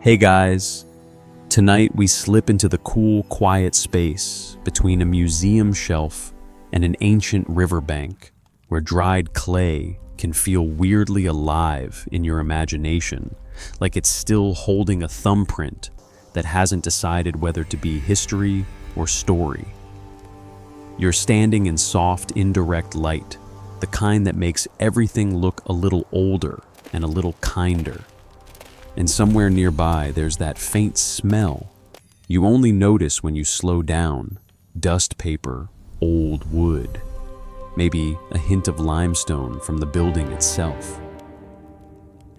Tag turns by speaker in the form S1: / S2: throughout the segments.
S1: Hey guys, tonight we slip into the cool, quiet space between a museum shelf and an ancient riverbank where dried clay can feel weirdly alive in your imagination, like it's still holding a thumbprint that hasn't decided whether to be history or story. You're standing in soft, indirect light, the kind that makes everything look a little older and a little kinder. And somewhere nearby, there's that faint smell you only notice when you slow down: dust paper, old wood, maybe a hint of limestone from the building itself.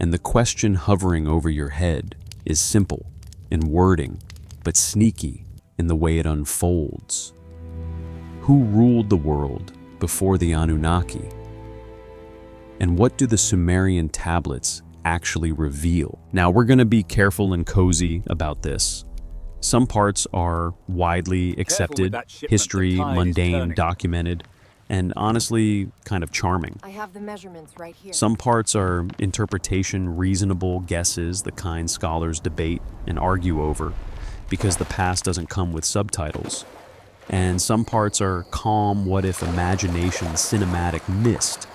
S1: And the question hovering over your head is simple in wording, but sneaky in the way it unfolds. Who ruled the world before the Anunnaki? And what do the Sumerian tablets actually reveal? Now, we're going to be careful and cozy about this. Some parts are widely accepted, history, mundane, documented, and honestly kind of charming.
S2: I have the measurements right here.
S1: Some parts are interpretation, reasonable guesses, the kind scholars debate and argue over because the past doesn't come with subtitles. And some parts are calm, what-if imagination cinematic mist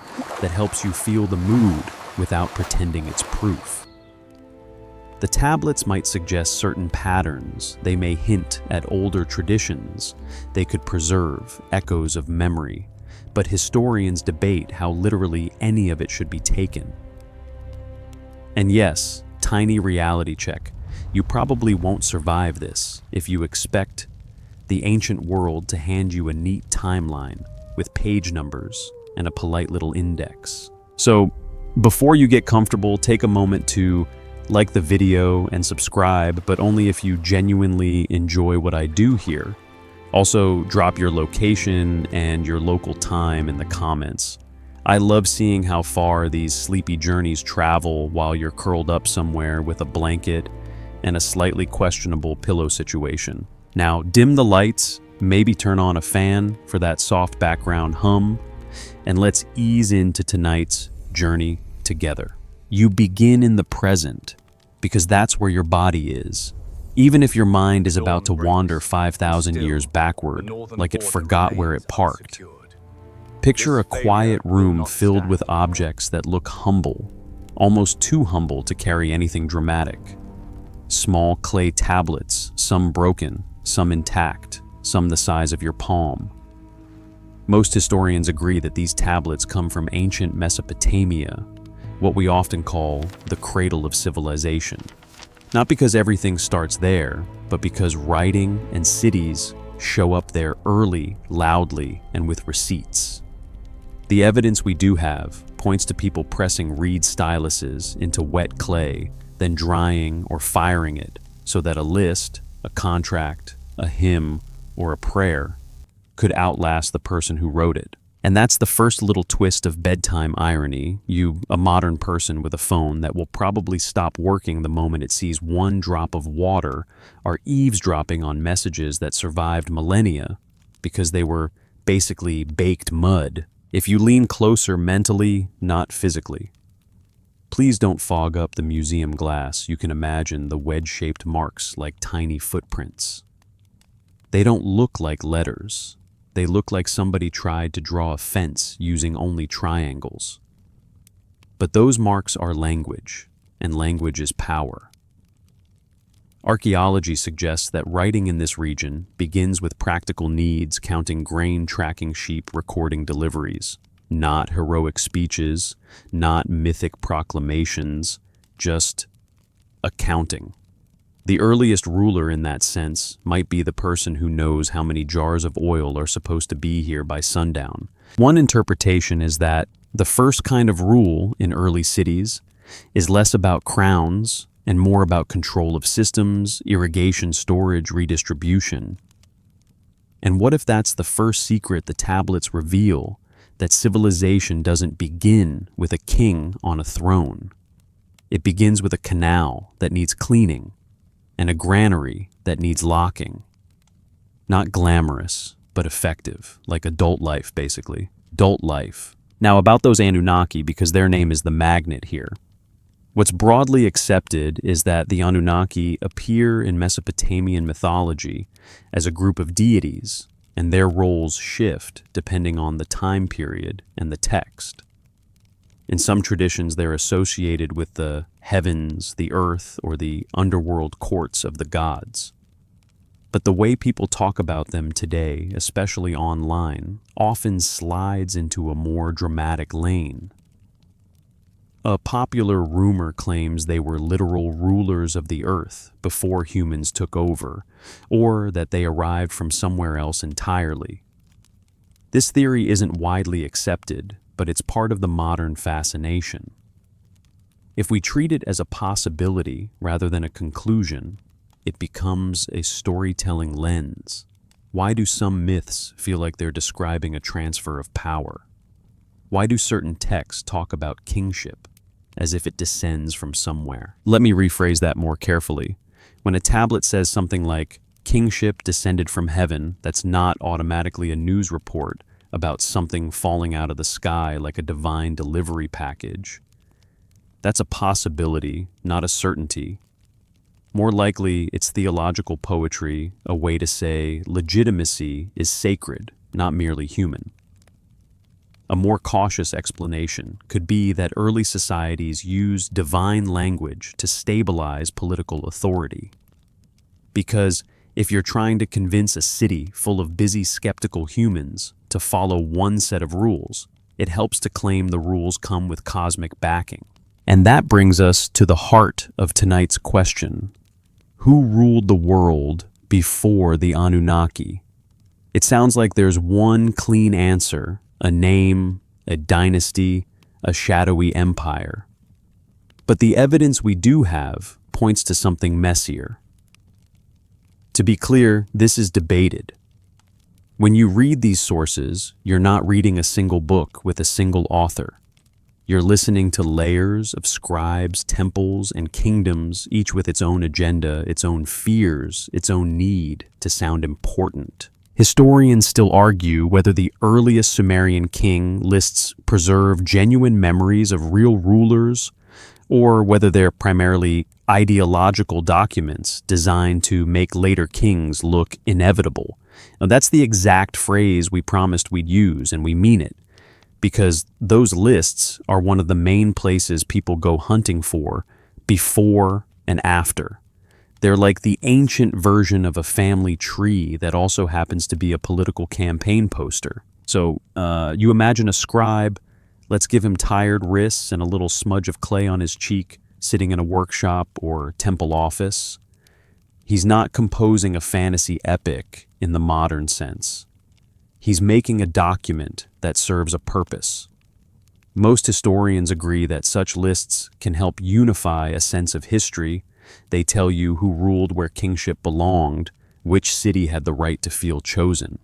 S1: that helps you feel the mood without pretending it's proof. The tablets might suggest certain patterns, they may hint at older traditions, they could preserve echoes of memory, but historians debate how literally any of it should be taken. And yes, tiny reality check, you probably won't survive this if you expect the ancient world to hand you a neat timeline with page numbers and a polite little index. So, before you get comfortable, take a moment to like the video and subscribe, but only if you genuinely enjoy what I do here. Also, drop your location and your local time in the comments. I love seeing how far these sleepy journeys travel while you're curled up somewhere with a blanket and a slightly questionable pillow situation. Now, dim the lights, maybe turn on a fan for that soft background hum, and let's ease into tonight's journey together. You begin in the present because that's where your body is, even if your mind is about to wander 5,000 years backward, like it forgot where it parked. Picture a quiet room filled with objects that look humble, almost too humble to carry anything dramatic. Small clay tablets, some broken, some intact, some the size of your palm. Most historians agree that these tablets come from ancient Mesopotamia, what we often call the cradle of civilization. Not because everything starts there, but because writing and cities show up there early, loudly, and with receipts. The evidence we do have points to people pressing reed styluses into wet clay, then drying or firing it so that a list, a contract, a hymn, or a prayer could outlast the person who wrote it. And that's the first little twist of bedtime irony, you, a modern person with a phone that will probably stop working the moment it sees one drop of water, are eavesdropping on messages that survived millennia because they were basically baked mud. If you lean closer mentally, not physically. Please don't fog up the museum glass. You can imagine the wedge-shaped marks like tiny footprints. They don't look like letters. They look like somebody tried to draw a fence using only triangles. But those marks are language, and language is power. Archaeology suggests that writing in this region begins with practical needs, counting grain, tracking sheep, recording deliveries. Not heroic speeches, not mythic proclamations, just accounting. The earliest ruler in that sense might be the person who knows how many jars of oil are supposed to be here by sundown. One interpretation is that the first kind of rule in early cities is less about crowns and more about control of systems, irrigation, storage, redistribution. And what if that's the first secret the tablets reveal? That civilization doesn't begin with a king on a throne. It begins with a canal that needs cleaning and a granary that needs locking. Not glamorous, but effective, like adult life, basically. Adult life. Now, about those Anunnaki, because their name is the magnet here. What's broadly accepted is that the Anunnaki appear in Mesopotamian mythology as a group of deities, and their roles shift depending on the time period and the text. In some traditions, they're associated with the heavens, the earth, or the underworld courts of the gods. But the way people talk about them today, especially online, often slides into a more dramatic lane. A popular rumor claims they were literal rulers of the earth before humans took over, or that they arrived from somewhere else entirely. This theory isn't widely accepted, but it's part of the modern fascination. If we treat it as a possibility rather than a conclusion, it becomes a storytelling lens. Why do some myths feel like they're describing a transfer of power? Why do certain texts talk about kingship, as if it descends from somewhere? Let me rephrase that more carefully. When a tablet says something like, "Kingship descended from heaven," that's not automatically a news report about something falling out of the sky like a divine delivery package. That's a possibility, not a certainty. More likely, it's theological poetry, a way to say legitimacy is sacred, not merely human. A more cautious explanation could be that early societies used divine language to stabilize political authority. Because if you're trying to convince a city full of busy, skeptical humans to follow one set of rules, it helps to claim the rules come with cosmic backing. And that brings us to the heart of tonight's question. Who ruled the world before the Anunnaki? It sounds like there's one clean answer, a name, a dynasty, a shadowy empire. But the evidence we do have points to something messier. To be clear, this is debated. When you read these sources, you're not reading a single book with a single author. You're listening to layers of scribes, temples, and kingdoms, each with its own agenda, its own fears, its own need to sound important. Historians still argue whether the earliest Sumerian king lists preserve genuine memories of real rulers, or whether they're primarily ideological documents designed to make later kings look inevitable. Now, that's the exact phrase we promised we'd use, and we mean it, because those lists are one of the main places people go hunting for before and after. They're like the ancient version of a family tree that also happens to be a political campaign poster. So you imagine a scribe, let's give him tired wrists and a little smudge of clay on his cheek, sitting in a workshop or temple office. He's not composing a fantasy epic in the modern sense. He's making a document that serves a purpose. Most historians agree that such lists can help unify a sense of history. They tell you who ruled where kingship belonged, which city had the right to feel chosen.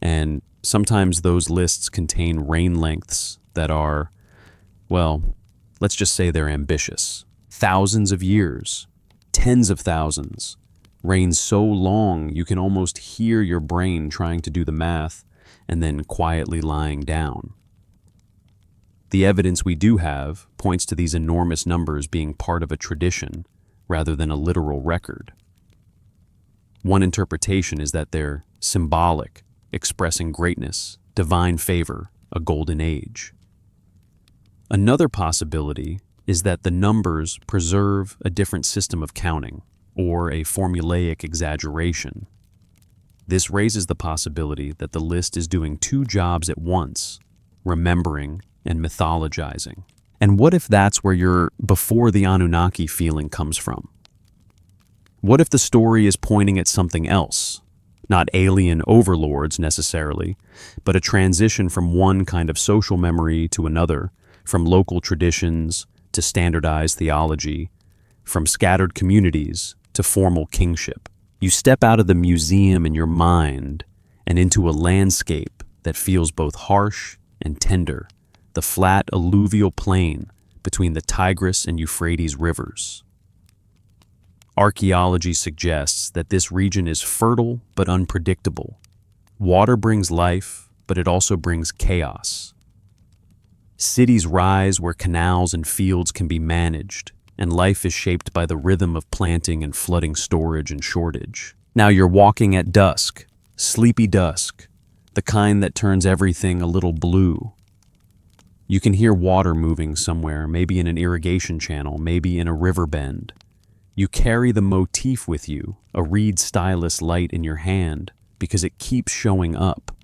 S1: And sometimes those lists contain reign lengths that are, well, let's just say they're ambitious. Thousands of years, tens of thousands, reigns so long you can almost hear your brain trying to do the math and then quietly lying down. The evidence we do have points to these enormous numbers being part of a tradition rather than a literal record. One interpretation is that they're symbolic, expressing greatness, divine favor, a golden age. Another possibility is that the numbers preserve a different system of counting, or a formulaic exaggeration. This raises the possibility that the list is doing two jobs at once, remembering and mythologizing. And what if that's where your before the Anunnaki feeling comes from? What if the story is pointing at something else? Not alien overlords necessarily, but a transition from one kind of social memory to another, from local traditions to standardized theology, from scattered communities to formal kingship. You step out of the museum in your mind and into a landscape that feels both harsh and tender, the flat alluvial plain between the Tigris and Euphrates rivers. Archaeology suggests that this region is fertile but unpredictable. Water brings life, but it also brings chaos. Cities rise where canals and fields can be managed, and life is shaped by the rhythm of planting and flooding, storage and shortage. Now you're walking at dusk, sleepy dusk, the kind that turns everything a little blue. You can hear water moving somewhere, maybe in an irrigation channel, maybe in a river bend. You carry the motif with you, a reed stylus light in your hand, because it keeps showing up.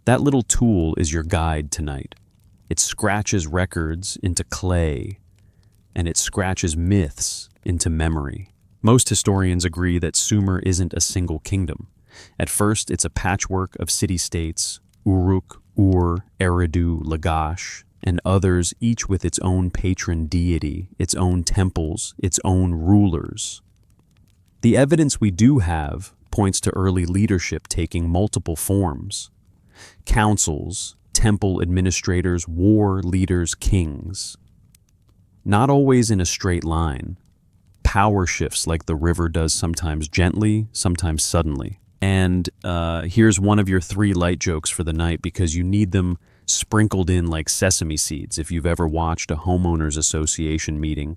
S1: That little tool is your guide tonight. It scratches records into clay, and it scratches myths into memory. Most historians agree that Sumer isn't a single kingdom. At first, it's a patchwork of city-states, Uruk, Ur, Eridu, Lagash, and others, each with its own patron deity, its own temples, its own rulers. The evidence we do have points to early leadership taking multiple forms. Councils, temple administrators, war leaders, kings. Not always in a straight line. Power shifts like the river does, sometimes gently, sometimes suddenly. And here's one of your 3 light jokes for the night, because you need them sprinkled in like sesame seeds. If you've ever watched a homeowners association meeting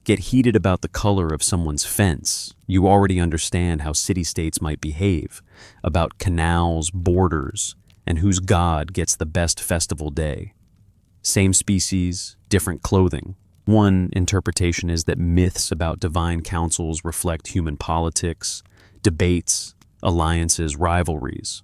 S1: get heated about the color of someone's fence, you already understand how city-states might behave, about canals, borders, and whose god gets the best festival day. Same species, different clothing. One interpretation is that myths about divine councils reflect human politics, debates, alliances, rivalries.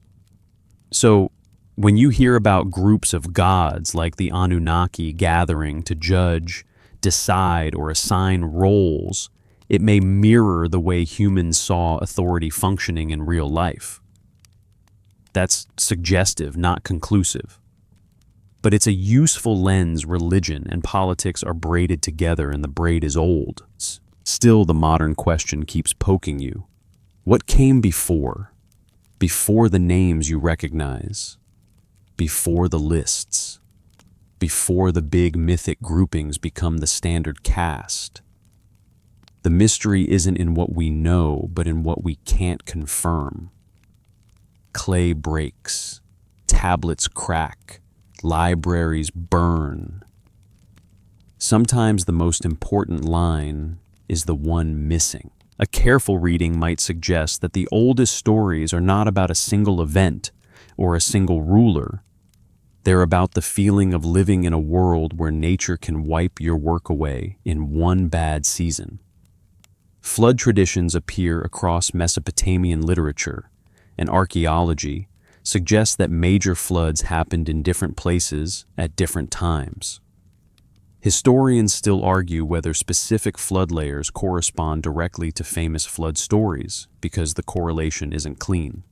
S1: So, when you hear about groups of gods like the Anunnaki gathering to judge, decide, or assign roles, it may mirror the way humans saw authority functioning in real life. That's suggestive, not conclusive. But it's a useful lens. Religion and politics are braided together, and the braid is old. Still, the modern question keeps poking you. What came before? Before the names you recognize? Before the lists? Before the big mythic groupings become the standard caste? The mystery isn't in what we know, but in what we can't confirm. Clay breaks, tablets crack, libraries burn. Sometimes the most important line is the one missing. A careful reading might suggest that the oldest stories are not about a single event or a single ruler. They're about the feeling of living in a world where nature can wipe your work away in one bad season. Flood traditions appear across Mesopotamian literature, and archaeology suggests that major floods happened in different places at different times. Historians still argue whether specific flood layers correspond directly to famous flood stories, because the correlation isn't clean.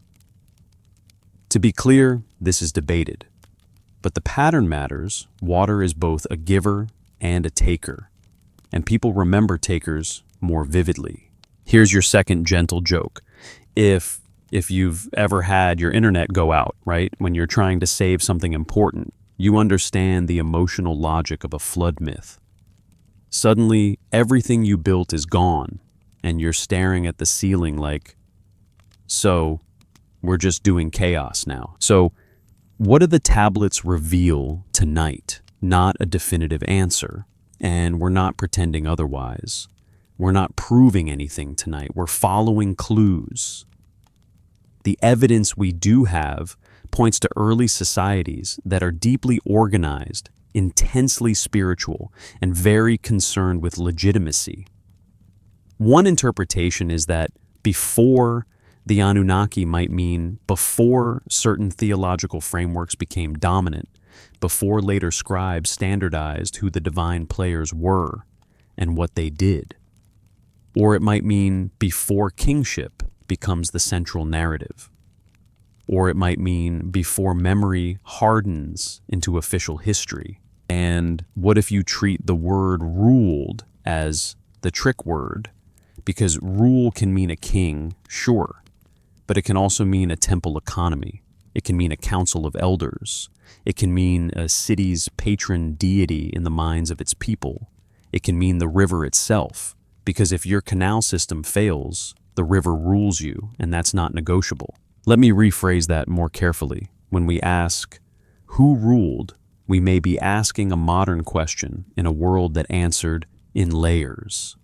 S1: To be clear, this is debated. But the pattern matters. Water is both a giver and a taker, and people remember takers more vividly. Here's your second gentle joke. If you've ever had your internet go out, right, when you're trying to save something important, you understand the emotional logic of a flood myth. Suddenly, everything you built is gone, and you're staring at the ceiling like, so, we're just doing chaos now. So, what do the tablets reveal tonight? Not a definitive answer, and we're not pretending otherwise. We're not proving anything tonight. We're following clues. The evidence we do have points to early societies that are deeply organized, intensely spiritual, and very concerned with legitimacy. One interpretation is that before the Anunnaki might mean before certain theological frameworks became dominant, before later scribes standardized who the divine players were and what they did. Or it might mean before kingship becomes the central narrative. Or it might mean before memory hardens into official history. And what if you treat the word ruled as the trick word? Because rule can mean a king, sure, but it can also mean a temple economy. It can mean a council of elders. It can mean a city's patron deity in the minds of its people. It can mean the river itself, because if your canal system fails, the river rules you, and that's not negotiable. Let me rephrase that more carefully. When we ask, who ruled, we may be asking a modern question in a world that answered, in layers.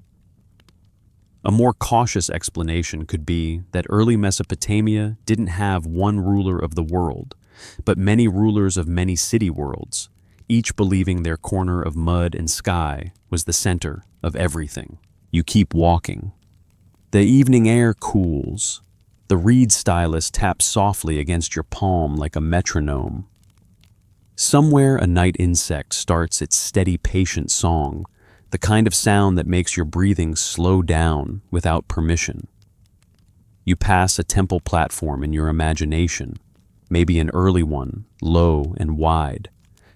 S1: A more cautious explanation could be that early Mesopotamia didn't have one ruler of the world, but many rulers of many city worlds, each believing their corner of mud and sky was the center of everything. You keep walking. The evening air cools. The reed stylus taps softly against your palm like a metronome. Somewhere a night insect starts its steady, patient song, the kind of sound that makes your breathing slow down without permission. You pass a temple platform in your imagination, maybe an early one, low and wide,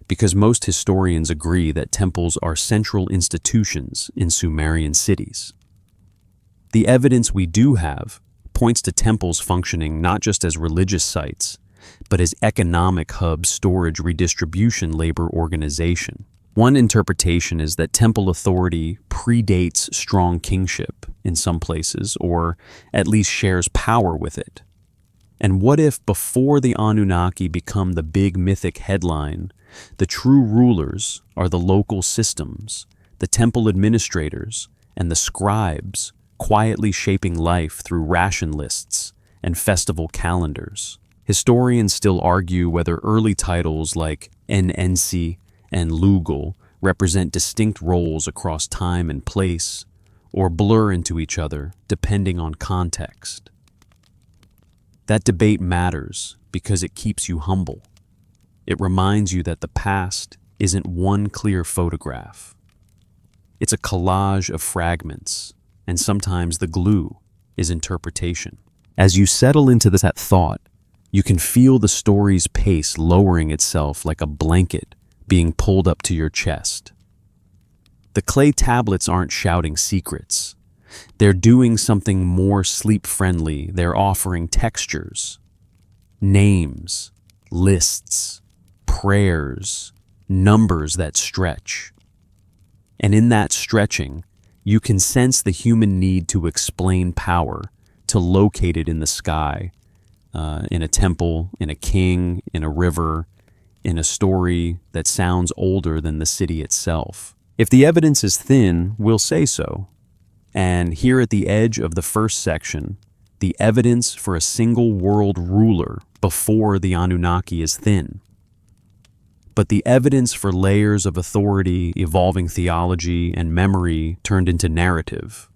S1: because most historians agree that temples are central institutions in Sumerian cities. The evidence we do have points to temples functioning not just as religious sites, but as economic hubs, storage, redistribution, labor organization. One interpretation is that temple authority predates strong kingship in some places, or at least shares power with it. And what if before the Anunnaki become the big mythic headline, the true rulers are the local systems, the temple administrators, and the scribes quietly shaping life through ration lists and festival calendars? Historians still argue whether early titles like Enensi and Lugal represent distinct roles across time and place, or blur into each other depending on context. That debate matters because it keeps you humble. It reminds you that the past isn't one clear photograph. It's a collage of fragments, and sometimes the glue is interpretation. As you settle into that thought, you can feel the story's pace lowering itself like a blanket being pulled up to your chest. The clay tablets aren't shouting secrets. They're doing something more sleep-friendly. They're offering textures, names, lists, prayers, numbers that stretch. And in that stretching, you can sense the human need to explain power, to locate it in the sky, in a temple, in a king, in a river, in a story that sounds older than the city itself. If the evidence is thin, we'll say so. And here at the edge of the first section, the evidence for a single world ruler before the Anunnaki is thin. But the evidence for layers of authority, evolving theology, and memory turned into narrative.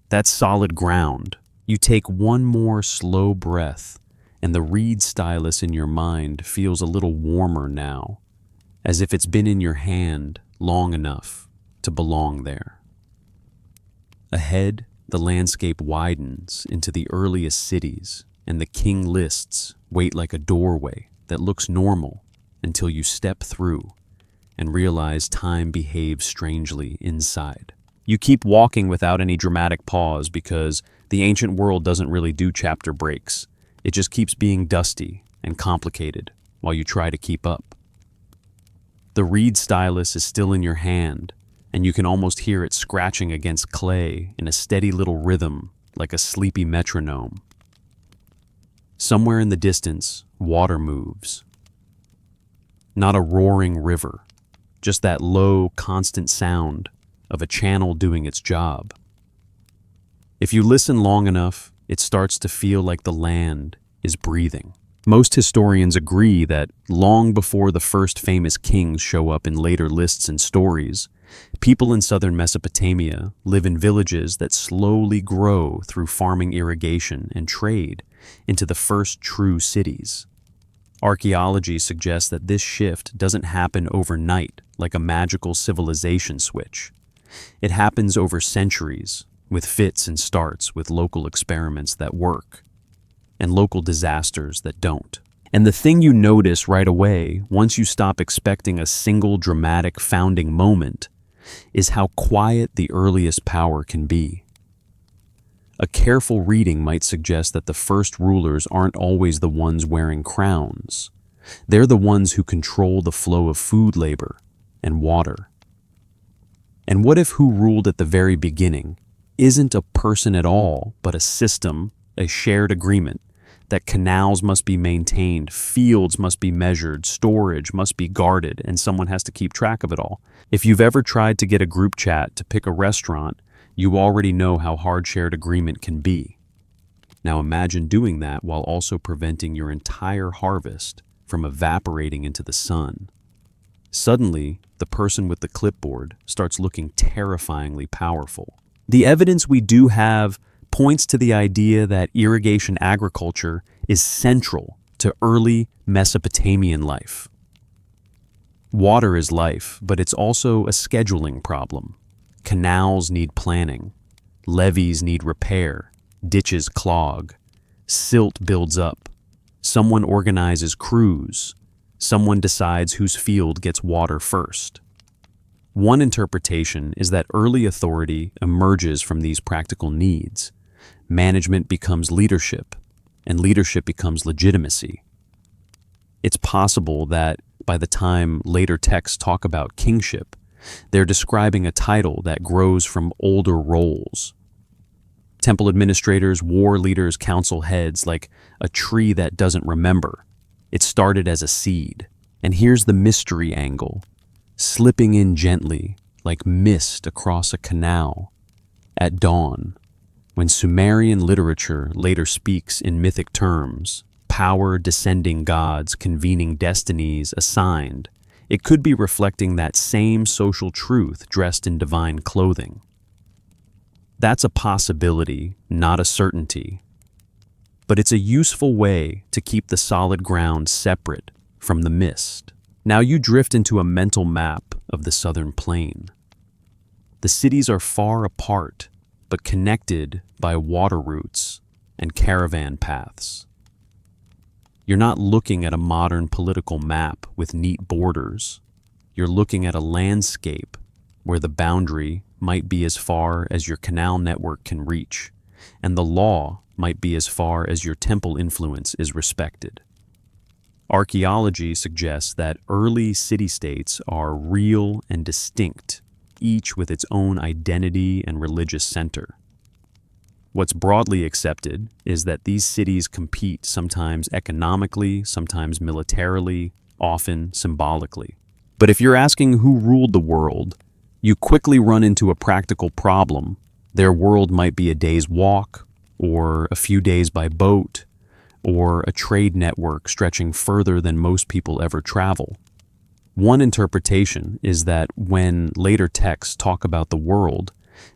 S1: That's solid ground. You take one more slow breath, and the reed stylus in your mind feels a little warmer now, as if it's been in your hand long enough to belong there. Ahead, the landscape widens into the earliest cities, and the king lists wait like a doorway that looks normal until you step through and realize time behaves strangely inside. You keep walking without any dramatic pause because the ancient world doesn't really do chapter breaks. It just keeps being dusty and complicated while you try to keep up. The reed stylus is still in your hand, and you can almost hear it scratching against clay in a steady little rhythm like a sleepy metronome. Somewhere in the distance, water moves. Not a roaring river, just that low, constant sound of a channel doing its job. If you listen long enough, it starts to feel like the land is breathing. Most historians agree that long before the first famous kings show up in later lists and stories, people in southern Mesopotamia live in villages that slowly grow through farming, irrigation, and trade into the first true cities. Archaeology suggests that this shift doesn't happen overnight like a magical civilization switch. It happens over centuries, with fits and starts, with local experiments that work, and local disasters that don't. And the thing you notice right away, once you stop expecting a single dramatic founding moment, is how quiet the earliest power can be. A careful reading might suggest that the first rulers aren't always the ones wearing crowns. They're the ones who control the flow of food, labor, and water. And what if who ruled at the very beginning isn't a person at all, but a system, a shared agreement that canals must be maintained, fields must be measured, storage must be guarded, and someone has to keep track of it all. If you've ever tried to get a group chat to pick a restaurant, you already know how hard shared agreement can be. Now imagine doing that while also preventing your entire harvest from evaporating into the sun. Suddenly, the person with the clipboard starts looking terrifyingly powerful. The evidence we do have points to the idea that irrigation agriculture is central to early Mesopotamian life. Water is life, but it's also a scheduling problem. Canals need planning, levees need repair, ditches clog, silt builds up, someone organizes crews, someone decides whose field gets water first. One interpretation is that early authority emerges from these practical needs. Management becomes leadership, and leadership becomes legitimacy. It's possible that by the time later texts talk about kingship, they're describing a title that grows from older roles. Temple administrators, war leaders, council heads, like a tree that doesn't remember. It started as a seed. And here's the mystery angle, slipping in gently, like mist across a canal. At dawn, when Sumerian literature later speaks in mythic terms, power descending gods convening destinies assigned, it could be reflecting that same social truth dressed in divine clothing. That's a possibility, not a certainty. But it's a useful way to keep the solid ground separate from the mist. Now you drift into a mental map of the southern plain. The cities are far apart, but connected by water routes and caravan paths. You're not looking at a modern political map with neat borders. You're looking at a landscape where the boundary might be as far as your canal network can reach, and the law might be as far as your temple influence is respected. Archaeology suggests that early city-states are real and distinct, each with its own identity and religious center. What's broadly accepted is that these cities compete sometimes economically, sometimes militarily, often symbolically. But if you're asking who ruled the world, you quickly run into a practical problem. Their world might be a day's walk, or a few days by boat, or a trade network stretching further than most people ever travel. One interpretation is that when later texts talk about the world,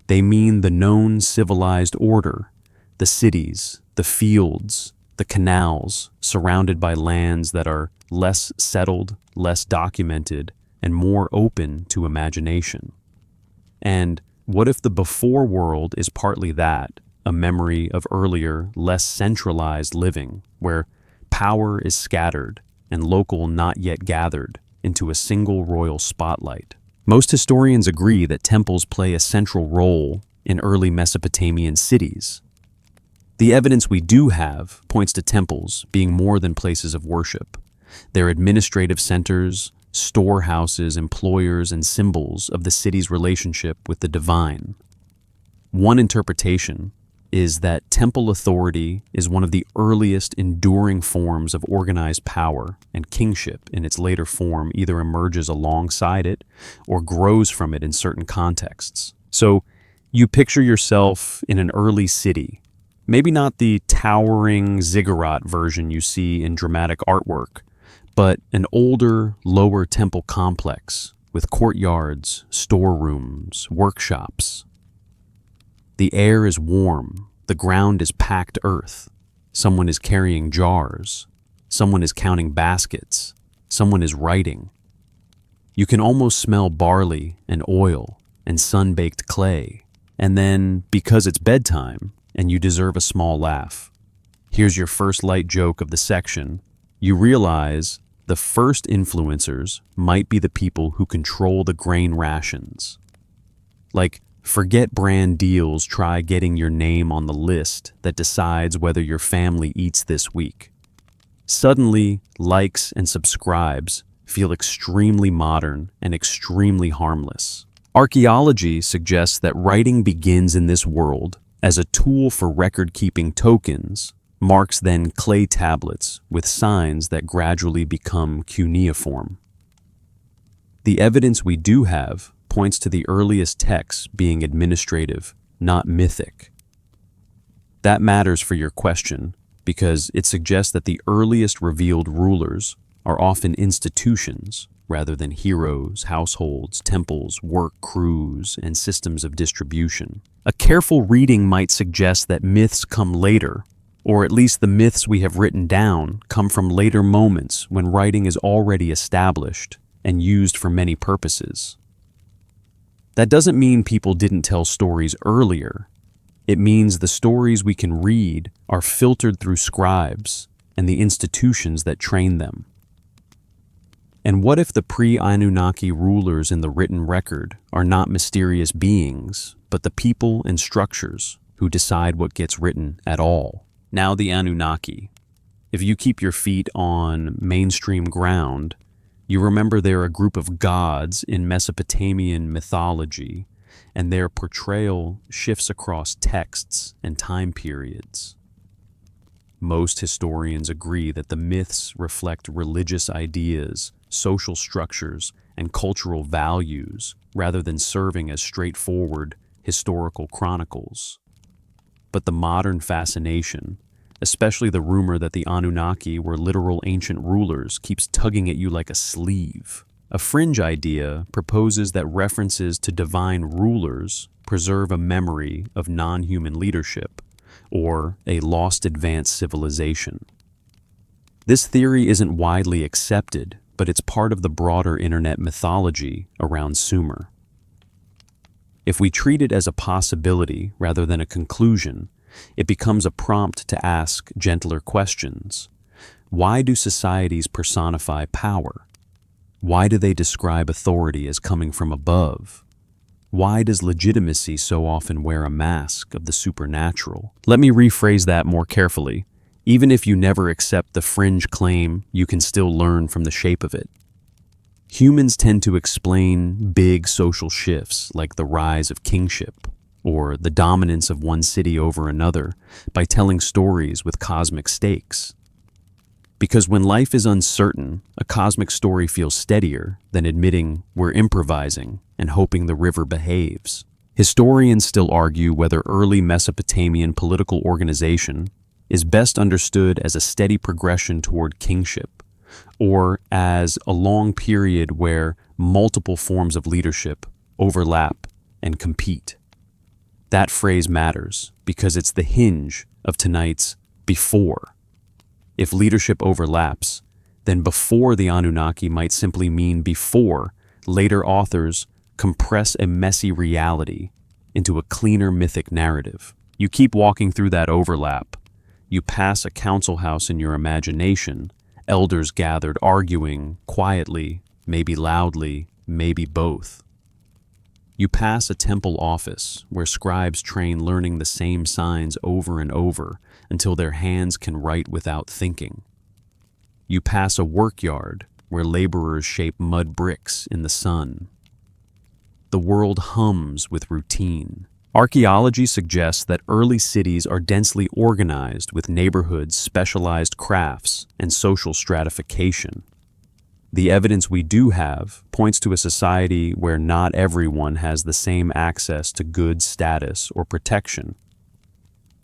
S1: they mean the known civilized order, the cities, the fields, the canals, surrounded by lands that are less settled, less documented, and more open to imagination. And what if the before world is partly that, a memory of earlier, less centralized living, where power is scattered and local not yet gathered into a single royal spotlight? Most historians agree that temples play a central role in early Mesopotamian cities. The evidence we do have points to temples being more than places of worship. They're administrative centers, storehouses, employers, and symbols of the city's relationship with the divine. One interpretation is that temple authority is one of the earliest enduring forms of organized power, and kingship in its later form either emerges alongside it or grows from it in certain contexts. So you picture yourself in an early city, maybe not the towering ziggurat version you see in dramatic artwork, but an older, lower temple complex with courtyards, storerooms, workshops. The air is warm, the ground is packed earth, someone is carrying jars, someone is counting baskets, someone is writing. You can almost smell barley and oil and sun-baked clay, and then, because it's bedtime and you deserve a small laugh, here's your first light joke of the section. You realize the first influencers might be the people who control the grain rations. Like, forget brand deals, try getting your name on the list that decides whether your family eats this week. Suddenly, likes and subscribes feel extremely modern and extremely harmless. Archaeology suggests that writing begins in this world as a tool for record-keeping tokens, marks then clay tablets with signs that gradually become cuneiform. The evidence we do have points to the earliest texts being administrative, not mythic. That matters for your question because it suggests that the earliest revealed rulers are often institutions rather than heroes, households, temples, work crews, and systems of distribution. A careful reading might suggest that myths come later, or at least the myths we have written down come from later moments when writing is already established and used for many purposes. That doesn't mean people didn't tell stories earlier. It means the stories we can read are filtered through scribes and the institutions that train them. And what if the pre-Anunnaki rulers in the written record are not mysterious beings, but the people and structures who decide what gets written at all? Now the Anunnaki. If you keep your feet on mainstream ground, you remember they're a group of gods in Mesopotamian mythology, and their portrayal shifts across texts and time periods. Most historians agree that the myths reflect religious ideas, social structures, and cultural values rather than serving as straightforward historical chronicles. But the modern fascination, especially the rumor that the Anunnaki were literal ancient rulers, keeps tugging at you like a sleeve. A fringe idea proposes that references to divine rulers preserve a memory of non-human leadership, or a lost advanced civilization. This theory isn't widely accepted, but it's part of the broader internet mythology around Sumer. If we treat it as a possibility rather than a conclusion, it becomes a prompt to ask gentler questions. Why do societies personify power? Why do they describe authority as coming from above? Why does legitimacy so often wear a mask of the supernatural? Let me rephrase that more carefully. Even if you never accept the fringe claim, you can still learn from the shape of it. Humans tend to explain big social shifts like the rise of kingship or the dominance of one city over another by telling stories with cosmic stakes. Because when life is uncertain, a cosmic story feels steadier than admitting we're improvising and hoping the river behaves. Historians still argue whether early Mesopotamian political organization is best understood as a steady progression toward kingship, or as a long period where multiple forms of leadership overlap and compete. That phrase matters because it's the hinge of tonight's before. If leadership overlaps, then before the Anunnaki might simply mean before later authors compress a messy reality into a cleaner mythic narrative. You keep walking through that overlap. You pass a council house in your imagination, elders gathered arguing quietly, maybe loudly, maybe both. You pass a temple office where scribes train learning the same signs over and over until their hands can write without thinking. You pass a workyard where laborers shape mud bricks in the sun. The world hums with routine. Archaeology suggests that early cities are densely organized with neighborhoods, specialized crafts, and social stratification. The evidence we do have points to a society where not everyone has the same access to goods, status, or protection.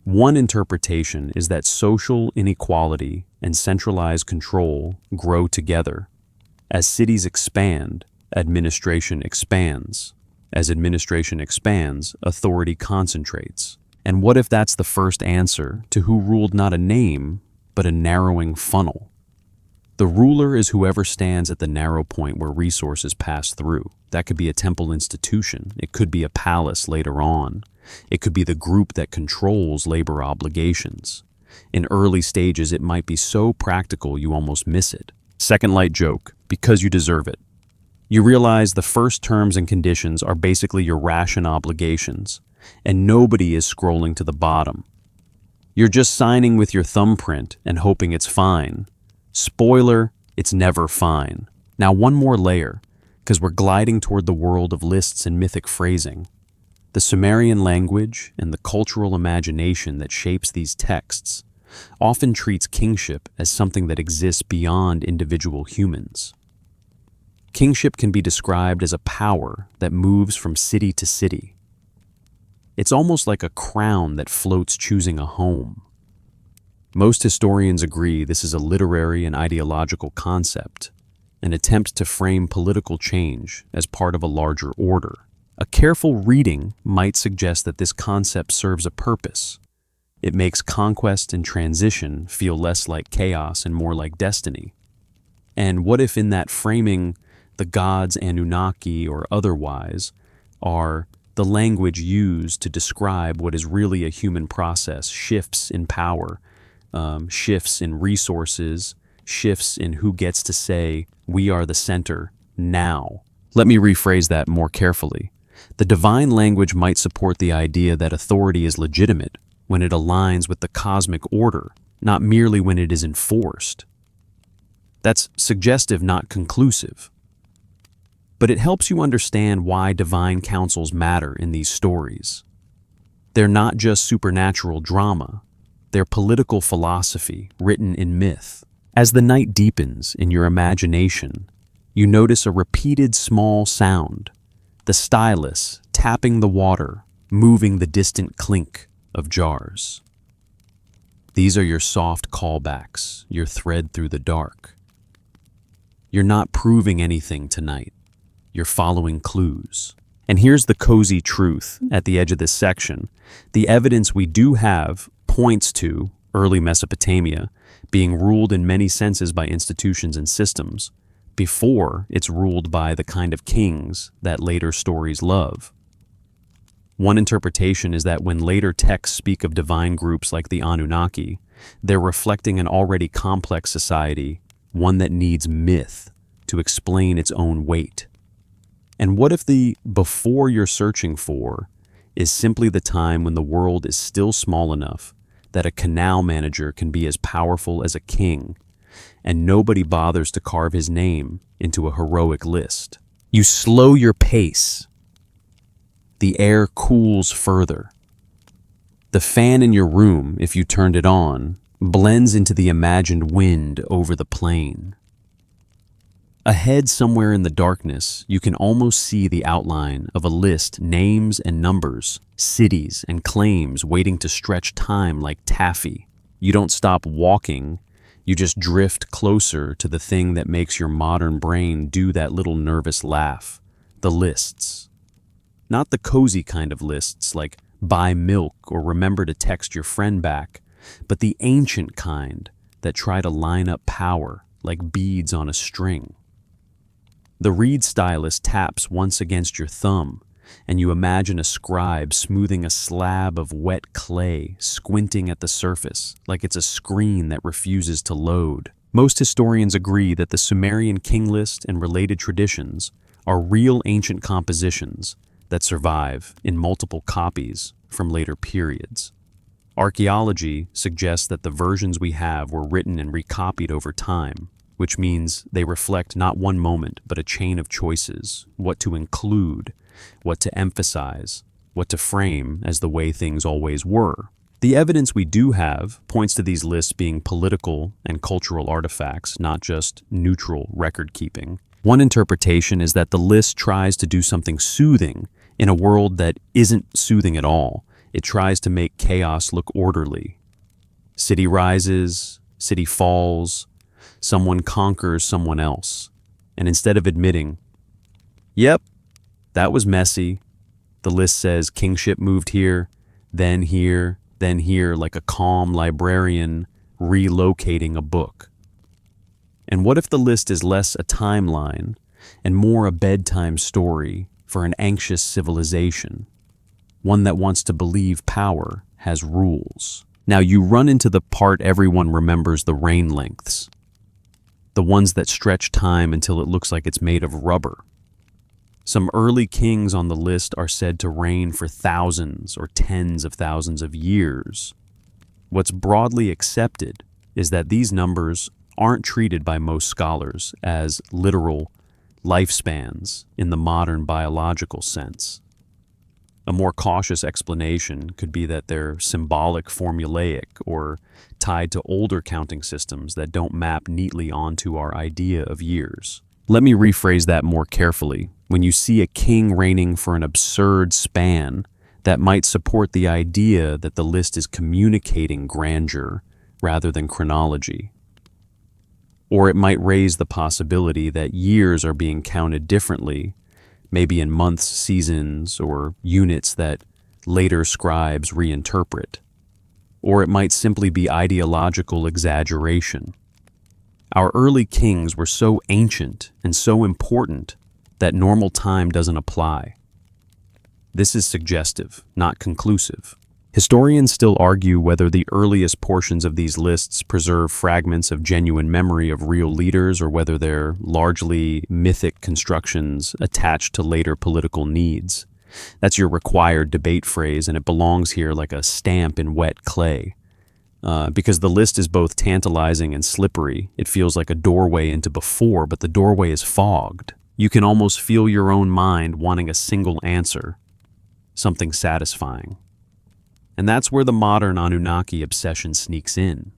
S1: One interpretation is that social inequality and centralized control grow together. As cities expand, administration expands. As administration expands, authority concentrates. And what if that's the first answer to who ruled not a name, but a narrowing funnel? The ruler is whoever stands at the narrow point where resources pass through. That could be a temple institution. It could be a palace later on. It could be the group that controls labor obligations. In early stages, it might be so practical you almost miss it. Second light joke, because you deserve it. You realize the first terms and conditions are basically your ration obligations, and nobody is scrolling to the bottom. You're just signing with your thumbprint and hoping it's fine. Spoiler, it's never fine. Now one more layer, because we're gliding toward the world of lists and mythic phrasing. The Sumerian language and the cultural imagination that shapes these texts often treats kingship as something that exists beyond individual humans. Kingship can be described as a power that moves from city to city. It's almost like a crown that floats choosing a home. Most historians agree this is a literary and ideological concept, an attempt to frame political change as part of a larger order. A careful reading might suggest that this concept serves a purpose. It makes conquest and transition feel less like chaos and more like destiny. And what if in that framing, the gods, Anunnaki or otherwise, are the language used to describe what is really a human process, shifts in power, shifts in resources, shifts in who gets to say, we are the center now. Let me rephrase that more carefully. The divine language might support the idea that authority is legitimate when it aligns with the cosmic order, not merely when it is enforced. That's suggestive, not conclusive. But it helps you understand why divine councils matter in these stories. They're not just supernatural drama, they're political philosophy written in myth. As the night deepens in your imagination, you notice a repeated small sound, the stylus tapping the water, moving the distant clink of jars. These are your soft callbacks, your thread through the dark. You're not proving anything tonight. You're following clues. And here's the cozy truth at the edge of this section. The evidence we do have points to early Mesopotamia being ruled in many senses by institutions and systems before it's ruled by the kind of kings that later stories love. One interpretation is that when later texts speak of divine groups like the Anunnaki, they're reflecting an already complex society, one that needs myth to explain its own weight. And what if the before you're searching for is simply the time when the world is still small enough that a canal manager can be as powerful as a king, and nobody bothers to carve his name into a heroic list? You slow your pace. The air cools further. The fan in your room, if you turned it on, blends into the imagined wind over the plain. Ahead somewhere in the darkness, you can almost see the outline of a list, names and numbers, cities and claims waiting to stretch time like taffy. You don't stop walking, you just drift closer to the thing that makes your modern brain do that little nervous laugh, the lists. Not the cozy kind of lists like buy milk or remember to text your friend back, but the ancient kind that try to line up power like beads on a string. The reed stylus taps once against your thumb, and you imagine a scribe smoothing a slab of wet clay, squinting at the surface like it's a screen that refuses to load. Most historians agree that the Sumerian king list and related traditions are real ancient compositions that survive in multiple copies from later periods. Archaeology suggests that the versions we have were written and recopied over time, which means they reflect not one moment, but a chain of choices, what to include, what to emphasize, what to frame as the way things always were. The evidence we do have points to these lists being political and cultural artifacts, not just neutral record-keeping. One interpretation is that the list tries to do something soothing in a world that isn't soothing at all. It tries to make chaos look orderly. City rises, city falls, someone conquers someone else. And instead of admitting, yep, that was messy, the list says kingship moved here, then here, then here, like a calm librarian relocating a book. And what if the list is less a timeline and more a bedtime story for an anxious civilization, one that wants to believe power has rules? Now you run into the part everyone remembers, the reign lengths. The ones that stretch time until it looks like it's made of rubber. Some early kings on the list are said to reign for thousands or tens of thousands of years. What's broadly accepted is that these numbers aren't treated by most scholars as literal lifespans in the modern biological sense. A more cautious explanation could be that they're symbolic, formulaic, or tied to older counting systems that don't map neatly onto our idea of years. Let me rephrase that more carefully. When you see a king reigning for an absurd span, that might support the idea that the list is communicating grandeur rather than chronology. Or it might raise the possibility that years are being counted differently, maybe in months, seasons, or units that later scribes reinterpret. Or it might simply be ideological exaggeration. Our early kings were so ancient and so important that normal time doesn't apply. This is suggestive, not conclusive. Historians still argue whether the earliest portions of these lists preserve fragments of genuine memory of real leaders or whether they're largely mythic constructions attached to later political needs. That's your required debate phrase, and it belongs here like a stamp in wet clay. Because the list is both tantalizing and slippery, it feels like a doorway into before, but the doorway is fogged. You can almost feel your own mind wanting a single answer, something satisfying. And that's where the modern Anunnaki obsession sneaks in.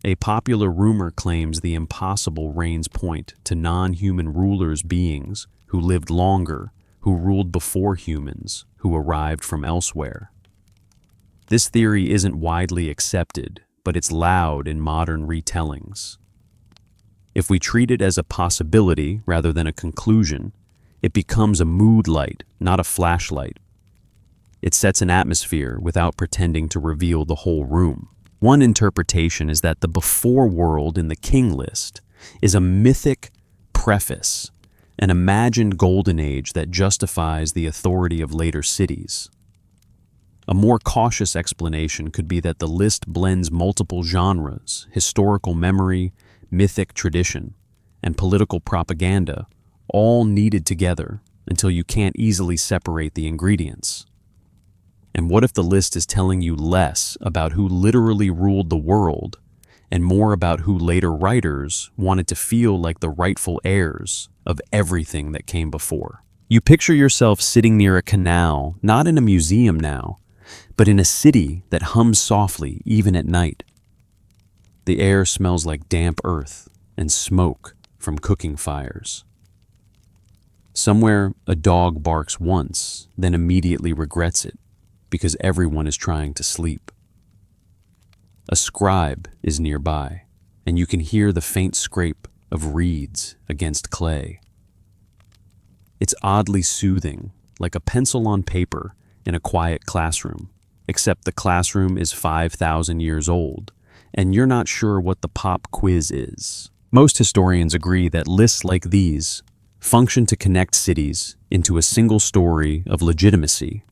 S1: A popular rumor claims the impossible reigns point to non-human rulers, beings who lived longer, who ruled before humans, who arrived from elsewhere. This theory isn't widely accepted, but it's loud in modern retellings. If we treat it as a possibility rather than a conclusion, it becomes a mood light, not a flashlight. It sets an atmosphere without pretending to reveal the whole room. One interpretation is that the before world in the king list is a mythic preface, an imagined golden age that justifies the authority of later cities. A more cautious explanation could be that the list blends multiple genres, historical memory, mythic tradition, and political propaganda, all kneaded together until you can't easily separate the ingredients. And what if the list is telling you less about who literally ruled the world and more about who later writers wanted to feel like the rightful heirs of everything that came before? You picture yourself sitting near a canal, not in a museum now, but in a city that hums softly even at night. The air smells like damp earth and smoke from cooking fires. Somewhere a dog barks once, then immediately regrets it, because everyone is trying to sleep. A scribe is nearby, and you can hear the faint scrape of reeds against clay. It's oddly soothing, like a pencil on paper in a quiet classroom, except the classroom is 5,000 years old, and you're not sure what the pop quiz is. Most historians agree that lists like these function to connect cities into a single story of legitimacy.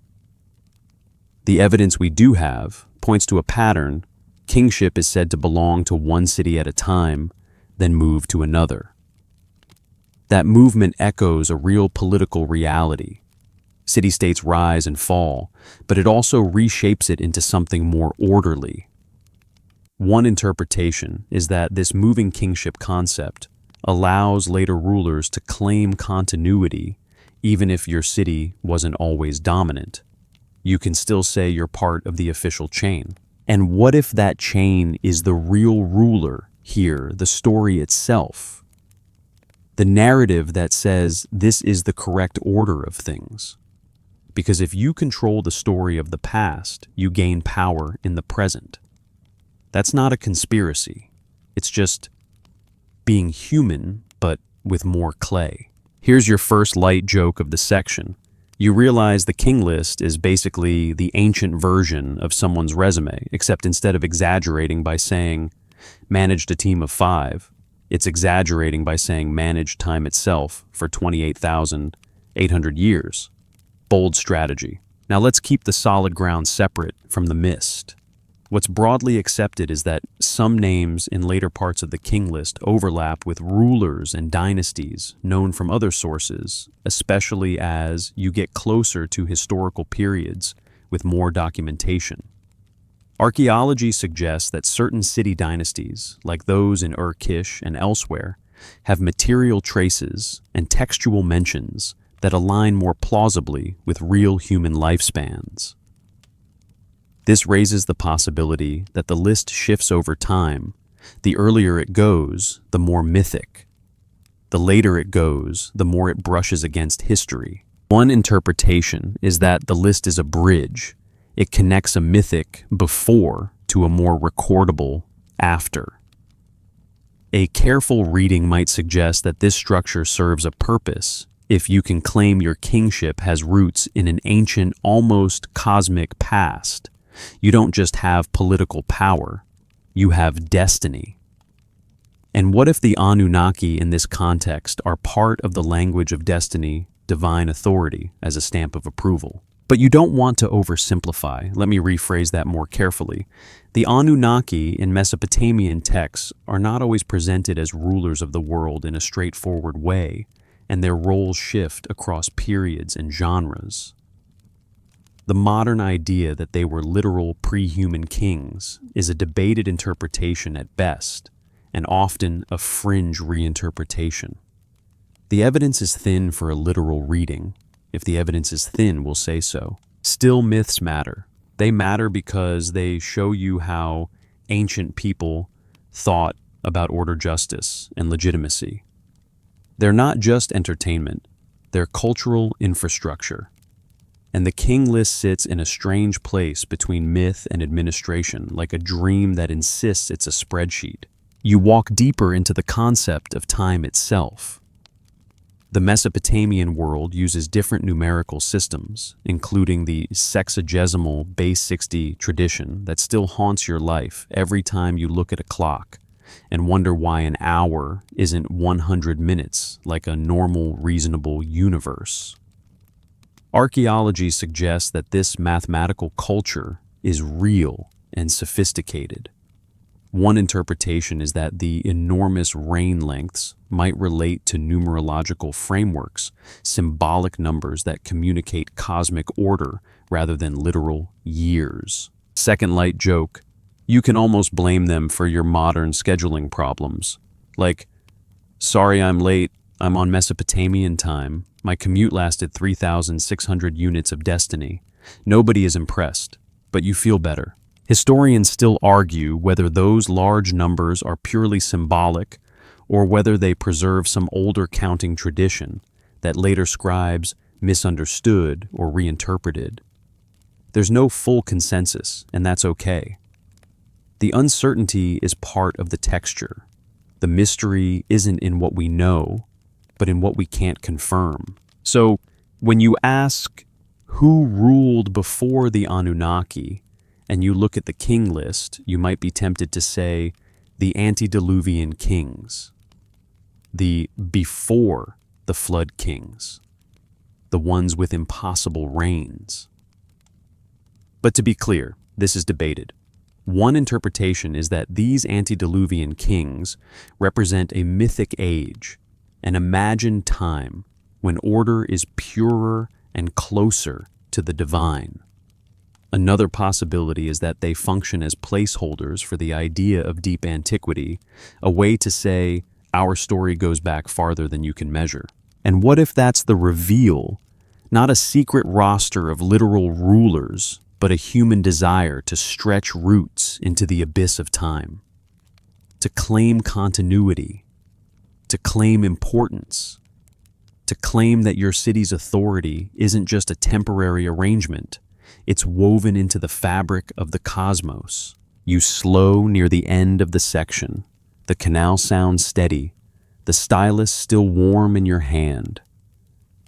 S1: The evidence we do have points to a pattern. Kingship is said to belong to one city at a time, then move to another. That movement echoes a real political reality. City-states rise and fall, but it also reshapes it into something more orderly. One interpretation is that this moving kingship concept allows later rulers to claim continuity even if your city wasn't always dominant. You can still say you're part of the official chain. And what if that chain is the real ruler here, the story itself? The narrative that says this is the correct order of things. Because if you control the story of the past, you gain power in the present. That's not a conspiracy. It's just being human, but with more clay. Here's your first light joke of the section. You realize the king list is basically the ancient version of someone's resume, except instead of exaggerating by saying, managed a team of 5, it's exaggerating by saying managed time itself for 28,800 years. Bold strategy. Now let's keep the solid ground separate from the mist. What's broadly accepted is that some names in later parts of the king list overlap with rulers and dynasties known from other sources, especially as you get closer to historical periods with more documentation. Archaeology suggests that certain city dynasties, like those in Ur-Kish and elsewhere, have material traces and textual mentions that align more plausibly with real human lifespans. This raises the possibility that the list shifts over time. The earlier it goes, the more mythic. The later it goes, the more it brushes against history. One interpretation is that the list is a bridge. It connects a mythic before to a more recordable after. A careful reading might suggest that this structure serves a purpose if you can claim your kingship has roots in an ancient, almost cosmic past. You don't just have political power, you have destiny. And what if the Anunnaki in this context are part of the language of destiny, divine authority, as a stamp of approval? But you don't want to oversimplify. Let me rephrase that more carefully. The Anunnaki in Mesopotamian texts are not always presented as rulers of the world in a straightforward way, and their roles shift across periods and genres. The modern idea that they were literal pre-human kings is a debated interpretation at best, and often a fringe reinterpretation. The evidence is thin for a literal reading. If the evidence is thin, we'll say so. Still, myths matter. They matter because they show you how ancient people thought about order, justice, and legitimacy. They're not just entertainment, they're cultural infrastructure. And the king list sits in a strange place between myth and administration, like a dream that insists it's a spreadsheet. You walk deeper into the concept of time itself. The Mesopotamian world uses different numerical systems, including the sexagesimal base 60 tradition that still haunts your life every time you look at a clock and wonder why an hour isn't 100 minutes like a normal, reasonable universe. Archaeology suggests that this mathematical culture is real and sophisticated. One interpretation is that the enormous reign lengths might relate to numerological frameworks, symbolic numbers that communicate cosmic order rather than literal years. Second light joke, you can almost blame them for your modern scheduling problems. Like, sorry I'm late, I'm on Mesopotamian time. My commute lasted 3,600 units of destiny. Nobody is impressed, but you feel better. Historians still argue whether those large numbers are purely symbolic or whether they preserve some older counting tradition that later scribes misunderstood or reinterpreted. There's no full consensus, and that's okay. The uncertainty is part of the texture. The mystery isn't in what we know, but in what we can't confirm. So, when you ask who ruled before the Anunnaki, and you look at the king list, you might be tempted to say the antediluvian kings, the before the flood kings, the ones with impossible reigns. But to be clear, this is debated. One interpretation is that these antediluvian kings represent a mythic age, an imagined time when order is purer and closer to the divine. Another possibility is that they function as placeholders for the idea of deep antiquity, a way to say, our story goes back farther than you can measure. And what if that's the reveal, not a secret roster of literal rulers, but a human desire to stretch roots into the abyss of time, to claim continuity, to claim importance, to claim that your city's authority isn't just a temporary arrangement, it's woven into the fabric of the cosmos. You slow near the end of the section. The canal sounds steady. The stylus still warm in your hand.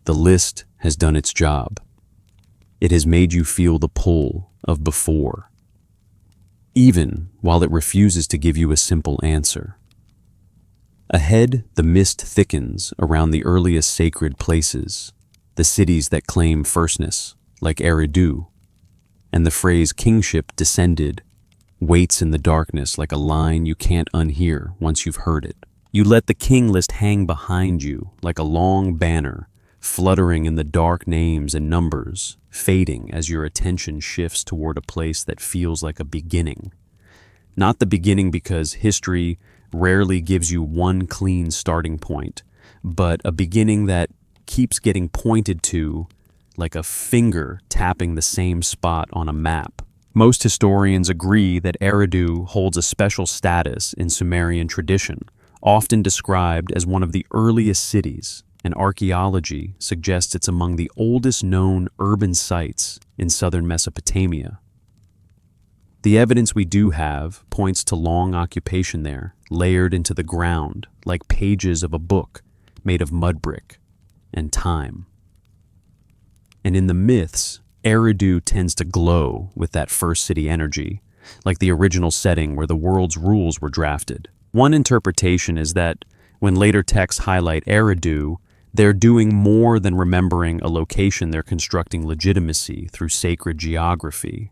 S1: The list has done its job. It has made you feel the pull of before, even while it refuses to give you a simple answer. Ahead, the mist thickens around the earliest sacred places, the cities that claim firstness, like Eridu, and the phrase kingship descended waits in the darkness like a line you can't unhear once you've heard it. You let the king list hang behind you like a long banner, fluttering in the dark names and numbers, fading as your attention shifts toward a place that feels like a beginning. Not the beginning because history rarely gives you one clean starting point, but a beginning that keeps getting pointed to like a finger tapping the same spot on a map. Most historians agree that Eridu holds a special status in Sumerian tradition, often described as one of the earliest cities, and archaeology suggests it's among the oldest known urban sites in southern Mesopotamia. The evidence we do have points to long occupation there, layered into the ground like pages of a book made of mud brick and time. And in the myths, Eridu tends to glow with that first city energy, like the original setting where the world's rules were drafted. One interpretation is that when later texts highlight Eridu, they're doing more than remembering a location. They're constructing legitimacy through sacred geography.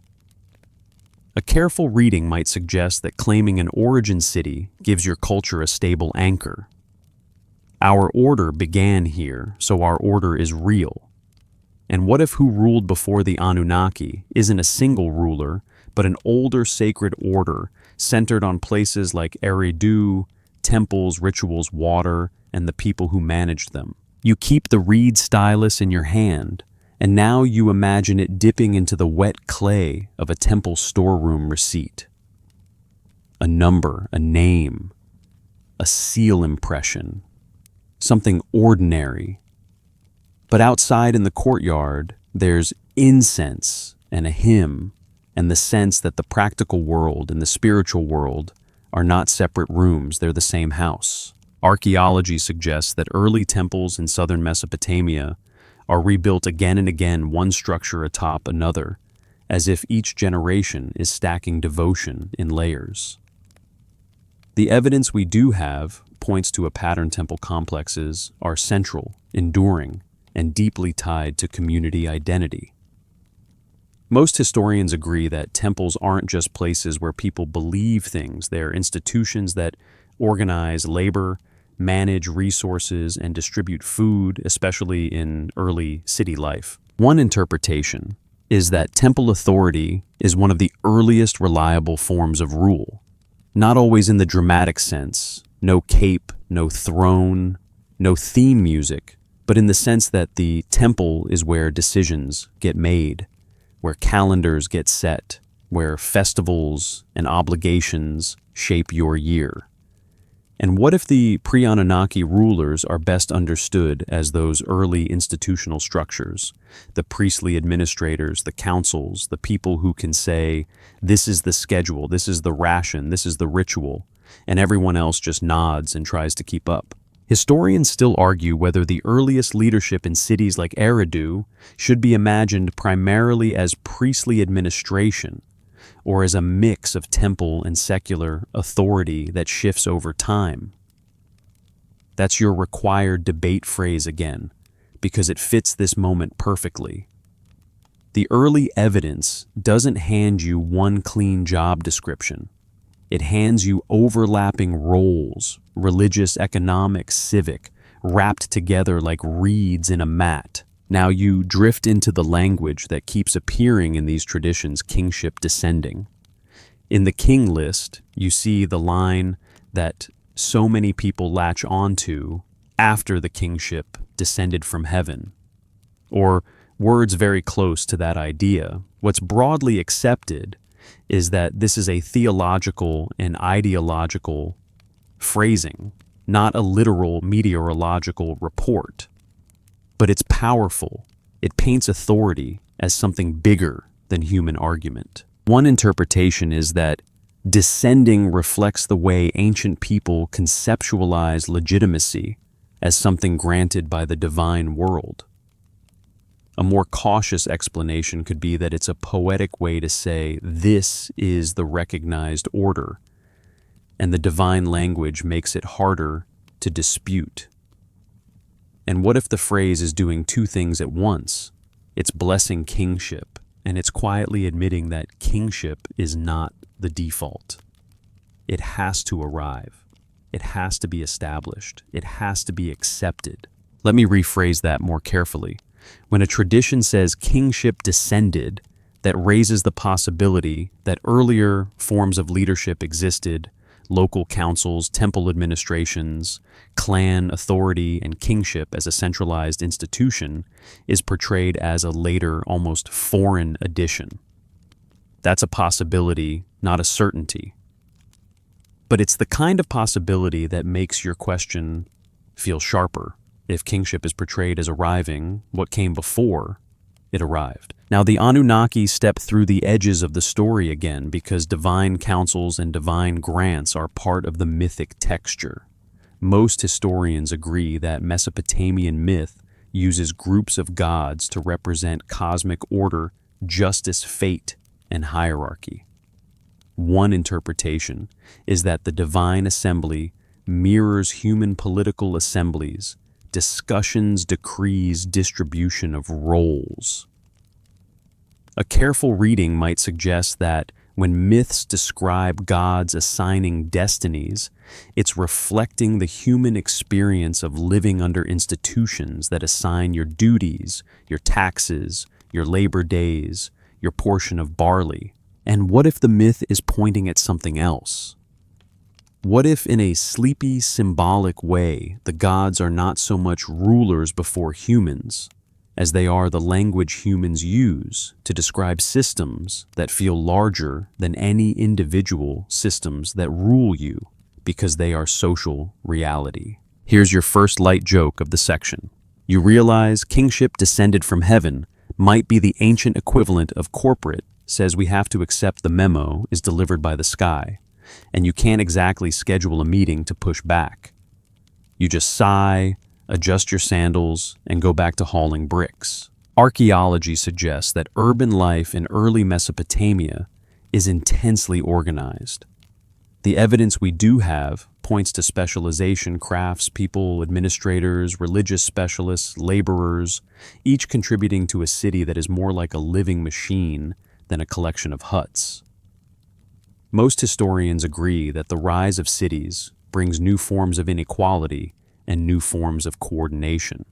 S1: A careful reading might suggest that claiming an origin city gives your culture a stable anchor. Our order began here, so our order is real. And what if who ruled before the Anunnaki isn't a single ruler, but an older sacred order centered on places like Eridu, temples, rituals, water, and the people who managed them? You keep the reed stylus in your hand, and now you imagine it dipping into the wet clay of a temple storeroom receipt. A number, a name, a seal impression, something ordinary. But outside in the courtyard, there's incense and a hymn, and the sense that the practical world and the spiritual world are not separate rooms, they're the same house. Archaeology suggests that early temples in southern Mesopotamia are rebuilt again and again, one structure atop another, as if each generation is stacking devotion in layers. The evidence we do have points to a pattern. Temple complexes are central, enduring, and deeply tied to community identity. Most historians agree that temples aren't just places where people believe things, they're institutions that organize labor, manage resources, and distribute food, especially in early city life. One interpretation is that temple authority is one of the earliest reliable forms of rule, not always in the dramatic sense, no cape, no throne, no theme music, but in the sense that the temple is where decisions get made, where calendars get set, where festivals and obligations shape your year. And what if the pre-Anunnaki rulers are best understood as those early institutional structures, the priestly administrators, the councils, the people who can say, this is the schedule, this is the ration, this is the ritual, and everyone else just nods and tries to keep up? Historians still argue whether the earliest leadership in cities like Eridu should be imagined primarily as priestly administration, or as a mix of temple and secular authority that shifts over time. That's your required debate phrase again, because it fits this moment perfectly. The early evidence doesn't hand you one clean job description. It hands you overlapping roles, religious, economic, civic, wrapped together like reeds in a mat. Now you drift into the language that keeps appearing in these traditions: kingship descending. In the king list, you see the line that so many people latch onto after the kingship descended from heaven, or words very close to that idea. What's broadly accepted is that this is a theological and ideological phrasing, not a literal meteorological report. But it's powerful. It paints authority as something bigger than human argument. One interpretation is that descending reflects the way ancient people conceptualize legitimacy as something granted by the divine world. A more cautious explanation could be that it's a poetic way to say this is the recognized order, and the divine language makes it harder to dispute. And what if the phrase is doing two things at once? It's blessing kingship, and it's quietly admitting that kingship is not the default. It has to arrive. It has to be established. It has to be accepted. Let me rephrase that more carefully. When a tradition says kingship descended, that raises the possibility that earlier forms of leadership existed, local councils, temple administrations, clan authority, and kingship as a centralized institution is portrayed as a later, almost foreign addition. That's a possibility, not a certainty. But it's the kind of possibility that makes your question feel sharper. If kingship is portrayed as arriving, what came before it arrived? Now, the Anunnaki step through the edges of the story again because divine counsels and divine grants are part of the mythic texture. Most historians agree that Mesopotamian myth uses groups of gods to represent cosmic order, justice, fate, and hierarchy. One interpretation is that the divine assembly mirrors human political assemblies, discussions, decrees, distribution of roles. A careful reading might suggest that when myths describe gods assigning destinies, it's reflecting the human experience of living under institutions that assign your duties, your taxes, your labor days, your portion of barley. And what if the myth is pointing at something else? What if, in a sleepy, symbolic way, the gods are not so much rulers before humans, as they are the language humans use to describe systems that feel larger than any individual systems that rule you, because they are social reality? Here's your first light joke of the section. You realize kingship descended from heaven might be the ancient equivalent of corporate, says we have to accept the memo is delivered by the sky, and you can't exactly schedule a meeting to push back. You just sigh, adjust your sandals, and go back to hauling bricks. Archaeology suggests that urban life in early Mesopotamia is intensely organized. The evidence we do have points to specialization, crafts, people, administrators, religious specialists, laborers, each contributing to a city that is more like a living machine than a collection of huts. Most historians agree that the rise of cities brings new forms of inequality and new forms of coordination.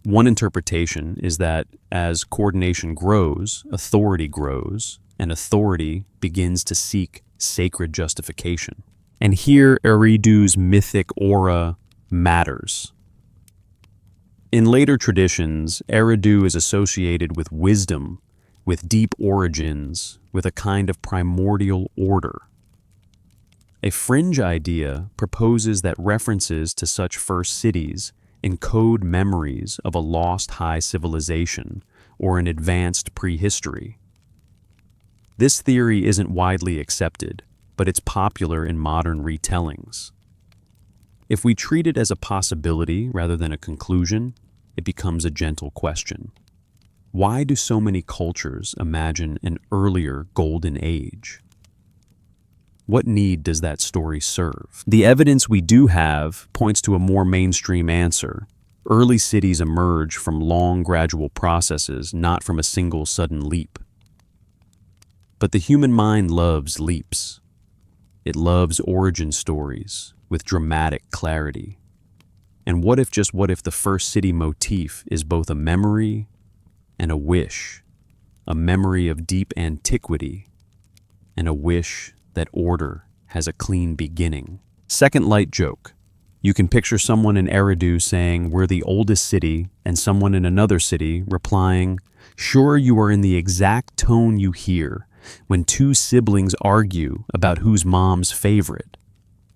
S1: One interpretation is that as coordination grows, and authority begins to seek sacred justification. And here Eridu's mythic aura matters. In later traditions, Eridu is associated with wisdom, with deep origins, with a kind of primordial order. A fringe idea proposes that references to such first cities encode memories of a lost high civilization or an advanced prehistory. This theory isn't widely accepted, but it's popular in modern retellings. If we treat it as a possibility rather than a conclusion, it becomes a gentle question. Why do so many cultures imagine an earlier golden age? What need does that story serve? The evidence we do have points to a more mainstream answer. Early cities emerge from long, gradual processes, not from a single sudden leap. But the human mind loves leaps. It loves origin stories with dramatic clarity. And what if the first city motif is both a memory and a wish, a memory of deep antiquity, and a wish that order has a clean beginning? Second light joke. You can picture someone in Eridu saying, "We're the oldest city," and someone in another city replying, "Sure, you are," in the exact tone you hear when two siblings argue about who's mom's favorite.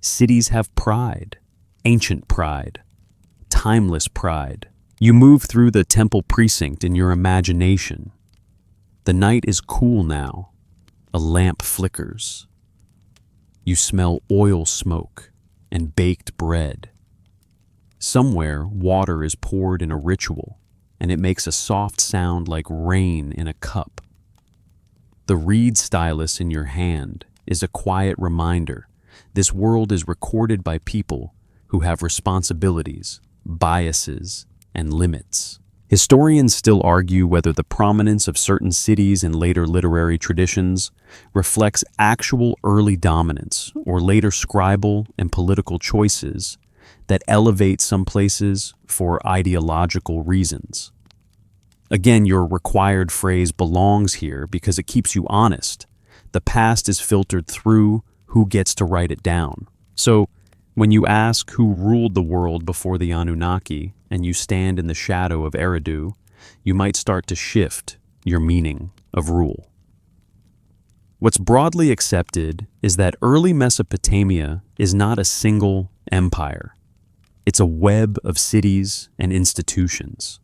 S1: Cities have pride, ancient pride, timeless pride. You move through the temple precinct in your imagination. The night is cool now. A lamp flickers. You smell oil smoke and baked bread. Somewhere, water is poured in a ritual, and it makes a soft sound like rain in a cup. The reed stylus in your hand is a quiet reminder this world is recorded by people who have responsibilities, biases, and limits. Historians still argue whether the prominence of certain cities in later literary traditions reflects actual early dominance or later scribal and political choices that elevate some places for ideological reasons. Again, your required phrase belongs here because it keeps you honest. The past is filtered through who gets to write it down. So, when you ask who ruled the world before the Anunnaki and you stand in the shadow of Eridu, you might start to shift your meaning of rule. What's broadly accepted is that early Mesopotamia is not a single empire. It's a web of cities and institutions.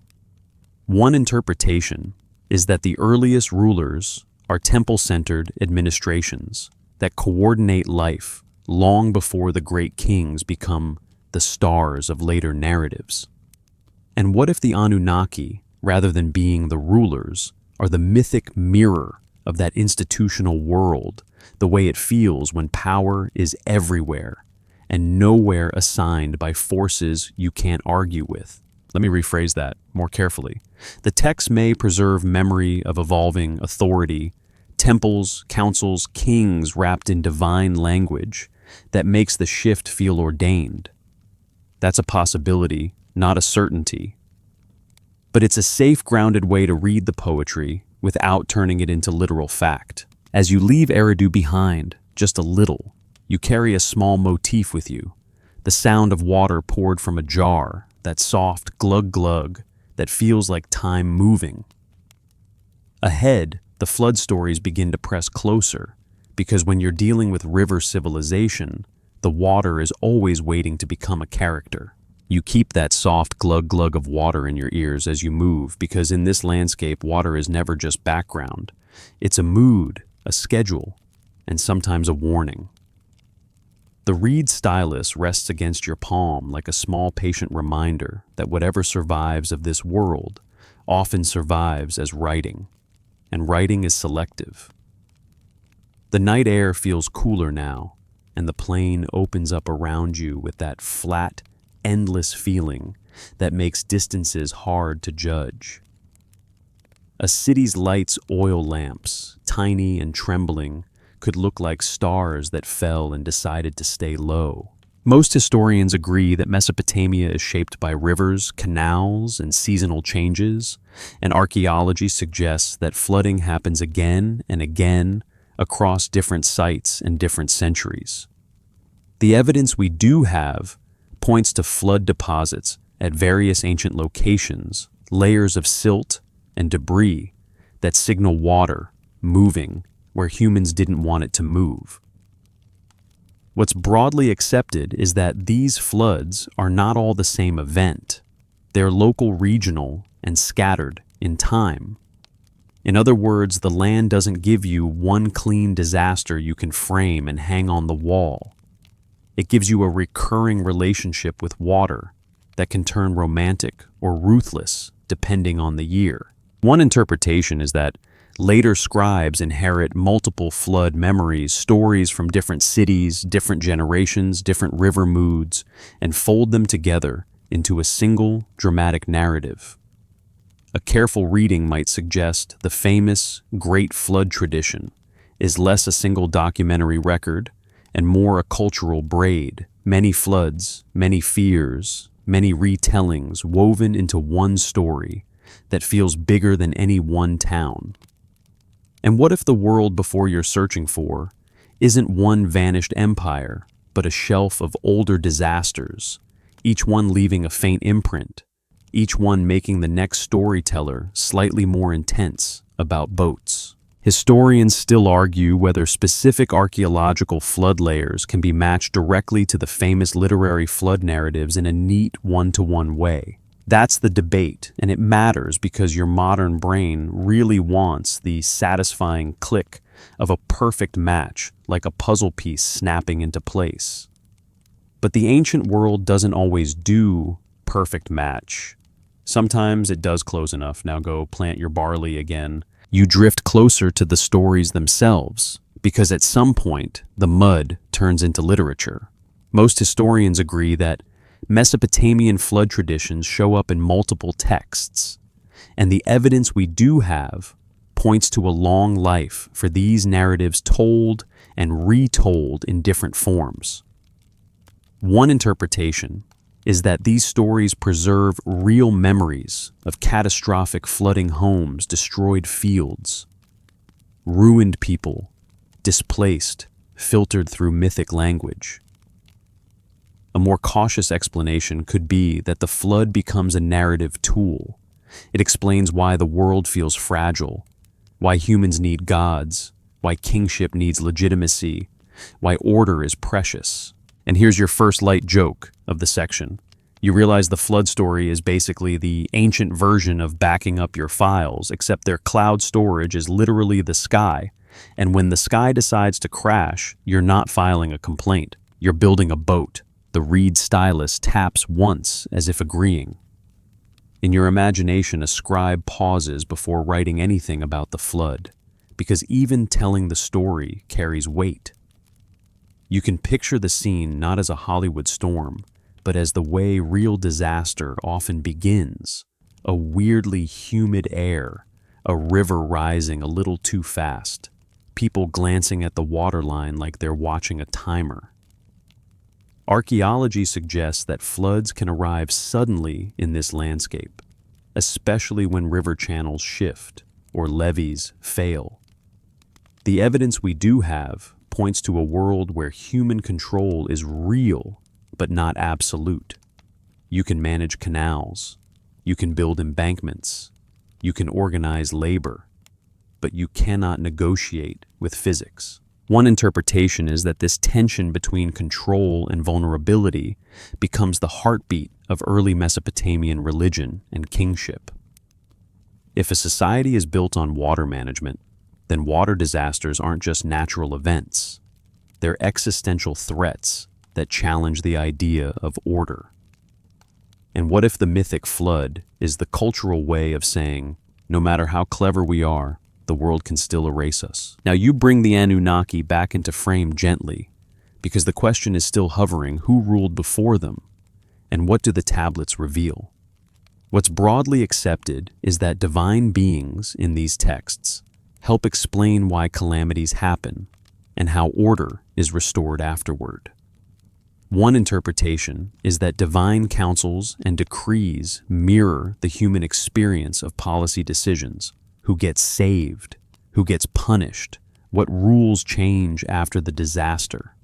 S1: One interpretation is that the earliest rulers are temple-centered administrations that coordinate life long before the great kings become the stars of later narratives. And what if the Anunnaki, rather than being the rulers, are the mythic mirror of that institutional world, the way it feels when power is everywhere and nowhere assigned by forces you can't argue with? Let me rephrase that more carefully. The text may preserve memory of evolving authority, temples, councils, kings wrapped in divine language that makes the shift feel ordained. That's a possibility, not a certainty. But it's a safe, grounded way to read the poetry without turning it into literal fact. As you leave Eridu behind, just a little, you carry a small motif with you. The sound of water poured from a jar, that soft glug-glug that feels like time moving. Ahead, the flood stories begin to press closer, because when you're dealing with river civilization, the water is always waiting to become a character. You keep that soft glug-glug of water in your ears as you move, because in this landscape, water is never just background. It's a mood, a schedule, and sometimes a warning. The reed stylus rests against your palm like a small patient reminder that whatever survives of this world often survives as writing, and writing is selective. The night air feels cooler now, and the plain opens up around you with that flat, endless feeling that makes distances hard to judge. A city's lights, oil lamps, tiny and trembling, could look like stars that fell and decided to stay low. Most historians agree that Mesopotamia is shaped by rivers, canals, and seasonal changes, and archaeology suggests that flooding happens again and again across different sites and different centuries. The evidence we do have points to flood deposits at various ancient locations, layers of silt and debris that signal water moving where humans didn't want it to move. What's broadly accepted is that these floods are not all the same event. They're local, regional, and scattered in time. In other words, the land doesn't give you one clean disaster you can frame and hang on the wall. It gives you a recurring relationship with water that can turn romantic or ruthless depending on the year. One interpretation is that later scribes inherit multiple flood memories, stories from different cities, different generations, different river moods, and fold them together into a single dramatic narrative. A careful reading might suggest the famous Great Flood tradition is less a single documentary record and more a cultural braid, many floods, many fears, many retellings woven into one story that feels bigger than any one town. And what if the world before you're searching for isn't one vanished empire, but a shelf of older disasters, each one leaving a faint imprint, each one making the next storyteller slightly more intense about boats? Historians still argue whether specific archaeological flood layers can be matched directly to the famous literary flood narratives in a neat one-to-one way. That's the debate, and it matters because your modern brain really wants the satisfying click of a perfect match, like a puzzle piece snapping into place. But the ancient world doesn't always do perfect match. Sometimes it does close enough. Now go plant your barley again. You drift closer to the stories themselves, because at some point, the mud turns into literature. Most historians agree that Mesopotamian flood traditions show up in multiple texts, and the evidence we do have points to a long life for these narratives told and retold in different forms. One interpretation is that these stories preserve real memories of catastrophic flooding homes, destroyed fields, ruined people, displaced, filtered through mythic language. A more cautious explanation could be that the flood becomes a narrative tool. It explains why the world feels fragile, why humans need gods, why kingship needs legitimacy, why order is precious. And here's your first light joke of the section. You realize the flood story is basically the ancient version of backing up your files, except their cloud storage is literally the sky. And when the sky decides to crash, you're not filing a complaint. You're building a boat. The reed stylus taps once as if agreeing. In your imagination, a scribe pauses before writing anything about the flood, because even telling the story carries weight. You can picture the scene not as a Hollywood storm, but as the way real disaster often begins: a weirdly humid air, a river rising a little too fast, people glancing at the waterline like they're watching a timer. Archaeology suggests that floods can arrive suddenly in this landscape, especially when river channels shift or levees fail. The evidence we do have points to a world where human control is real but not absolute. You can manage canals, you can build embankments, you can organize labor, but you cannot negotiate with physics. One interpretation is that this tension between control and vulnerability becomes the heartbeat of early Mesopotamian religion and kingship. If a society is built on water management, then water disasters aren't just natural events. They're existential threats that challenge the idea of order. And what if the mythic flood is the cultural way of saying, no matter how clever we are, the world can still erase us? Now you bring the Anunnaki back into frame gently, because the question is still hovering: who ruled before them, and what do the tablets reveal? What's broadly accepted is that divine beings in these texts help explain why calamities happen and how order is restored afterward. One interpretation is that divine counsels and decrees mirror the human experience of policy decisions. Who gets saved? Who gets punished? What rules change after the disaster?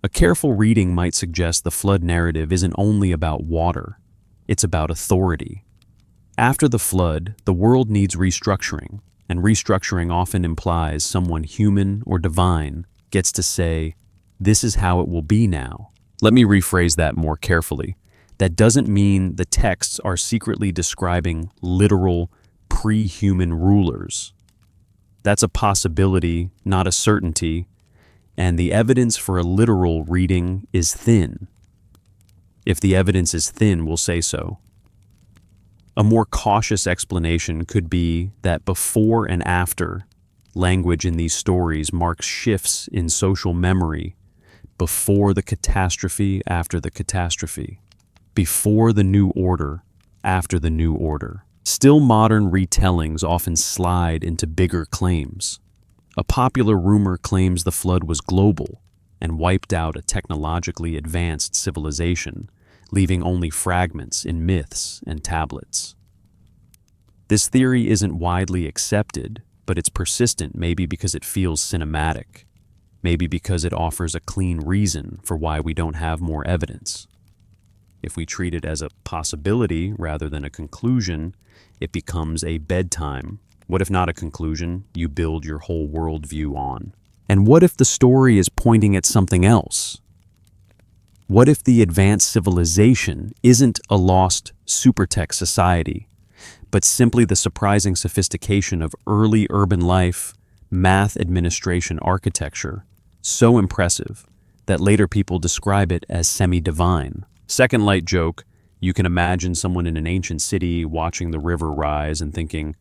S1: A careful reading might suggest the flood narrative isn't only about water, it's about authority. After the flood, the world needs restructuring, and restructuring often implies someone human or divine gets to say, "This is how it will be now." Let me rephrase that more carefully. That doesn't mean the texts are secretly describing literal pre-human rulers. That's a possibility, not a certainty, and the evidence for a literal reading is thin. If the evidence is thin, we'll say so. A more cautious explanation could be that before and after language in these stories marks shifts in social memory: before the catastrophe, after the catastrophe; before the new order, after the new order. Still, modern retellings often slide into bigger claims. A popular rumor claims the flood was global and wiped out a technologically advanced civilization, leaving only fragments in myths and tablets. This theory isn't widely accepted, but it's persistent, maybe because it feels cinematic, maybe because it offers a clean reason for why we don't have more evidence. If we treat it as a possibility rather than a conclusion, it becomes a bedtime. What if not a conclusion you build your whole worldview on? And what if the story is pointing at something else? What if the advanced civilization isn't a lost supertech society, but simply the surprising sophistication of early urban life, math administration architecture, so impressive that later people describe it as semi-divine? Second light joke: you can imagine someone in an ancient city watching the river rise and thinking,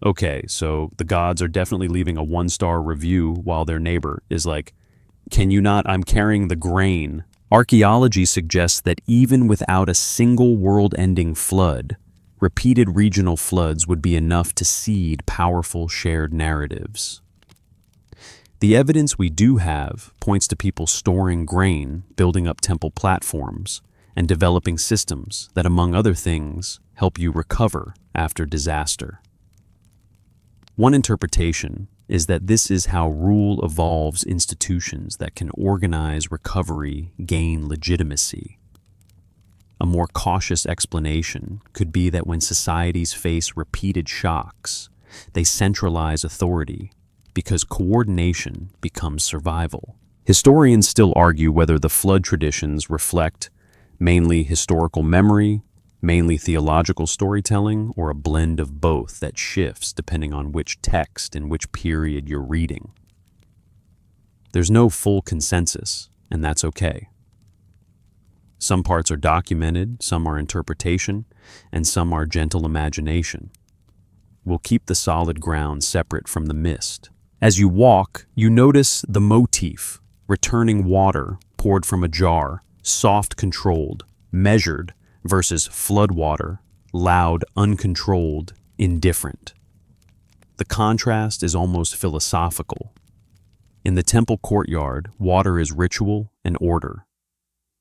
S1: okay, so the gods are definitely leaving a 1-star review while their neighbor is like, "Can you not? I'm carrying the grain." Archaeology suggests that even without a single world-ending flood, repeated regional floods would be enough to seed powerful shared narratives. The evidence we do have points to people storing grain, building up temple platforms, and developing systems that, among other things, help you recover after disaster. One interpretation is that this is how rule evolves institutions that can organize recovery, gain legitimacy. A more cautious explanation could be that when societies face repeated shocks, they centralize authority because coordination becomes survival. Historians still argue whether the flood traditions reflect mainly historical memory, mainly theological storytelling, or a blend of both that shifts depending on which text and which period you're reading. There's no full consensus, and that's okay. Some parts are documented, some are interpretation, and some are gentle imagination. We'll keep the solid ground separate from the mist. As you walk, you notice the motif: returning water poured from a jar, soft controlled, measured, versus flood water, loud, uncontrolled, indifferent. The contrast is almost philosophical. In the temple courtyard, water is ritual and order.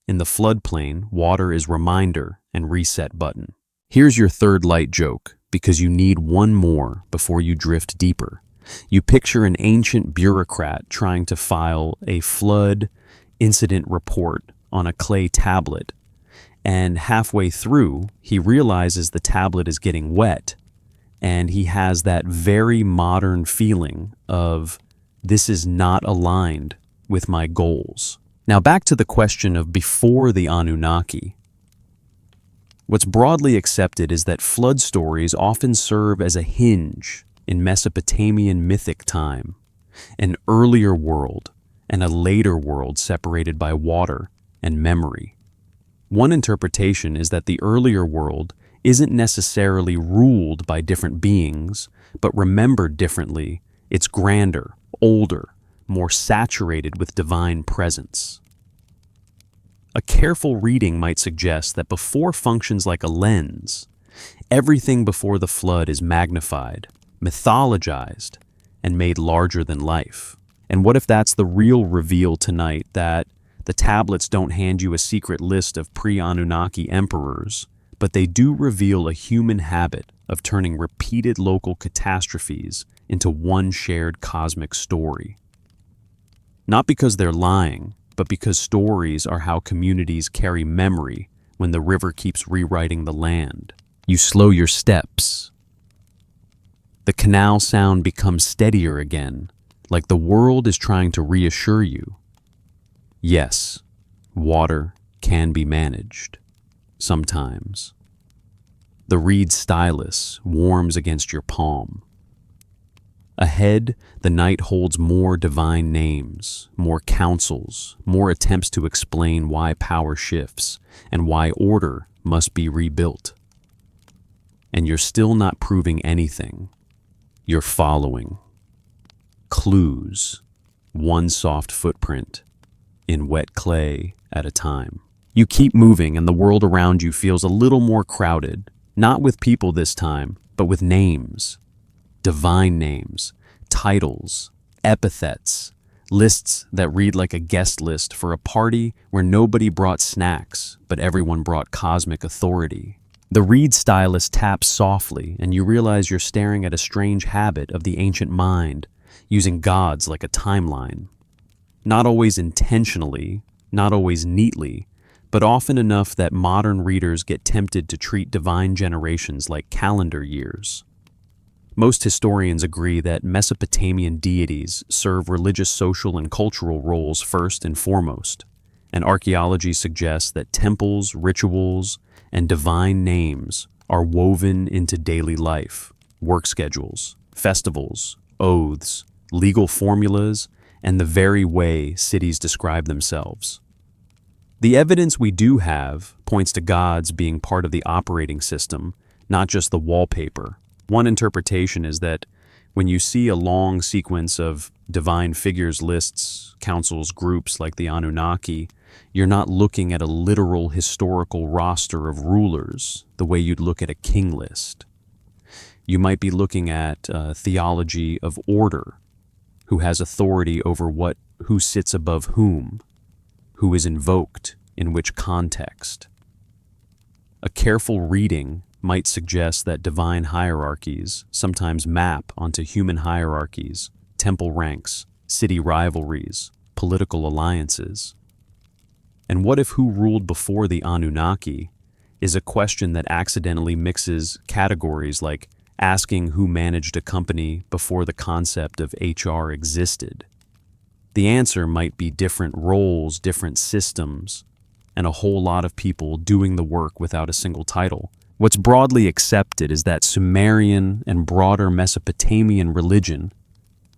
S1: In the floodplain, water is reminder and reset button. Here's your third light joke, because you need one more before you drift deeper. You picture an ancient bureaucrat trying to file a flood incident report on a clay tablet, and halfway through, he realizes the tablet is getting wet, and he has that very modern feeling of, this is not aligned with my goals. Now back to the question of before the Anunnaki. What's broadly accepted is that flood stories often serve as a hinge in Mesopotamian mythic time, an earlier world and a later world separated by water and memory. One interpretation is that the earlier world isn't necessarily ruled by different beings, but remembered differently. It's grander, older, more saturated with divine presence. A careful reading might suggest that before functions like a lens, everything before the flood is magnified, mythologized, and made larger than life. And what if that's the real reveal tonight, that the tablets don't hand you a secret list of pre-Anunnaki emperors, but they do reveal a human habit of turning repeated local catastrophes into one shared cosmic story? Not because they're lying, but because stories are how communities carry memory when the river keeps rewriting the land. You slow your steps. The canal sound becomes steadier again, like the world is trying to reassure you. Yes, water can be managed. Sometimes. The reed stylus warms against your palm. Ahead, the night holds more divine names, more counsels, more attempts to explain why power shifts and why order must be rebuilt. And you're still not proving anything. You're following. Clues, one soft footprint, in wet clay at a time. You keep moving and the world around you feels a little more crowded, not with people this time, but with names. Divine names, titles, epithets, lists that read like a guest list for a party where nobody brought snacks, but everyone brought cosmic authority. The reed stylus taps softly, and you realize you're staring at a strange habit of the ancient mind, using gods like a timeline. Not always intentionally, not always neatly, but often enough that modern readers get tempted to treat divine generations like calendar years. Most historians agree that Mesopotamian deities serve religious, social, and cultural roles first and foremost, and archaeology suggests that temples, rituals, and divine names are woven into daily life, work schedules, festivals, oaths, legal formulas, and the very way cities describe themselves. The evidence we do have points to gods being part of the operating system, not just the wallpaper. One interpretation is that when you see a long sequence of divine figures lists, councils, groups like the Anunnaki, you're not looking at a literal historical roster of rulers the way you'd look at a king list. You might be looking at a theology of order, who has authority over who sits above whom, who is invoked in which context. A careful reading might suggest that divine hierarchies sometimes map onto human hierarchies temple ranks, city rivalries, political alliances? And what if who ruled before the Anunnaki is a question that accidentally mixes categories like asking who managed a company before the concept of HR existed? The answer might be different roles, different systems, and a whole lot of people doing the work without a single title. What's broadly accepted is that Sumerian and broader Mesopotamian religion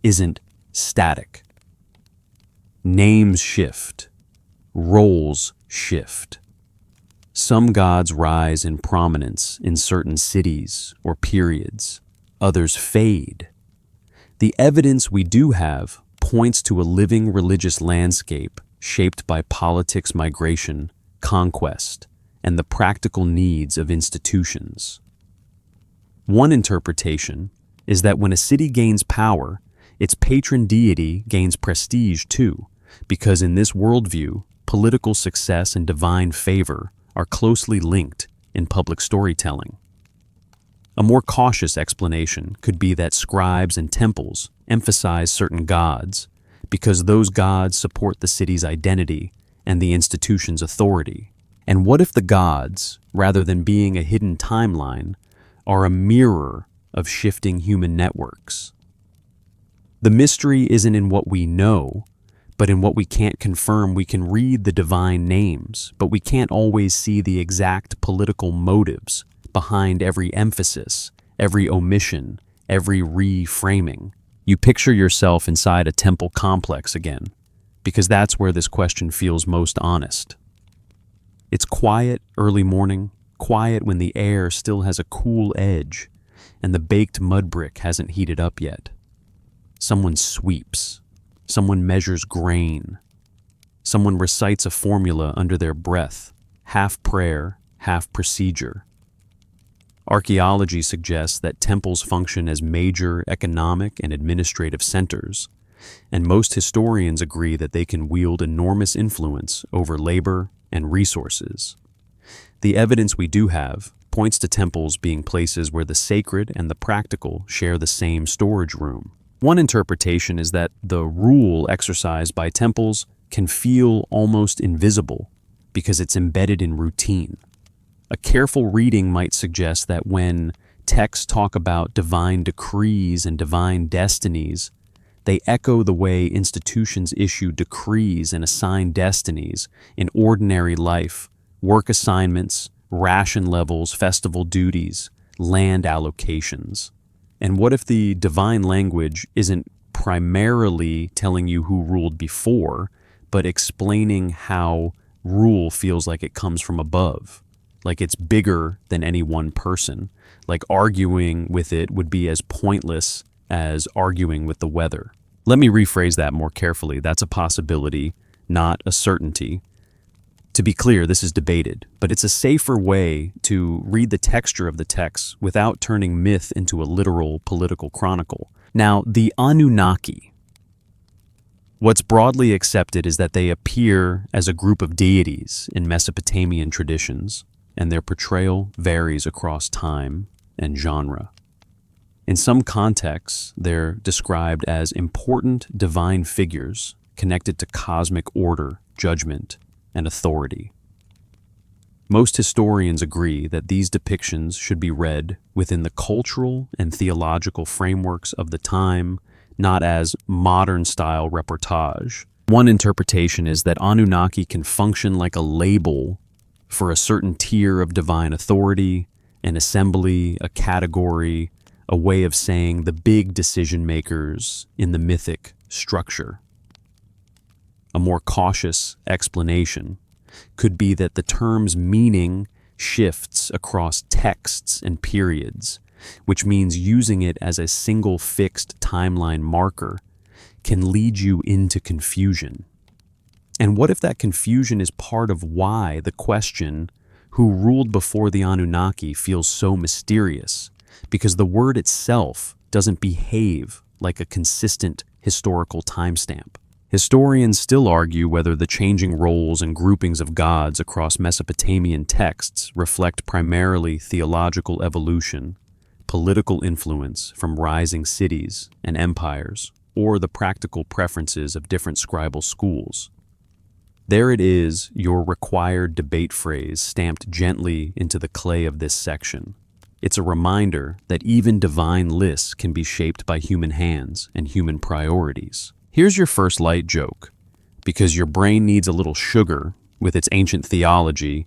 S1: isn't static. Names shift, roles shift. Some gods rise in prominence in certain cities or periods, others fade. The evidence we do have points to a living religious landscape shaped by politics, migration, conquest, and the practical needs of institutions. One interpretation is that when a city gains power, its patron deity gains prestige too, because in this worldview, political success and divine favor are closely linked in public storytelling. A more cautious explanation could be that scribes and temples emphasize certain gods because those gods support the city's identity and the institution's authority. And what if the gods, rather than being a hidden timeline, are a mirror of shifting human networks? The mystery isn't in what we know, but in what we can't confirm. We can read the divine names, but we can't always see the exact political motives behind every emphasis, every omission, every reframing. You picture yourself inside a temple complex again, because that's where this question feels most honest. It's quiet early morning, quiet when the air still has a cool edge and the baked mud brick hasn't heated up yet. Someone sweeps. Someone measures grain. Someone recites a formula under their breath, half prayer, half procedure. Archaeology suggests that temples function as major economic and administrative centers, and most historians agree that they can wield enormous influence over labor and resources. The evidence we do have points to temples being places where the sacred and the practical share the same storage room. One interpretation is that the rule exercised by temples can feel almost invisible because it's embedded in routine. A careful reading might suggest that when texts talk about divine decrees and divine destinies, they echo the way institutions issue decrees and assign destinies in ordinary life, work assignments, ration levels, festival duties, land allocations. And what if the divine language isn't primarily telling you who ruled before, but explaining how rule feels like it comes from above, like it's bigger than any one person, like arguing with it would be as pointless as arguing with the weather? Let me rephrase that more carefully. That's a possibility, not a certainty. To be clear, this is debated, but it's a safer way to read the texture of the text without turning myth into a literal political chronicle. Now, the Anunnaki. What's broadly accepted is that they appear as a group of deities in Mesopotamian traditions, and their portrayal varies across time and genre. In some contexts, they're described as important divine figures connected to cosmic order, judgment, and authority. Most historians agree that these depictions should be read within the cultural and theological frameworks of the time, not as modern-style reportage. One interpretation is that Anunnaki can function like a label for a certain tier of divine authority, an assembly, a category, a way of saying the big decision makers in the mythic structure. A more cautious explanation could be that the term's meaning shifts across texts and periods, which means using it as a single fixed timeline marker can lead you into confusion. And what if that confusion is part of why the question, who ruled before the Anunnaki, feels so mysterious? Because the word itself doesn't behave like a consistent historical timestamp. Historians still argue whether the changing roles and groupings of gods across Mesopotamian texts reflect primarily theological evolution, political influence from rising cities and empires, or the practical preferences of different scribal schools. There it is, your required debate phrase stamped gently into the clay of this section. It's a reminder that even divine lists can be shaped by human hands and human priorities. Here's your first light joke. Because your brain needs a little sugar with its ancient theology,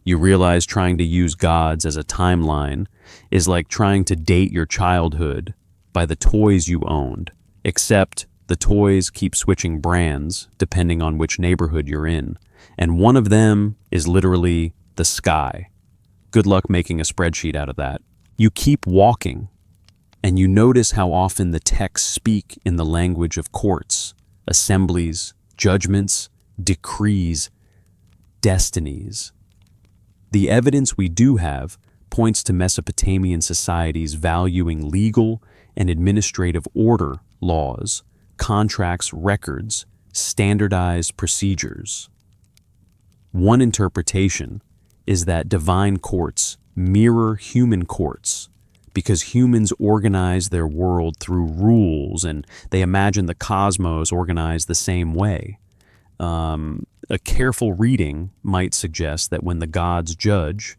S1: you realize trying to use gods as a timeline is like trying to date your childhood by the toys you owned, except the toys keep switching brands depending on which neighborhood you're in, and one of them is literally the sky. Good luck making a spreadsheet out of that. You keep walking, and you notice how often the texts speak in the language of courts, assemblies, judgments, decrees, destinies. The evidence we do have points to Mesopotamian societies valuing legal and administrative order laws, contracts, records, standardized procedures. One interpretation is that divine courts mirror human courts because humans organize their world through rules and they imagine the cosmos organized the same way. A careful reading might suggest that when the gods judge,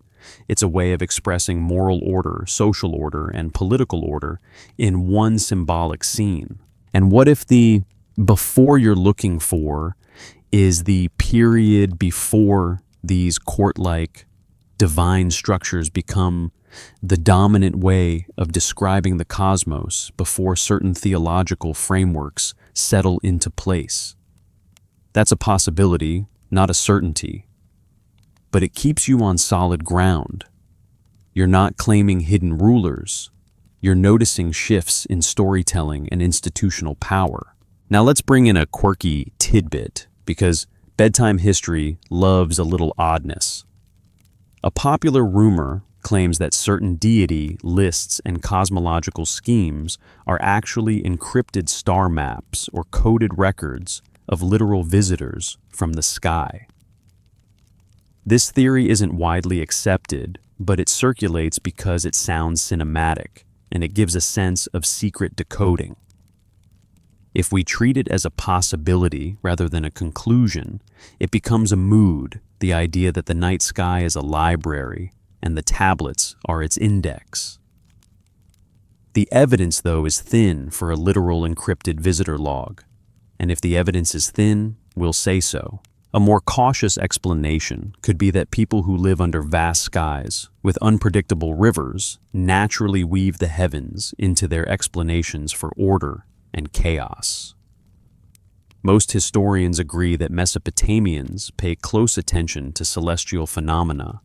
S1: it's a way of expressing moral order, social order, and political order in one symbolic scene. And what if the before you're looking for is the period before these court-like divine structures become the dominant way of describing the cosmos before certain theological frameworks settle into place? That's a possibility, not a certainty. But it keeps you on solid ground. You're not claiming hidden rulers. You're noticing shifts in storytelling and institutional power. Now let's bring in a quirky tidbit, because bedtime history loves a little oddness. A popular rumor claims that certain deity lists and cosmological schemes are actually encrypted star maps or coded records of literal visitors from the sky. This theory isn't widely accepted, but it circulates because it sounds cinematic and it gives a sense of secret decoding. If we treat it as a possibility rather than a conclusion, it becomes a mood, the idea that the night sky is a library and the tablets are its index. The evidence, though, is thin for a literal encrypted visitor log, and if the evidence is thin, we'll say so. A more cautious explanation could be that people who live under vast skies with unpredictable rivers naturally weave the heavens into their explanations for order and chaos. Most historians agree that Mesopotamians pay close attention to celestial phenomena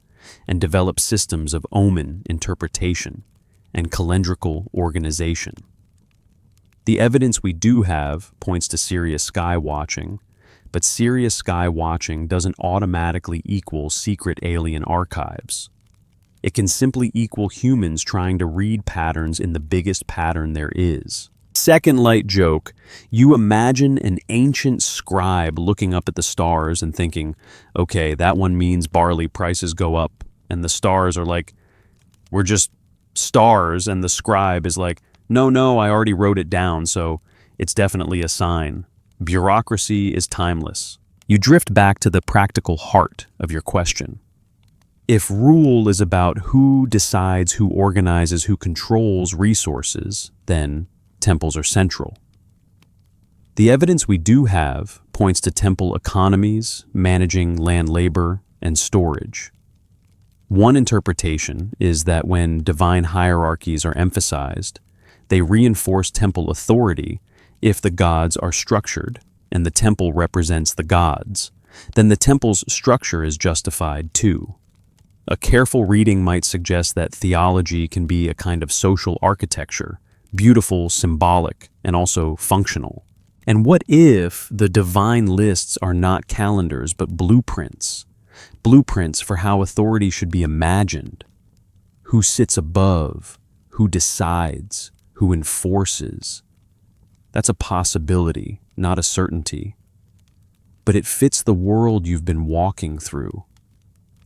S1: and develop systems of omen interpretation and calendrical organization. The evidence we do have points to serious sky watching, but serious sky watching doesn't automatically equal secret alien archives. It can simply equal humans trying to read patterns in the biggest pattern there is. Second light joke, you imagine an ancient scribe looking up at the stars and thinking, okay, that one means barley prices go up, and the stars are like, we're just stars, and the scribe is like, no, I already wrote it down, so it's definitely a sign. Bureaucracy is timeless. You drift back to the practical heart of your question. If rule is about who decides, who organizes, who controls resources, then temples are central. The evidence we do have points to temple economies, managing land labor, and storage. One interpretation is that when divine hierarchies are emphasized, they reinforce temple authority. If the gods are structured and the temple represents the gods, then the temple's structure is justified too. A careful reading might suggest that theology can be a kind of social architecture, beautiful, symbolic, and also functional. And what if the divine lists are not calendars but blueprints? Blueprints for how authority should be imagined. Who sits above? Who decides? Who enforces? That's a possibility, not a certainty. But it fits the world you've been walking through.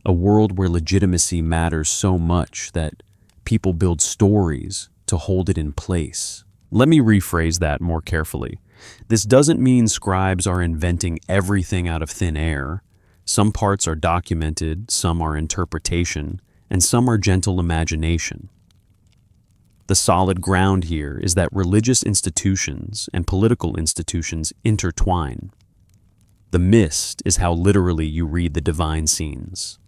S1: A world where legitimacy matters so much that people build stories to hold it in place. Let me rephrase that more carefully. This doesn't mean scribes are inventing everything out of thin air. Some parts are documented, some are interpretation, and some are gentle imagination. The solid ground here is that religious institutions and political institutions intertwine. The mist is how literally you read the divine scenes.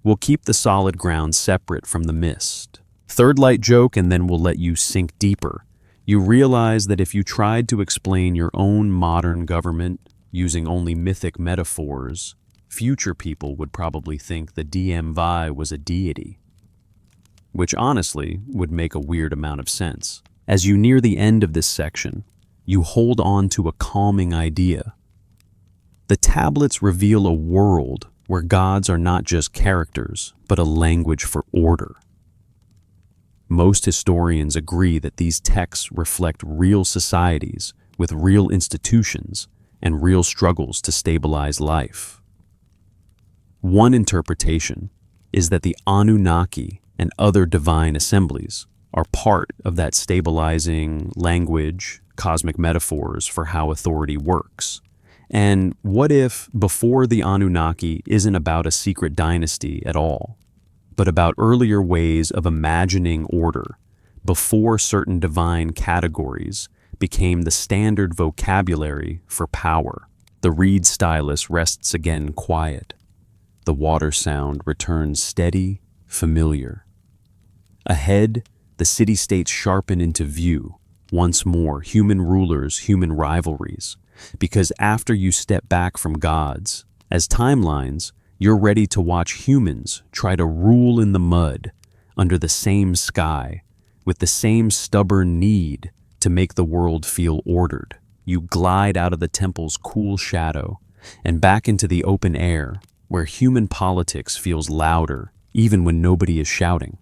S1: We'll keep the solid ground separate from the mist. Third light joke, and then we'll let you sink deeper. You realize that if you tried to explain your own modern government using only mythic metaphors, future people would probably think the DMV was a deity, which honestly would make a weird amount of sense. As you near the end of this section, you hold on to a calming idea. The tablets reveal a world where gods are not just characters, but a language for order. Most historians agree that these texts reflect real societies with real institutions and real struggles to stabilize life. One interpretation is that the Anunnaki and other divine assemblies are part of that stabilizing language, cosmic metaphors for how authority works. And what if before the Anunnaki isn't about a secret dynasty at all, but about earlier ways of imagining order, before certain divine categories became the standard vocabulary for power? The reed stylus rests again quiet. The water sound returns steady, familiar. Ahead, the city-states sharpen into view. Once more, human rulers, human rivalries. Because after you step back from gods, as timelines, you're ready to watch humans try to rule in the mud, under the same sky, with the same stubborn need to make the world feel ordered. You glide out of the temple's cool shadow and back into the open air, where human politics feels louder, even when nobody is shouting.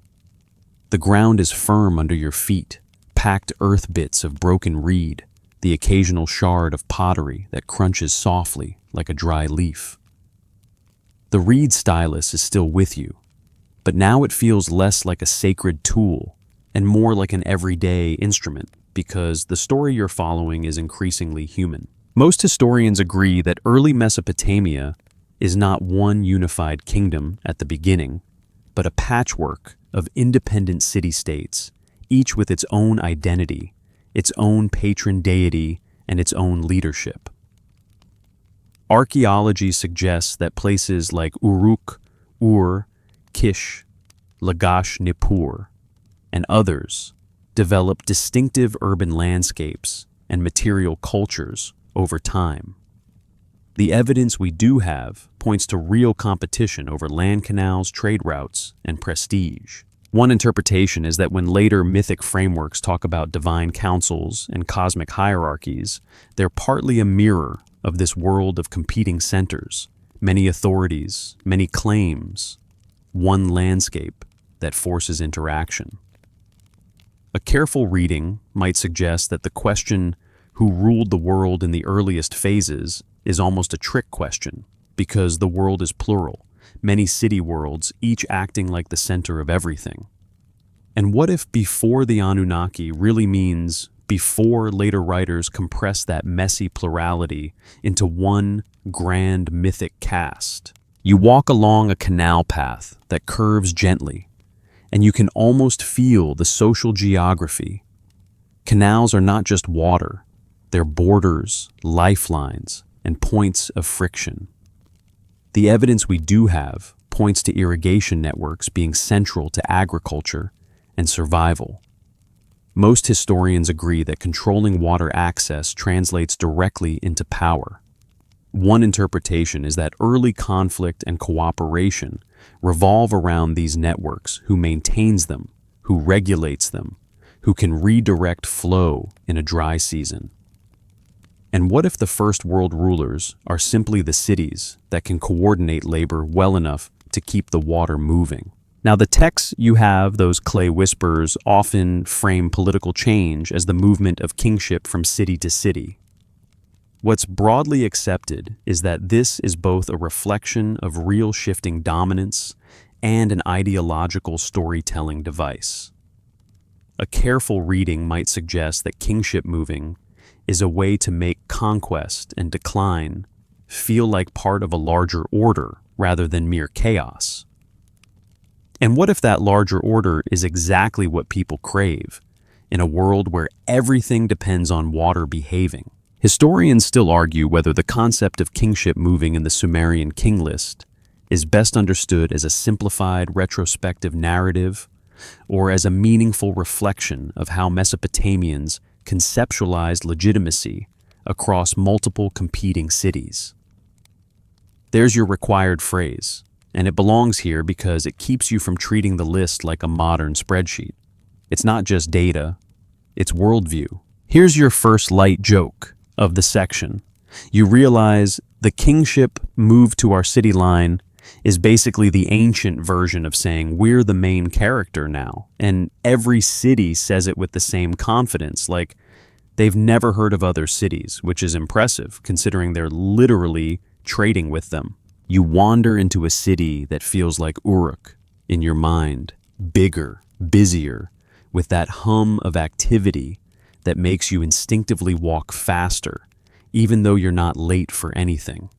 S1: The ground is firm under your feet, packed earth bits of broken reed, the occasional shard of pottery that crunches softly like a dry leaf. The reed stylus is still with you, but now it feels less like a sacred tool and more like an everyday instrument, because the story you're following is increasingly human. Most historians agree that early Mesopotamia is not one unified kingdom at the beginning, but a patchwork of independent city-states, each with its own identity, its own patron deity, and its own leadership. Archaeology suggests that places like Uruk, Ur, Kish, Lagash Nippur, and others developed distinctive urban landscapes and material cultures over time. The evidence we do have points to real competition over land canals, trade routes, and prestige. One interpretation is that when later mythic frameworks talk about divine councils and cosmic hierarchies, they're partly a mirror of this world of competing centers, many authorities, many claims, one landscape that forces interaction. A careful reading might suggest that the question, who ruled the world in the earliest phases, is almost a trick question, because the world is plural, many city worlds, each acting like the center of everything. And what if before the Anunnaki really means before later writers compress that messy plurality into one grand mythic cast? You walk along a canal path that curves gently, and you can almost feel the social geography. Canals are not just water, they're borders, lifelines, and points of friction. The evidence we do have points to irrigation networks being central to agriculture and survival. Most historians agree that controlling water access translates directly into power. One interpretation is that early conflict and cooperation revolve around these networks: who maintains them, who regulates them, who can redirect flow in a dry season. And what if the first world rulers are simply the cities that can coordinate labor well enough to keep the water moving? Now, the texts you have, those clay whispers, often frame political change as the movement of kingship from city to city. What's broadly accepted is that this is both a reflection of real shifting dominance and an ideological storytelling device. A careful reading might suggest that kingship moving is a way to make conquest and decline feel like part of a larger order rather than mere chaos. And what if that larger order is exactly what people crave, in a world where everything depends on water behaving? Historians still argue whether the concept of kingship moving in the Sumerian king list is best understood as a simplified retrospective narrative or as a meaningful reflection of how Mesopotamians conceptualized legitimacy across multiple competing cities. There's your required phrase, and it belongs here because it keeps you from treating the list like a modern spreadsheet. It's not just data, it's worldview. Here's your first light joke of the section. You realize the kingship moved to our city line is basically the ancient version of saying we're the main character now, and every city says it with the same confidence, like they've never heard of other cities, which is impressive considering they're literally trading with them. You wander into a city that feels like Uruk in your mind, bigger, busier, with that hum of activity that makes you instinctively walk faster, even though you're not late for anything.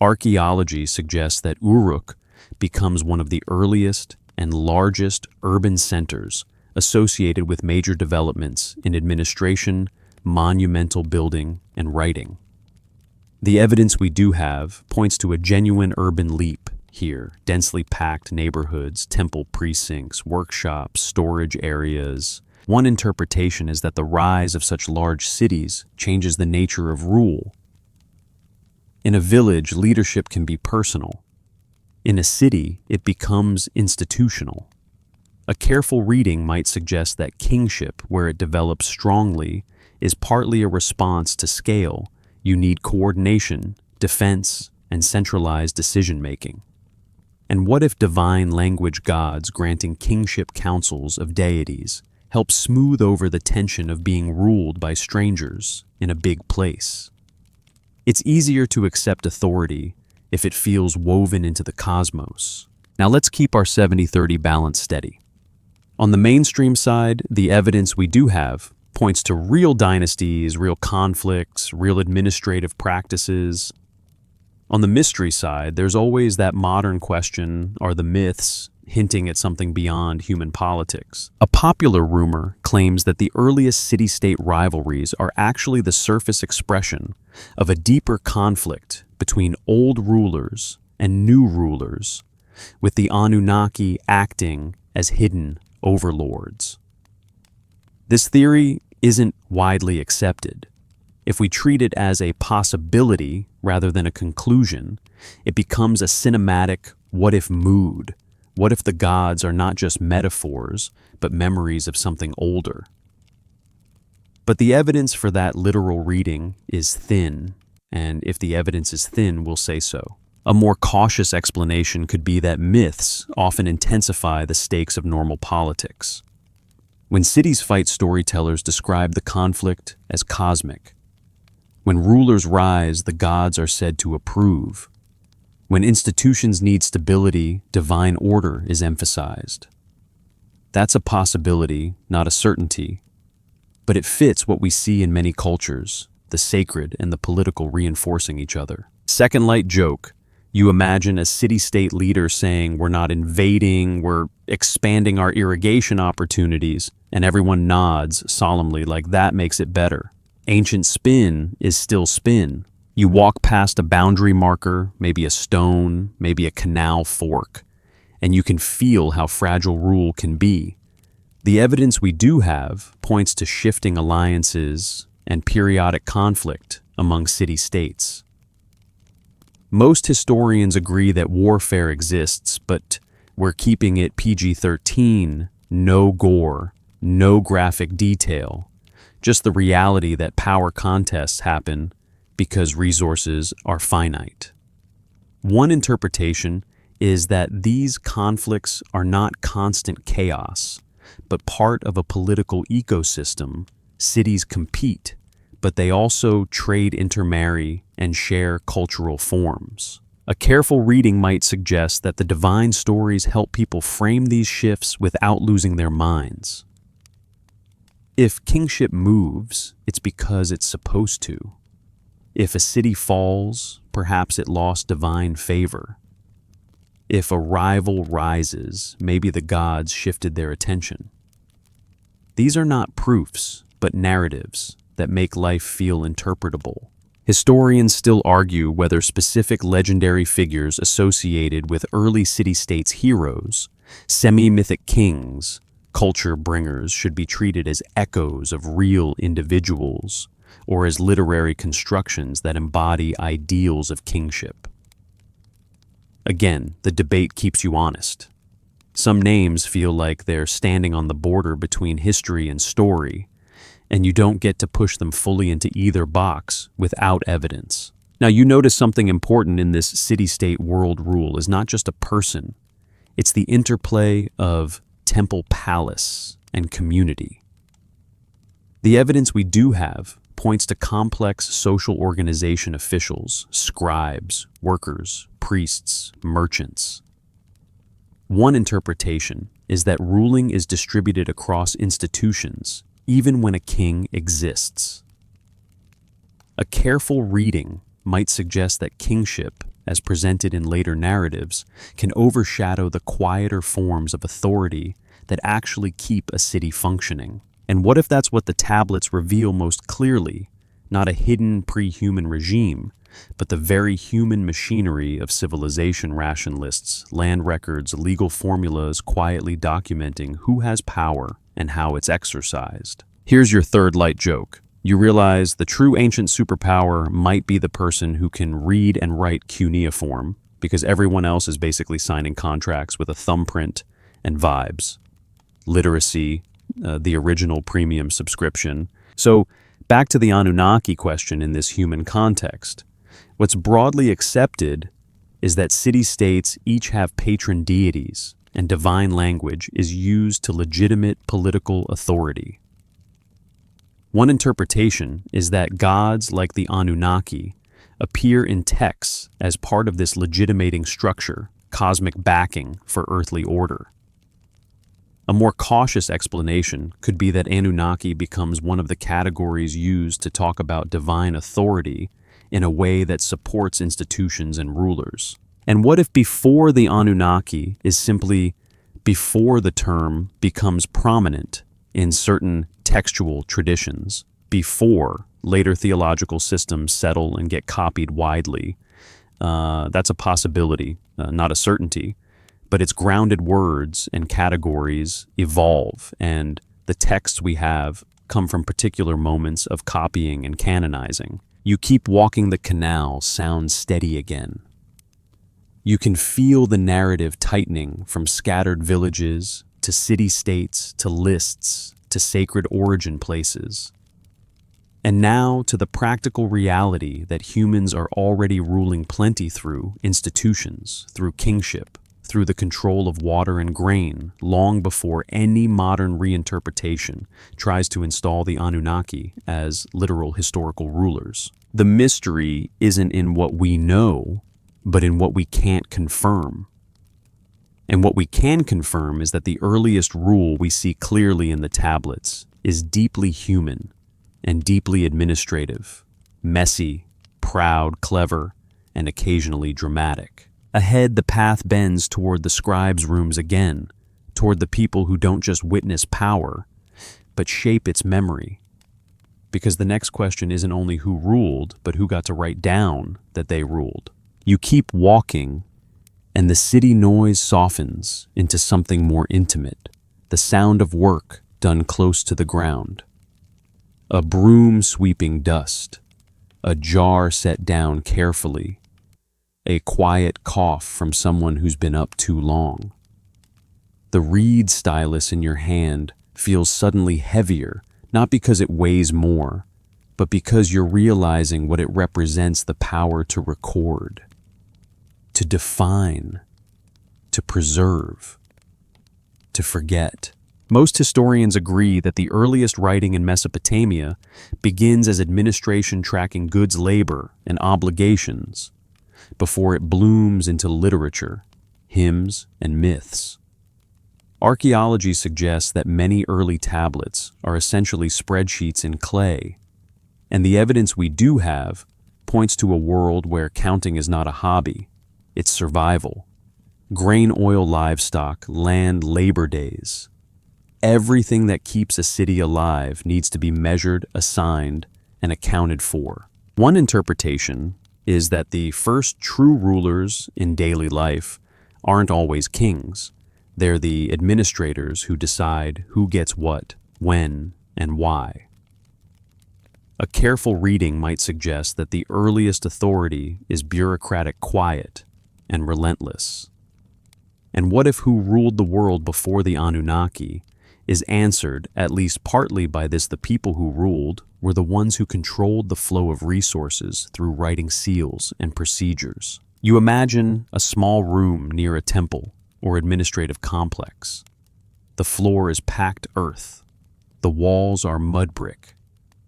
S1: Archaeology suggests that Uruk becomes one of the earliest and largest urban centers associated with major developments in administration, monumental building, and writing. The evidence we do have points to a genuine urban leap here: densely packed neighborhoods, temple precincts, workshops, storage areas. One interpretation is that the rise of such large cities changes the nature of rule. In a village, leadership can be personal. In a city, it becomes institutional. A careful reading might suggest that kingship, where it develops strongly, is partly a response to scale. You need coordination, defense, and centralized decision-making. And what if divine language gods granting kingship councils of deities help smooth over the tension of being ruled by strangers in a big place? It's easier to accept authority if it feels woven into the cosmos. Now let's keep our 70-30 balance steady. On the mainstream side, the evidence we do have points to real dynasties, real conflicts, real administrative practices. On the mystery side, there's always that modern question: are the myths hinting at something beyond human politics? A popular rumor claims that the earliest city-state rivalries are actually the surface expression of a deeper conflict between old rulers and new rulers, with the Anunnaki acting as hidden overlords. This theory isn't widely accepted. If we treat it as a possibility rather than a conclusion, it becomes a cinematic what-if mood. What if the gods are not just metaphors, but memories of something older? But the evidence for that literal reading is thin, and if the evidence is thin, we'll say so. A more cautious explanation could be that myths often intensify the stakes of normal politics. When cities fight, storytellers describe the conflict as cosmic. When rulers rise, the gods are said to approve. When institutions need stability, divine order is emphasized. That's a possibility, not a certainty, but it fits what we see in many cultures, the sacred and the political reinforcing each other. Second light joke: you imagine a city-state leader saying, "We're not invading, we're expanding our irrigation opportunities," and everyone nods solemnly like that makes it better. Ancient spin is still spin. You walk past a boundary marker, maybe a stone, maybe a canal fork, and you can feel how fragile rule can be. The evidence we do have points to shifting alliances and periodic conflict among city-states. Most historians agree that warfare exists, but we're keeping it PG-13, no gore, no graphic detail, just the reality that power contests happen because resources are finite. One interpretation is that these conflicts are not constant chaos, but part of a political ecosystem. Cities compete, but they also trade, intermarry, and share cultural forms. A careful reading might suggest that the divine stories help people frame these shifts without losing their minds. If kingship moves, it's because it's supposed to. If a city falls, perhaps it lost divine favor. If a rival rises, maybe the gods shifted their attention. These are not proofs, but narratives that make life feel interpretable. Historians still argue whether specific legendary figures associated with early city-states heroes, semi-mythic kings, culture bringers should be treated as echoes of real individuals or as literary constructions that embody ideals of kingship. Again, the debate keeps you honest. Some names feel like they're standing on the border between history and story, and you don't get to push them fully into either box without evidence. Now, you notice something important in this city-state world rule is not just a person, it's the interplay of temple-palace and community. The evidence we do have points to complex social organization officials, scribes, workers, priests, merchants. One interpretation is that ruling is distributed across institutions, even when a king exists. A careful reading might suggest that kingship, as presented in later narratives, can overshadow the quieter forms of authority that actually keep a city functioning. And what if that's what the tablets reveal most clearly, not a hidden pre-human regime, but the very human machinery of civilization: ration lists, land records, legal formulas quietly documenting who has power and how it's exercised. Here's your third light joke. You realize the true ancient superpower might be the person who can read and write cuneiform, because everyone else is basically signing contracts with a thumbprint and vibes. Literacy, the original premium subscription. So, back to the Anunnaki question in this human context. What's broadly accepted is that city-states each have patron deities, and divine language is used to legitimate political authority. One interpretation is that gods like the Anunnaki appear in texts as part of this legitimating structure, cosmic backing for earthly order. A more cautious explanation could be that Anunnaki becomes one of the categories used to talk about divine authority in a way that supports institutions and rulers. And what if before the Anunnaki is simply before the term becomes prominent in certain textual traditions, before later theological systems settle and get copied widely? That's a possibility, not a certainty, but its grounded words and categories evolve, and the texts we have come from particular moments of copying and canonizing. You keep walking the canal, sounds steady again. You can feel the narrative tightening from scattered villages to city-states to lists to sacred origin places. And now to the practical reality that humans are already ruling plenty through institutions, through kingship, through the control of water and grain, long before any modern reinterpretation tries to install the Anunnaki as literal historical rulers. The mystery isn't in what we know, but in what we can't confirm. And what we can confirm is that the earliest rule we see clearly in the tablets is deeply human and deeply administrative, messy, proud, clever, and occasionally dramatic. Ahead, the path bends toward the scribes' rooms again, toward the people who don't just witness power, but shape its memory. Because the next question isn't only who ruled, but who got to write down that they ruled. You keep walking, and the city noise softens into something more intimate, the sound of work done close to the ground. A broom sweeping dust, a jar set down carefully, a quiet cough from someone who's been up too long. The reed stylus in your hand feels suddenly heavier, not because it weighs more, but because you're realizing what it represents: the power to record, to define, to preserve, to forget. Most historians agree that the earliest writing in Mesopotamia begins as administration tracking goods, labor, and obligations, before it blooms into literature, hymns, and myths. Archaeology suggests that many early tablets are essentially spreadsheets in clay, and the evidence we do have points to a world where counting is not a hobby, it's survival. Grain, oil, livestock, land, labor days. Everything that keeps a city alive needs to be measured, assigned, and accounted for. One interpretation is that the first true rulers in daily life aren't always kings. They're the administrators who decide who gets what, when, and why. A careful reading might suggest that the earliest authority is bureaucratic quiet and relentless. And what if who ruled the world before the Anunnaki is answered, at least partly by this: the people who ruled were the ones who controlled the flow of resources through writing seals and procedures. You imagine a small room near a temple or administrative complex. The floor is packed earth. The walls are mud brick.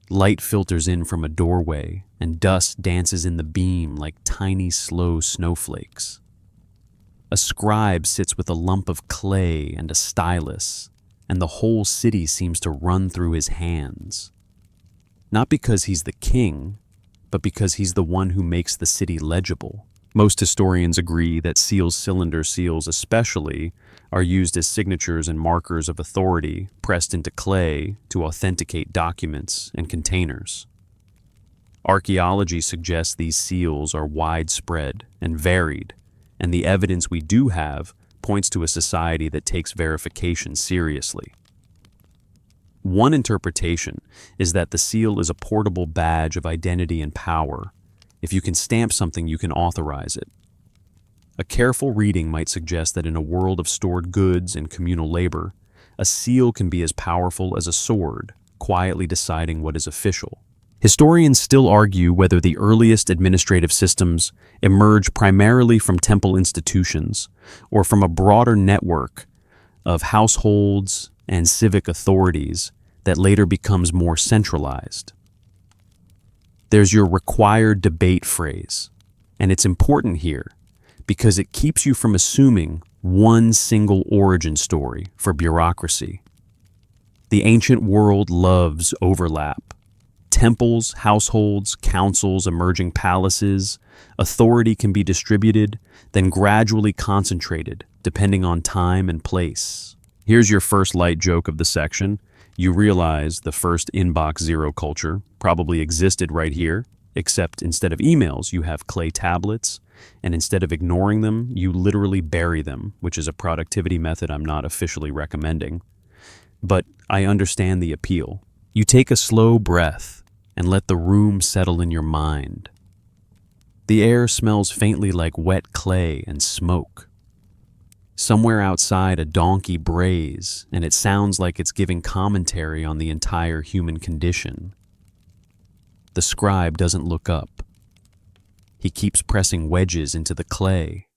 S1: Light filters in from a doorway, and dust dances in the beam like tiny, slow snowflakes. A scribe sits with a lump of clay and a stylus, and the whole city seems to run through his hands. Not because he's the king, but because he's the one who makes the city legible. Most historians agree that seals, cylinder seals especially, are used as signatures and markers of authority pressed into clay to authenticate documents and containers. Archaeology suggests these seals are widespread and varied, and the evidence we do have points to a society that takes verification seriously. One interpretation is that the seal is a portable badge of identity and power. If you can stamp something, you can authorize it. A careful reading might suggest that in a world of stored goods and communal labor, a seal can be as powerful as a sword, quietly deciding what is official. Historians still argue whether the earliest administrative systems emerge primarily from temple institutions or from a broader network of households and civic authorities that later becomes more centralized. There's your required debate phrase, and it's important here because it keeps you from assuming one single origin story for bureaucracy. The ancient world loves overlap. Temples, households, councils, emerging palaces, authority can be distributed, then gradually concentrated, depending on time and place. Here's your first light joke of the section. You realize the first inbox zero culture probably existed right here, except instead of emails, you have clay tablets, and instead of ignoring them, you literally bury them, which is a productivity method I'm not officially recommending. But I understand the appeal. You take a slow breath and let the room settle in your mind. The air smells faintly like wet clay and smoke. Somewhere outside, a donkey brays, and it sounds like it's giving commentary on the entire human condition. The scribe doesn't look up. He keeps pressing wedges into the clay.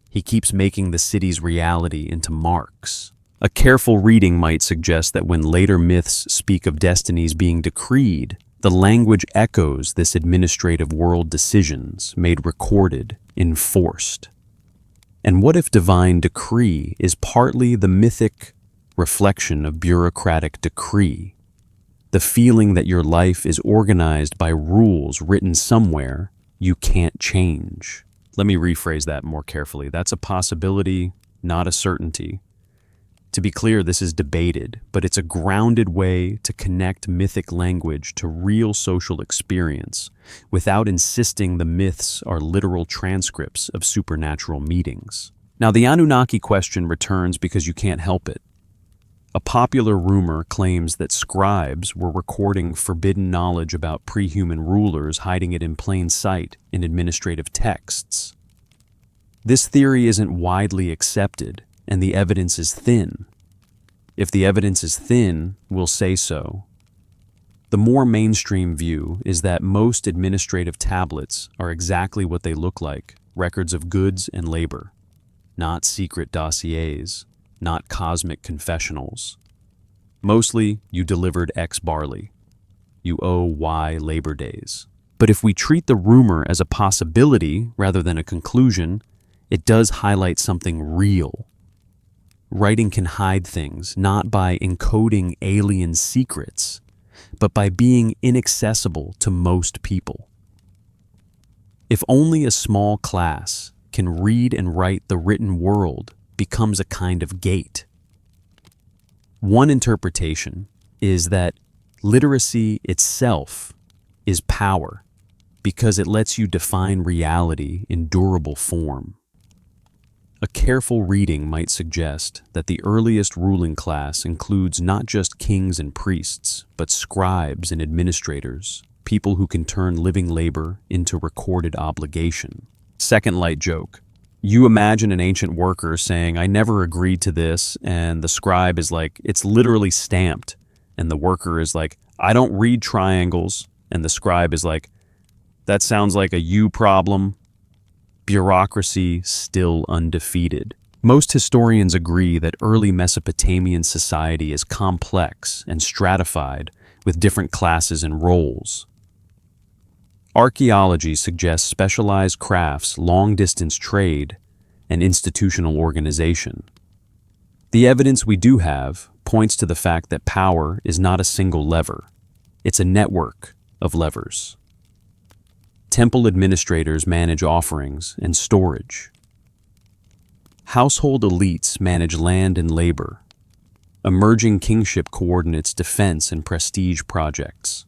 S1: He keeps making the city's reality into marks. A careful reading might suggest that when later myths speak of destinies being decreed, the language echoes this administrative world: decisions made recorded, enforced. And what if divine decree is partly the mythic reflection of bureaucratic decree? The feeling that your life is organized by rules written somewhere you can't change. Let me rephrase that more carefully. That's a possibility, not a certainty. To be clear, this is debated, but it's a grounded way to connect mythic language to real social experience without insisting the myths are literal transcripts of supernatural meetings. Now, the Anunnaki question returns because you can't help it. A popular rumor claims that scribes were recording forbidden knowledge about pre-human rulers, hiding it in plain sight in administrative texts. This theory isn't widely accepted, and the evidence is thin. If the evidence is thin, we'll say so. The more mainstream view is that most administrative tablets are exactly what they look like: records of goods and labor, not secret dossiers, not cosmic confessionals. Mostly, you delivered X barley. You owe Y labor days. But if we treat the rumor as a possibility rather than a conclusion, it does highlight something real. Writing can hide things not by encoding alien secrets, but by being inaccessible to most people. If only a small class can read and write the written world becomes a kind of gate. One interpretation is that literacy itself is power because it lets you define reality in durable form. A careful reading might suggest that the earliest ruling class includes not just kings and priests, but scribes and administrators, people who can turn living labor into recorded obligation. Second light joke. You imagine an ancient worker saying, "I never agreed to this," and the scribe is like, "It's literally stamped." And the worker is like, "I don't read triangles." And the scribe is like, "That sounds like a you problem." Bureaucracy still undefeated. Most historians agree that early Mesopotamian society is complex and stratified with different classes and roles. Archaeology suggests specialized crafts, long-distance trade, and institutional organization. The evidence we do have points to the fact that power is not a single lever. It's a network of levers. Temple administrators manage offerings and storage. Household elites manage land and labor. Emerging kingship coordinates defense and prestige projects.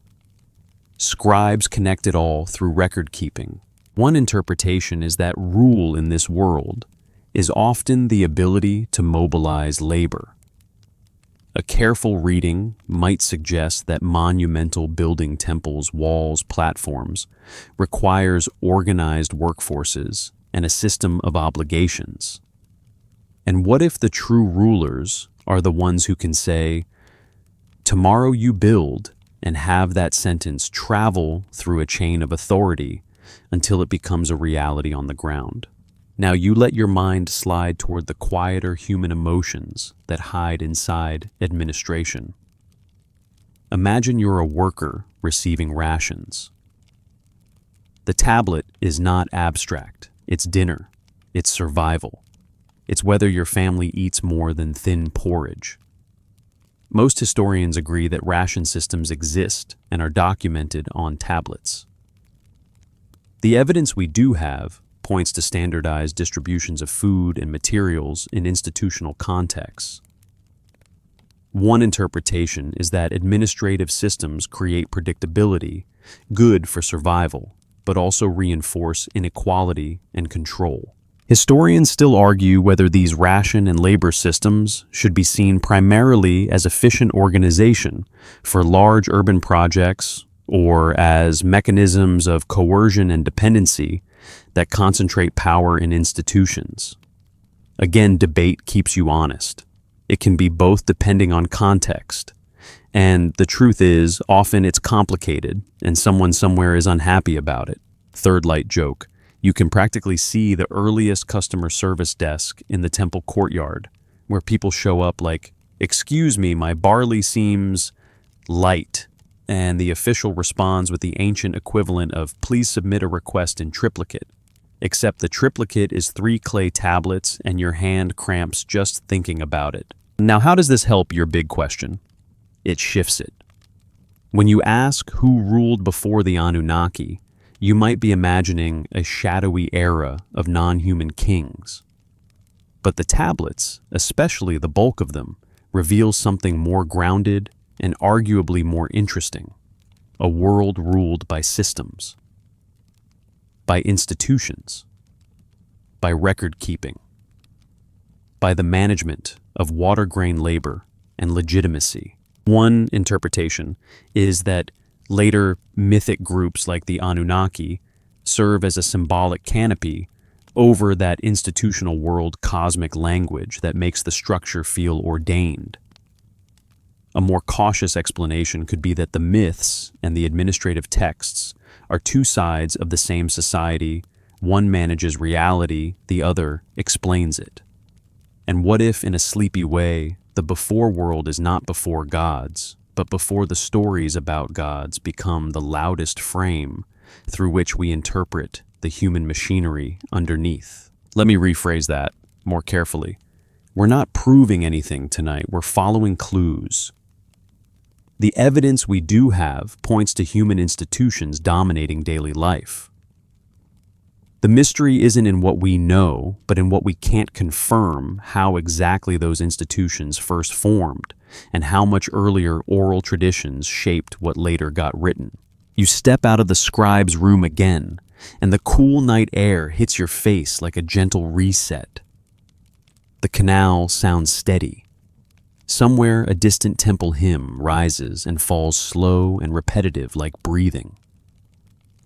S1: Scribes connect it all through record keeping. One interpretation is that rule in this world is often the ability to mobilize labor. A careful reading might suggest that monumental building temples, walls, platforms requires organized workforces and a system of obligations. And what if the true rulers are the ones who can say, "Tomorrow you build," and have that sentence travel through a chain of authority until it becomes a reality on the ground? Now you let your mind slide toward the quieter human emotions that hide inside administration. Imagine you're a worker receiving rations. The tablet is not abstract. It's dinner. It's survival. It's whether your family eats more than thin porridge. Most historians agree that ration systems exist and are documented on tablets. The evidence we do have points to standardized distributions of food and materials in institutional contexts. One interpretation is that administrative systems create predictability, good for survival, but also reinforce inequality and control. Historians still argue whether these ration and labor systems should be seen primarily as efficient organization for large urban projects or as mechanisms of coercion and dependency that concentrate power in institutions. Again, debate keeps you honest. It can be both depending on context. And the truth is, often it's complicated and someone somewhere is unhappy about it. Third light joke. You can practically see the earliest customer service desk in the temple courtyard, where people show up like, "Excuse me, my barley seems light," and the official responds with the ancient equivalent of, "Please submit a request in triplicate," except the triplicate is 3 clay tablets and your hand cramps just thinking about it. Now, how does this help your big question? It shifts it. When you ask who ruled before the Anunnaki, you might be imagining a shadowy era of non-human kings. But the tablets, especially the bulk of them, reveal something more grounded and arguably more interesting: a world ruled by systems, by institutions, by record keeping, by the management of water-grain labor and legitimacy. One interpretation is that later mythic groups like the Anunnaki serve as a symbolic canopy over that institutional world cosmic language that makes the structure feel ordained. A more cautious explanation could be that the myths and the administrative texts are two sides of the same society. One manages reality, the other explains it. And what if, in a sleepy way, the before world is not before gods, but before the stories about gods become the loudest frame through which we interpret the human machinery underneath? Let me rephrase that more carefully. We're not proving anything tonight, we're following clues. The evidence we do have points to human institutions dominating daily life. The mystery isn't in what we know, but in what we can't confirm how exactly those institutions first formed and how much earlier oral traditions shaped what later got written. You step out of the scribe's room again, and the cool night air hits your face like a gentle reset. The canal sounds steady. Somewhere a distant temple hymn rises and falls slow and repetitive like breathing.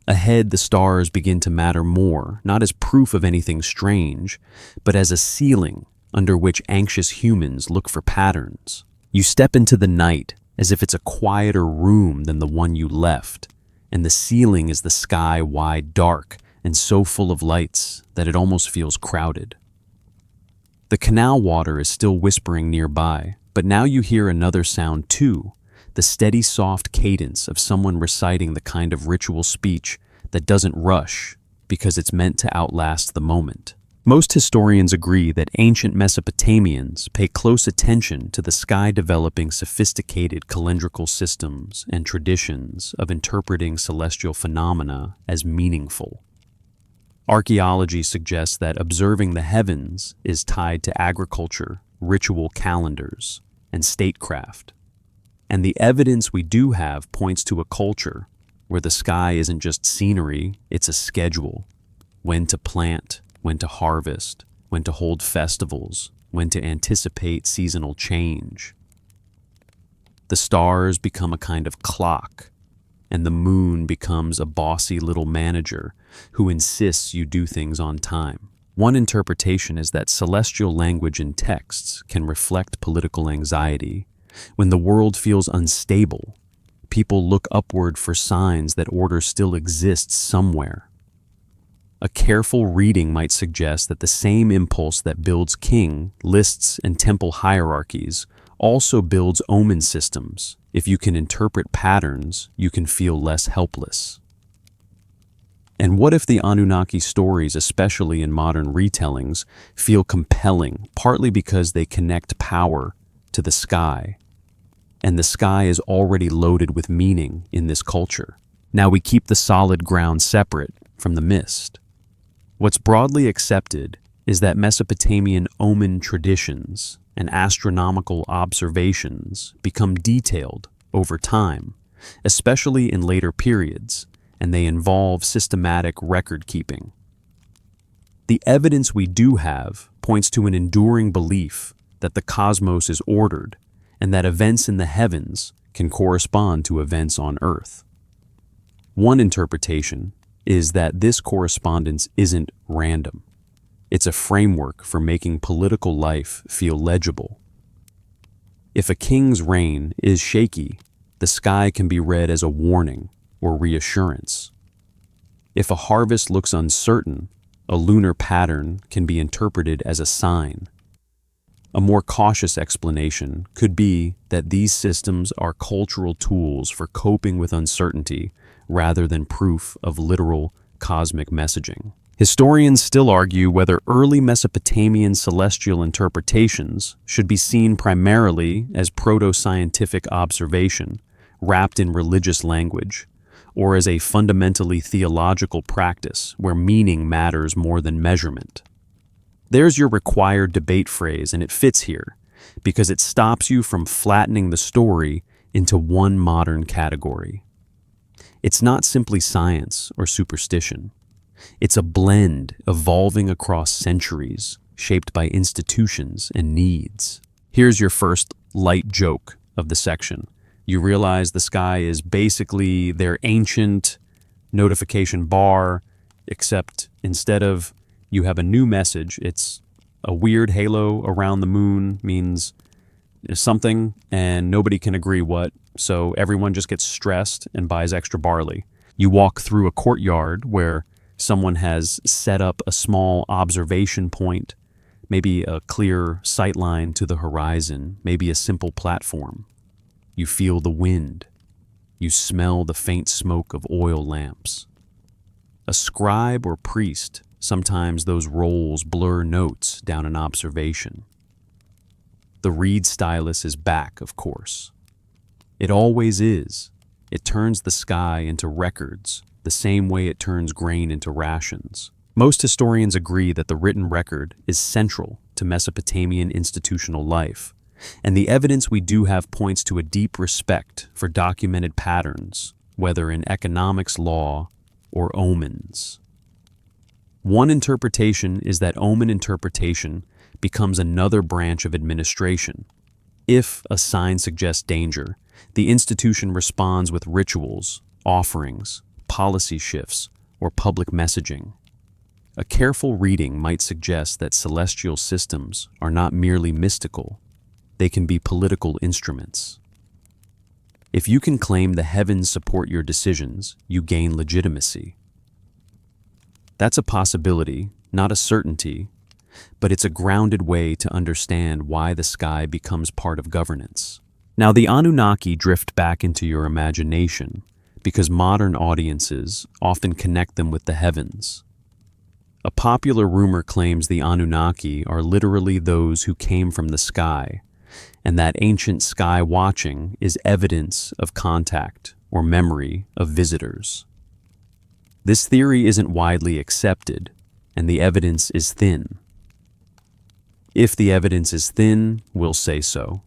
S1: Ahead, the stars begin to matter more, not as proof of anything strange, but as a ceiling under which anxious humans look for patterns. You step into the night as if it's a quieter room than the one you left, and the ceiling is the sky-wide dark and so full of lights that it almost feels crowded. The canal water is still whispering nearby, but now you hear another sound too, the steady, soft cadence of someone reciting the kind of ritual speech that doesn't rush because it's meant to outlast the moment. Most historians agree that ancient Mesopotamians pay close attention to the sky developing sophisticated calendrical systems and traditions of interpreting celestial phenomena as meaningful. Archaeology suggests that observing the heavens is tied to agriculture, ritual calendars, and statecraft. And the evidence we do have points to a culture where the sky isn't just scenery, it's a schedule. When to plant, when to harvest, when to hold festivals, when to anticipate seasonal change. The stars become a kind of clock, and the moon becomes a bossy little manager who insists you do things on time. One interpretation is that celestial language in texts can reflect political anxiety. When the world feels unstable, people look upward for signs that order still exists somewhere. A careful reading might suggest that the same impulse that builds king, lists, and temple hierarchies also builds omen systems. If you can interpret patterns, you can feel less helpless. And what if the Anunnaki stories, especially in modern retellings, feel compelling, partly because they connect power to the sky, and the sky is already loaded with meaning in this culture? Now we keep the solid ground separate from the mist. What's broadly accepted is that Mesopotamian omen traditions and astronomical observations become detailed over time, especially in later periods, and they involve systematic record-keeping. The evidence we do have points to an enduring belief that the cosmos is ordered and that events in the heavens can correspond to events on Earth. One interpretation is that this correspondence isn't random. It's a framework for making political life feel legible. If a king's reign is shaky, the sky can be read as a warning or reassurance. If a harvest looks uncertain, a lunar pattern can be interpreted as a sign. A more cautious explanation could be that these systems are cultural tools for coping with uncertainty rather than proof of literal cosmic messaging. Historians still argue whether early Mesopotamian celestial interpretations should be seen primarily as proto-scientific observation, wrapped in religious language, or as a fundamentally theological practice where meaning matters more than measurement. There's your required debate phrase, and it fits here because it stops you from flattening the story into one modern category. It's not simply science or superstition. It's a blend evolving across centuries, shaped by institutions and needs. Here's your first light joke of the section. You realize the sky is basically their ancient notification bar, except instead of you have a new message, it's a weird halo around the moon, means something, and nobody can agree what, so everyone just gets stressed and buys extra barley. You walk through a courtyard where someone has set up a small observation point, maybe a clear sight line to the horizon, maybe a simple platform. You feel the wind. You smell the faint smoke of oil lamps. A scribe or priest, sometimes those roles blur notes down an observation. The reed stylus is back, of course. It always is. It turns the sky into records, the same way it turns grain into rations. Most historians agree that the written record is central to Mesopotamian institutional life, and the evidence we do have points to a deep respect for documented patterns, whether in economics law or omens. One interpretation is that omen interpretation becomes another branch of administration. If a sign suggests danger, the institution responds with rituals, offerings, policy shifts, or public messaging. A careful reading might suggest that celestial systems are not merely mystical, they can be political instruments. If you can claim the heavens support your decisions, you gain legitimacy. That's a possibility, not a certainty, but it's a grounded way to understand why the sky becomes part of governance. Now, the Anunnaki drift back into your imagination because modern audiences often connect them with the heavens. A popular rumor claims the Anunnaki are literally those who came from the sky, and that ancient sky watching is evidence of contact or memory of visitors. This theory isn't widely accepted, and the evidence is thin. If the evidence is thin, we'll say so.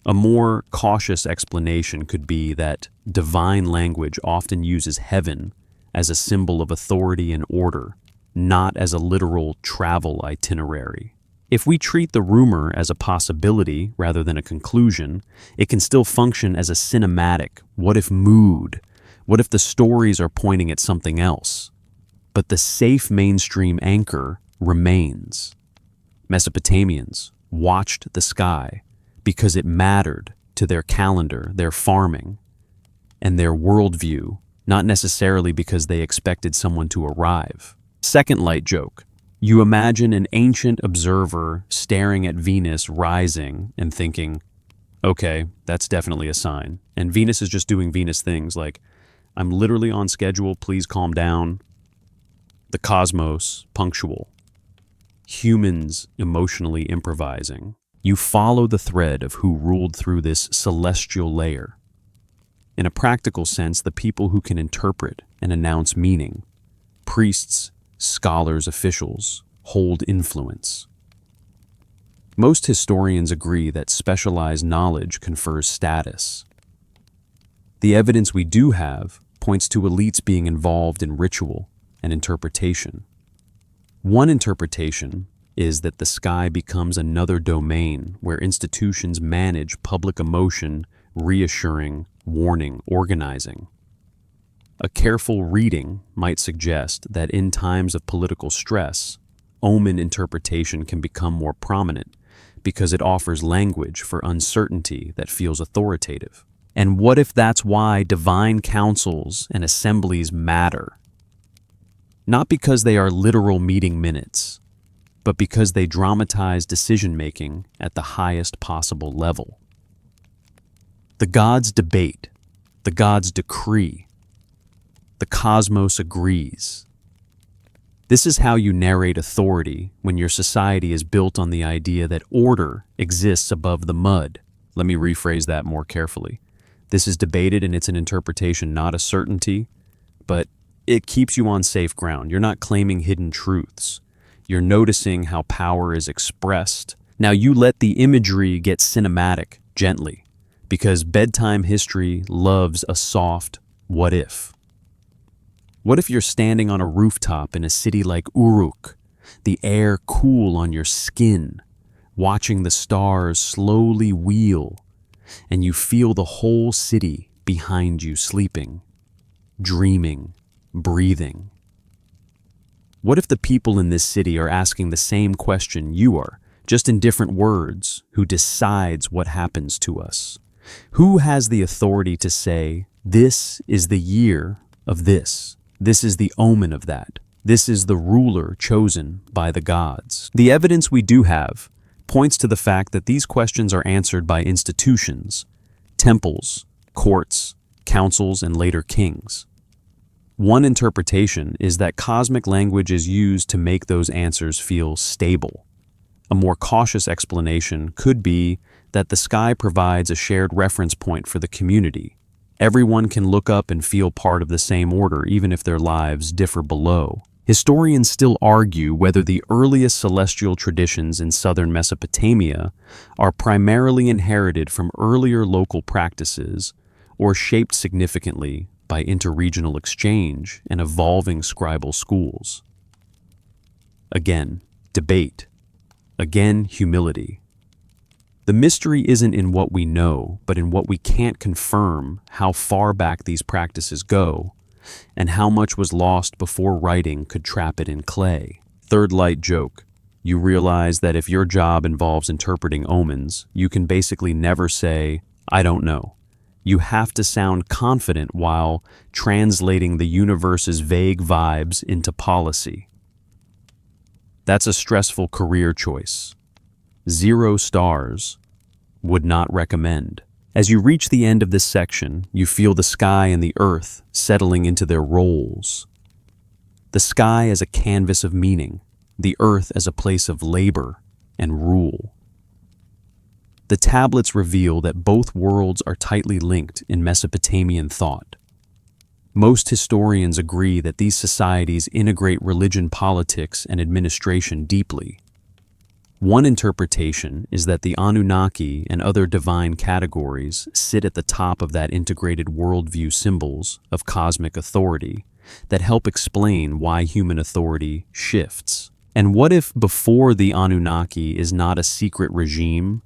S1: A more cautious explanation could be that divine language often uses heaven as a symbol of authority and order, not as a literal travel itinerary. If we treat the rumor as a possibility rather than a conclusion, it can still function as a cinematic what-if mood. What if the stories are pointing at something else? But the safe mainstream anchor remains. Mesopotamians watched the sky because it mattered to their calendar, their farming, and their worldview, not necessarily because they expected someone to arrive. Second light joke. You imagine an ancient observer staring at Venus rising and thinking, okay, that's definitely a sign. And Venus is just doing Venus things like, I'm literally on schedule, please calm down. The cosmos, punctual. Humans emotionally improvising. You follow the thread of who ruled through this celestial layer. In a practical sense, the people who can interpret and announce meaning. Priests, scholars, officials, hold influence. Most historians agree that specialized knowledge confers status. The evidence we do have points to elites being involved in ritual and interpretation. One interpretation is that the sky becomes another domain where institutions manage public emotion, reassuring, warning, organizing. A careful reading might suggest that in times of political stress, omen interpretation can become more prominent because it offers language for uncertainty that feels authoritative. And what if that's why divine councils and assemblies matter? Not because they are literal meeting minutes, but because they dramatize decision-making at the highest possible level. The gods debate, the gods decree, the cosmos agrees. This is how you narrate authority when your society is built on the idea that order exists above the mud. Let me rephrase that more carefully. This is debated and it's an interpretation, not a certainty, but it keeps you on safe ground. You're not claiming hidden truths. You're noticing how power is expressed. Now you let the imagery get cinematic gently, because bedtime history loves a soft what if. What if you're standing on a rooftop in a city like Uruk, the air cool on your skin, watching the stars slowly wheel, and you feel the whole city behind you sleeping, dreaming, breathing? What if the people in this city are asking the same question you are, just in different words? Who decides what happens to us? Who has the authority to say, this is the year of this? This is the omen of that. This is the ruler chosen by the gods. The evidence we do have points to the fact that these questions are answered by institutions, temples, courts, councils, and later kings. One interpretation is that cosmic language is used to make those answers feel stable. A more cautious explanation could be that the sky provides a shared reference point for the community. Everyone can look up and feel part of the same order, even if their lives differ below. Historians still argue whether the earliest celestial traditions in southern Mesopotamia are primarily inherited from earlier local practices or shaped significantly by interregional exchange and evolving scribal schools. Again, debate. Again, humility. The mystery isn't in what we know, but in what we can't confirm, how far back these practices go, and how much was lost before writing could trap it in clay. Third light joke. You realize that if your job involves interpreting omens, you can basically never say, "I don't know." You have to sound confident while translating the universe's vague vibes into policy. That's a stressful career choice. 0 stars. Would not recommend. As you reach the end of this section, you feel the sky and the earth settling into their roles. The sky as a canvas of meaning, the earth as a place of labor and rule. The tablets reveal that both worlds are tightly linked in Mesopotamian thought. Most historians agree that these societies integrate religion, politics, and administration deeply. One interpretation is that the Anunnaki and other divine categories sit at the top of that integrated worldview, symbols of cosmic authority that help explain why human authority shifts. And what if before the Anunnaki is not a secret regime,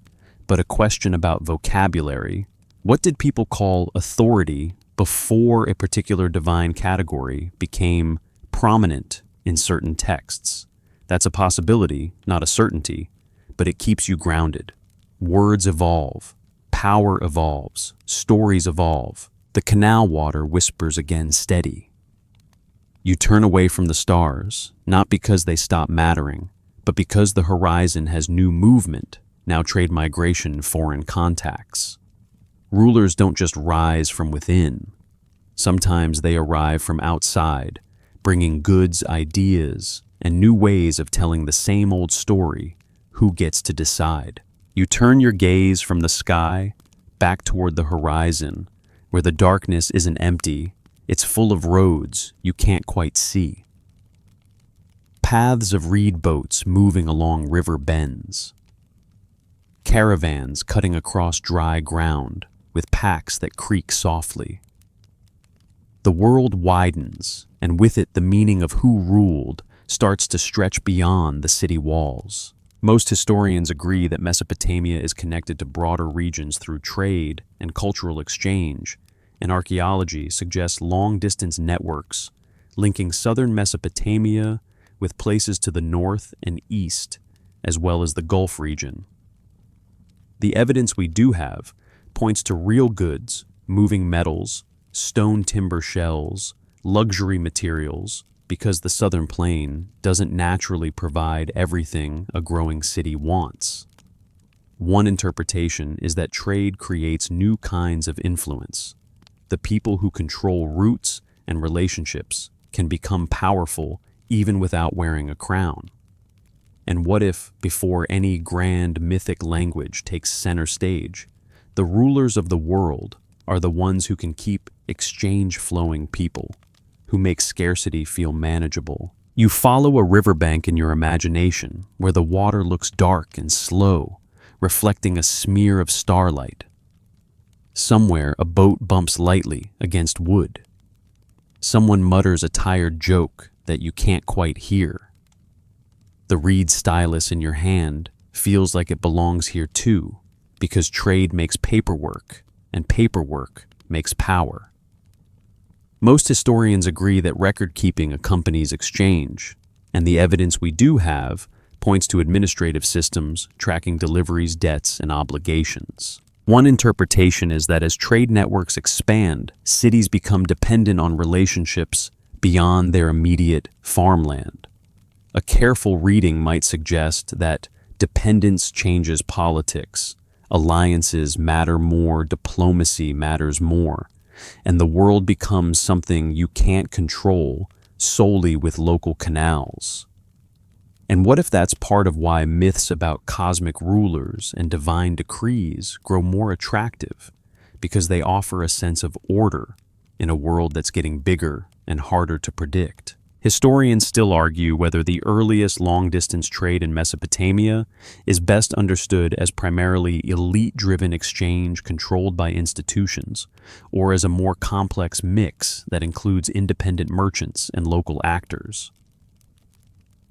S1: but a question about vocabulary? What did people call authority before a particular divine category became prominent in certain texts? That's a possibility, not a certainty, but it keeps you grounded. Words evolve, power evolves, stories evolve. The canal water whispers again steady. You turn away from the stars, not because they stop mattering, but because the horizon has new movement, now trade migration, foreign contacts. Rulers don't just rise from within. Sometimes they arrive from outside, bringing goods, ideas, and new ways of telling the same old story. Who gets to decide? You turn your gaze from the sky back toward the horizon, where the darkness isn't empty, it's full of roads you can't quite see. Paths of reed boats moving along river bends. Caravans cutting across dry ground with packs that creak softly. The world widens, and with it the meaning of who ruled starts to stretch beyond the city walls. Most historians agree that Mesopotamia is connected to broader regions through trade and cultural exchange, and archaeology suggests long-distance networks linking southern Mesopotamia with places to the north and east, as well as the Gulf region. The evidence we do have points to real goods, moving metals, stone timber shells, luxury materials, because the southern plain doesn't naturally provide everything a growing city wants. One interpretation is that trade creates new kinds of influence. The people who control routes and relationships can become powerful even without wearing a crown. And what if, before any grand mythic language takes center stage, the rulers of the world are the ones who can keep exchange-flowing people, who make scarcity feel manageable? You follow a riverbank in your imagination where the water looks dark and slow, reflecting a smear of starlight. Somewhere a boat bumps lightly against wood. Someone mutters a tired joke that you can't quite hear. The reed stylus in your hand feels like it belongs here too, because trade makes paperwork, and paperwork makes power. Most historians agree that record-keeping accompanies exchange, and the evidence we do have points to administrative systems tracking deliveries, debts, and obligations. One interpretation is that as trade networks expand, cities become dependent on relationships beyond their immediate farmland. A careful reading might suggest that dependence changes politics, alliances matter more, diplomacy matters more, and the world becomes something you can't control solely with local canals. And what if that's part of why myths about cosmic rulers and divine decrees grow more attractive? Because they offer a sense of order in a world that's getting bigger and harder to predict. Historians still argue whether the earliest long-distance trade in Mesopotamia is best understood as primarily elite-driven exchange controlled by institutions, or as a more complex mix that includes independent merchants and local actors.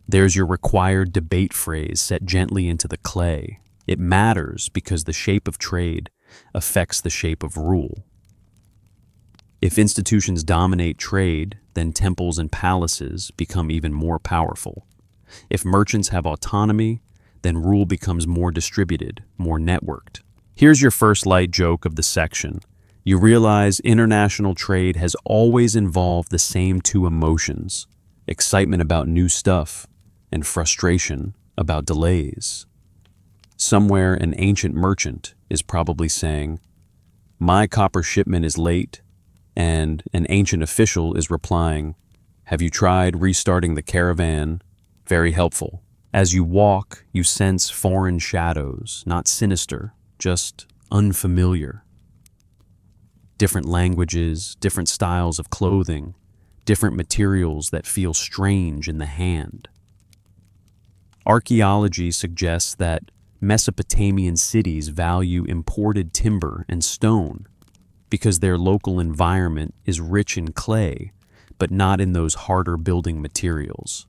S1: There's your required debate phrase set gently into the clay. It matters because the shape of trade affects the shape of rule. If institutions dominate trade, then temples and palaces become even more powerful. If merchants have autonomy, then rule becomes more distributed, more networked. Here's your first light joke of the section. You realize international trade has always involved the same two emotions: excitement about new stuff and frustration about delays. Somewhere an ancient merchant is probably saying, "My copper shipment is late," and an ancient official is replying, "Have you tried restarting the caravan? Very helpful." As you walk, you sense foreign shadows, not sinister, just unfamiliar. Different languages, different styles of clothing, different materials that feel strange in the hand. Archaeology suggests that Mesopotamian cities value imported timber and stone because their local environment is rich in clay, but not in those harder building materials.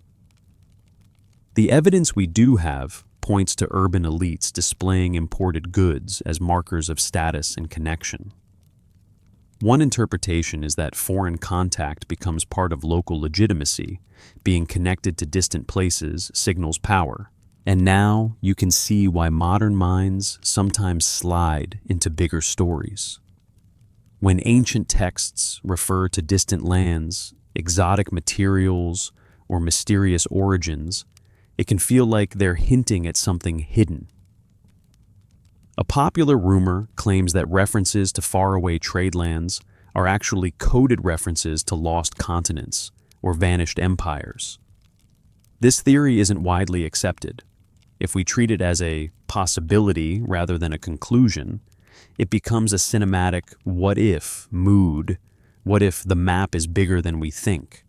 S1: The evidence we do have points to urban elites displaying imported goods as markers of status and connection. One interpretation is that foreign contact becomes part of local legitimacy. Being connected to distant places signals power. And now you can see why modern minds sometimes slide into bigger stories. When ancient texts refer to distant lands, exotic materials, or mysterious origins, it can feel like they're hinting at something hidden. A popular rumor claims that references to faraway trade lands are actually coded references to lost continents or vanished empires. This theory isn't widely accepted. If we treat it as a possibility rather than a conclusion, it becomes a cinematic what-if mood. What if the map is bigger than we think?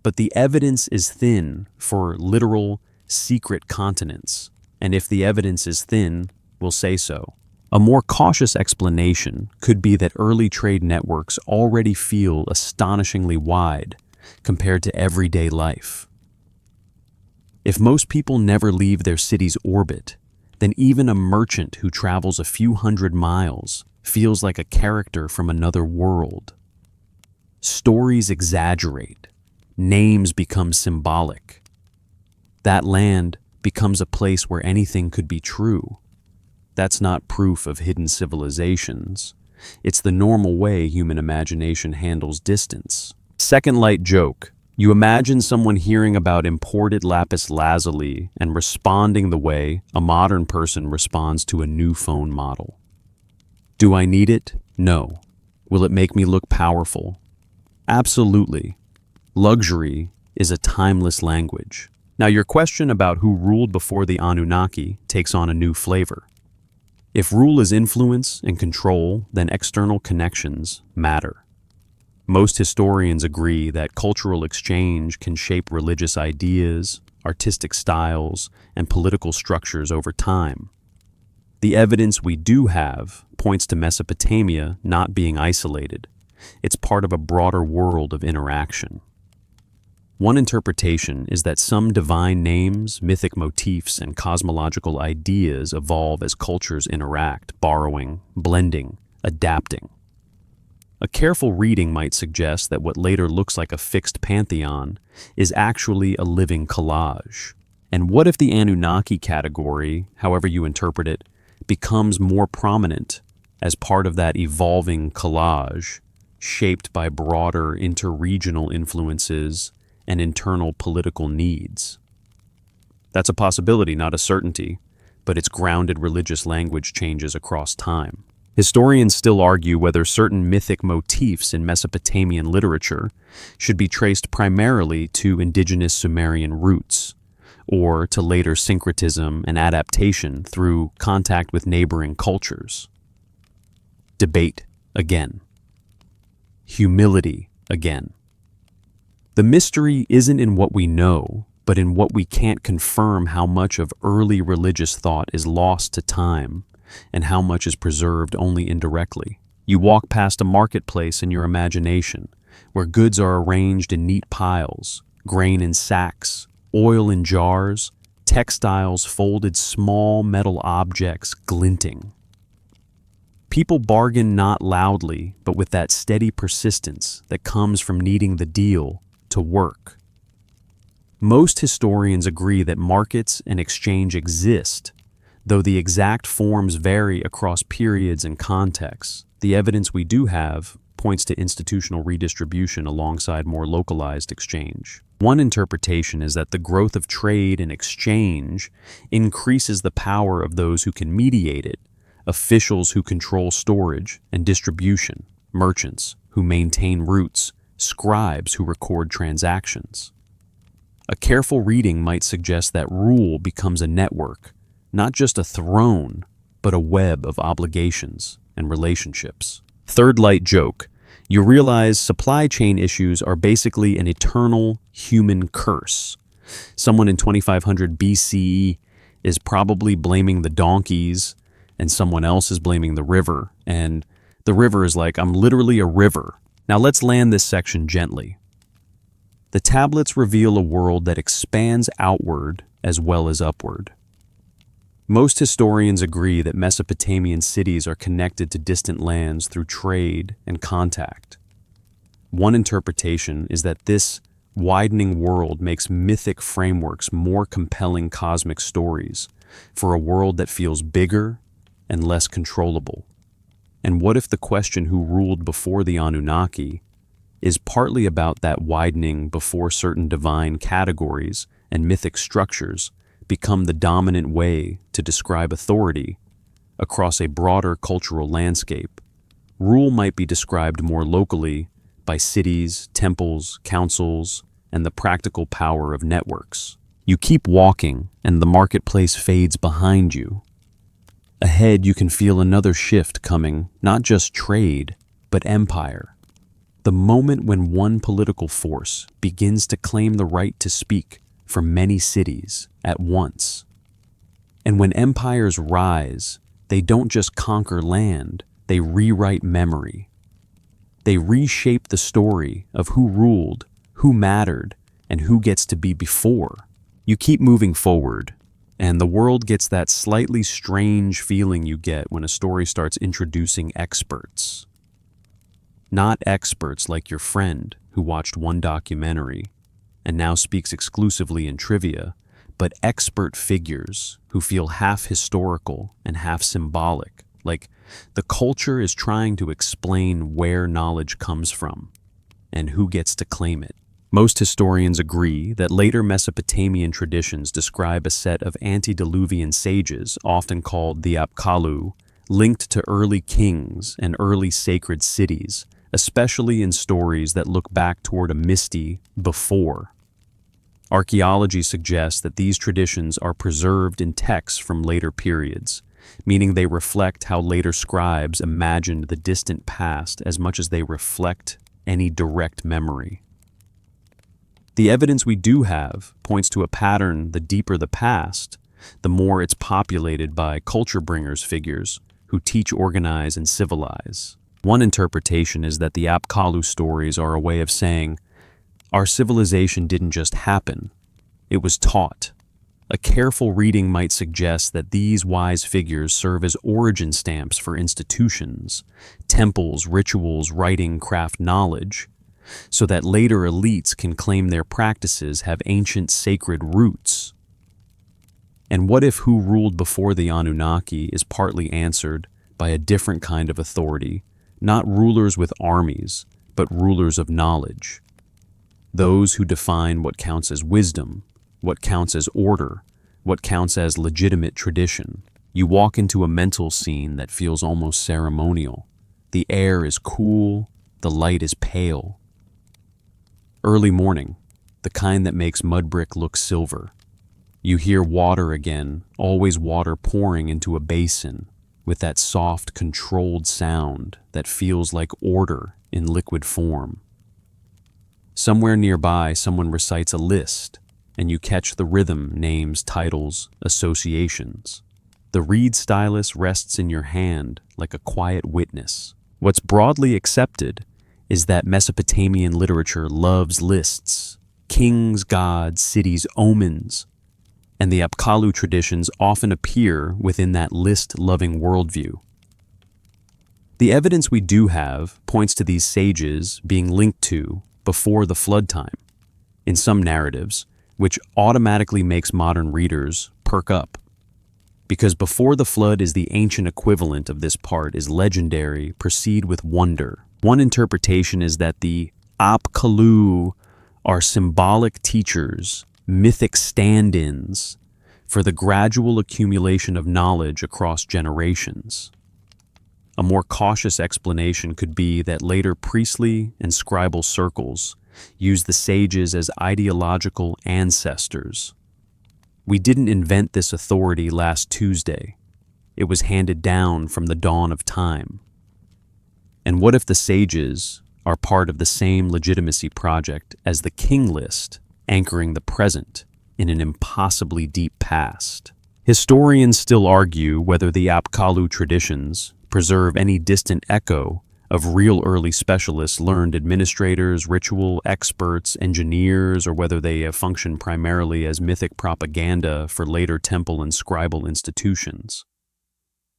S1: But the evidence is thin for literal, secret continents, and if the evidence is thin, we'll say so. A more cautious explanation could be that early trade networks already feel astonishingly wide compared to everyday life. If most people never leave their city's orbit, then even a merchant who travels a few hundred miles feels like a character from another world. Stories exaggerate. Names become symbolic. That land becomes a place where anything could be true. That's not proof of hidden civilizations. It's the normal way human imagination handles distance. Second light joke. You imagine someone hearing about imported lapis lazuli and responding the way a modern person responds to a new phone model. Do I need it? No. Will it make me look powerful? Absolutely. Luxury is a timeless language. Now, your question about who ruled before the Anunnaki takes on a new flavor. If rule is influence and control, then external connections matter. Most historians agree that cultural exchange can shape religious ideas, artistic styles, and political structures over time. The evidence we do have points to Mesopotamia not being isolated. It's part of a broader world of interaction. One interpretation is that some divine names, mythic motifs, and cosmological ideas evolve as cultures interact, borrowing, blending, adapting. A careful reading might suggest that what later looks like a fixed pantheon is actually a living collage. And what if the Anunnaki category, however you interpret it, becomes more prominent as part of that evolving collage, shaped by broader interregional influences and internal political needs? That's a possibility, not a certainty, but its grounded religious language changes across time. Historians still argue whether certain mythic motifs in Mesopotamian literature should be traced primarily to indigenous Sumerian roots, or to later syncretism and adaptation through contact with neighboring cultures. Debate again. Humility again. The mystery isn't in what we know, but in what we can't confirm. How much of early religious thought is lost to time, and how much is preserved only indirectly. You walk past a marketplace in your imagination, where goods are arranged in neat piles, grain in sacks, oil in jars, textiles folded, small metal objects glinting. People bargain not loudly, but with that steady persistence that comes from needing the deal to work. Most historians agree that markets and exchange exist, though the exact forms vary across periods and contexts. The evidence we do have points to institutional redistribution alongside more localized exchange. One interpretation is that the growth of trade and exchange increases the power of those who can mediate it, officials who control storage and distribution, merchants who maintain routes, scribes who record transactions. A careful reading might suggest that rule becomes a network, not just a throne, but a web of obligations and relationships. Third light joke. You realize supply chain issues are basically an eternal human curse. Someone in 2500 BCE is probably blaming the donkeys, and someone else is blaming the river, and the river is like, I'm literally a river. Now let's land this section gently. The tablets reveal a world that expands outward as well as upward. Most historians agree that Mesopotamian cities are connected to distant lands through trade and contact. One interpretation is that this widening world makes mythic frameworks more compelling cosmic stories for a world that feels bigger and less controllable. And what if the question who ruled before the Anunnaki is partly about that widening before certain divine categories and mythic structures become the dominant way to describe authority across a broader cultural landscape? Rule might be described more locally by cities, temples, councils, and the practical power of networks. You keep walking, and the marketplace fades behind you. Ahead, you can feel another shift coming, not just trade, but empire. The moment when one political force begins to claim the right to speak for many cities at once. And when empires rise, they don't just conquer land, they rewrite memory. They reshape the story of who ruled, who mattered, and who gets to be before. You keep moving forward, and the world gets that slightly strange feeling you get when a story starts introducing experts. Not experts like your friend who watched one documentary and now speaks exclusively in trivia, but expert figures who feel half historical and half symbolic, like the culture is trying to explain where knowledge comes from and who gets to claim it. Most historians agree that later Mesopotamian traditions describe a set of antediluvian sages, often called the Apkallu, linked to early kings and early sacred cities, especially in stories that look back toward a misty before. Archaeology suggests that these traditions are preserved in texts from later periods, meaning they reflect how later scribes imagined the distant past as much as they reflect any direct memory. The evidence we do have points to a pattern: the deeper the past, the more it's populated by culture bringers figures who teach, organize, and civilize. One interpretation is that the Apkallu stories are a way of saying, our civilization didn't just happen, it was taught. A careful reading might suggest that these wise figures serve as origin stamps for institutions, temples, rituals, writing, craft, knowledge, so that later elites can claim their practices have ancient sacred roots. And what if who ruled before the Anunnaki is partly answered by a different kind of authority, not rulers with armies, but rulers of knowledge? Those who define what counts as wisdom, what counts as order, what counts as legitimate tradition. You walk into a mental scene that feels almost ceremonial. The air is cool, the light is pale. Early morning, the kind that makes mud brick look silver. You hear water again, always water pouring into a basin, with that soft, controlled sound that feels like order in liquid form. Somewhere nearby, someone recites a list, and you catch the rhythm, names, titles, associations. The reed stylus rests in your hand like a quiet witness. What's broadly accepted is that Mesopotamian literature loves lists, kings, gods, cities, omens, and the Apkallu traditions often appear within that list-loving worldview. The evidence we do have points to these sages being linked to before the flood time in some narratives, which automatically makes modern readers perk up. Because before the flood is the ancient equivalent of this part is legendary, proceed with wonder. One interpretation is that the Apkallu are symbolic teachers, mythic stand-ins for the gradual accumulation of knowledge across generations. A more cautious explanation could be that later priestly and scribal circles used the sages as ideological ancestors. We didn't invent this authority last Tuesday. It was handed down from the dawn of time. And what if the sages are part of the same legitimacy project as the king list, anchoring the present in an impossibly deep past? Historians still argue whether the Apkallu traditions preserve any distant echo of real early specialists, learned administrators, ritual experts, engineers, or whether they have functioned primarily as mythic propaganda for later temple and scribal institutions.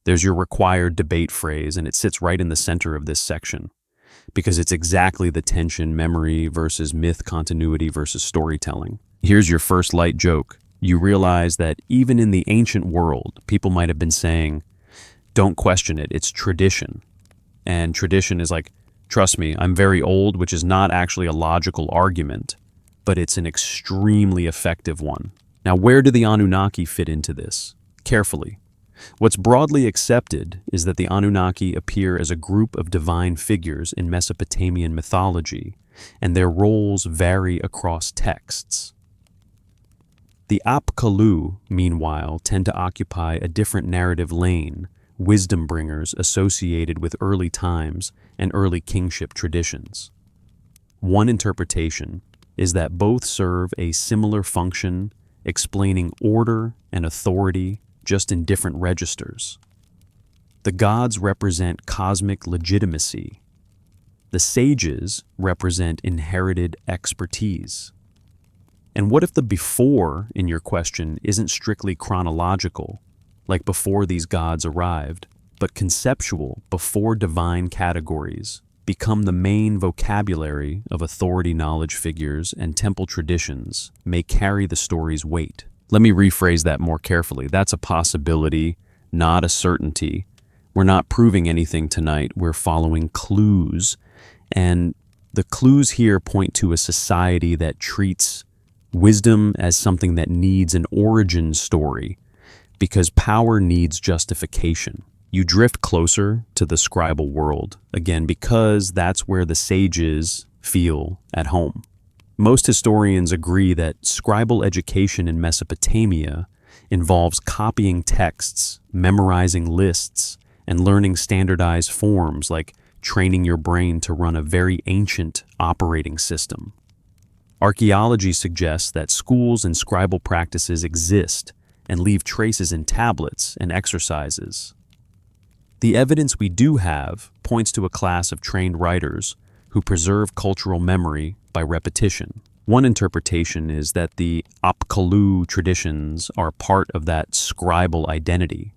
S1: There's your required debate phrase, and it sits right in the center of this section, because it's exactly the tension, memory versus myth, continuity versus storytelling. Here's your first light joke. You realize that even in the ancient world, people might have been saying, don't question it, it's tradition. And tradition is like, trust me, I'm very old, which is not actually a logical argument, but it's an extremely effective one. Now, where do the Anunnaki fit into this? Carefully. What's broadly accepted is that the Anunnaki appear as a group of divine figures in Mesopotamian mythology, and their roles vary across texts. The Apkallu, meanwhile, tend to occupy a different narrative lane, wisdom bringers associated with early times and early kingship traditions. One interpretation is that both serve a similar function, explaining order and authority just in different registers. The gods represent cosmic legitimacy. The sages represent inherited expertise. And what if the before in your question isn't strictly chronological, like before these gods arrived, but conceptual before divine categories become the main vocabulary of authority knowledge figures and temple traditions may carry the story's weight? Let me rephrase that more carefully. That's a possibility, not a certainty. We're not proving anything tonight. We're following clues. And the clues here point to a society that treats wisdom as something that needs an origin story, because power needs justification. You drift closer to the scribal world, again, because that's where the sages feel at home. Most historians agree that scribal education in Mesopotamia involves copying texts, memorizing lists, and learning standardized forms like training your brain to run a very ancient operating system. Archaeology suggests that schools and scribal practices exist and leave traces in tablets and exercises. The evidence we do have points to a class of trained writers who preserve cultural memory by repetition. One interpretation is that the Apkallu traditions are part of that scribal identity,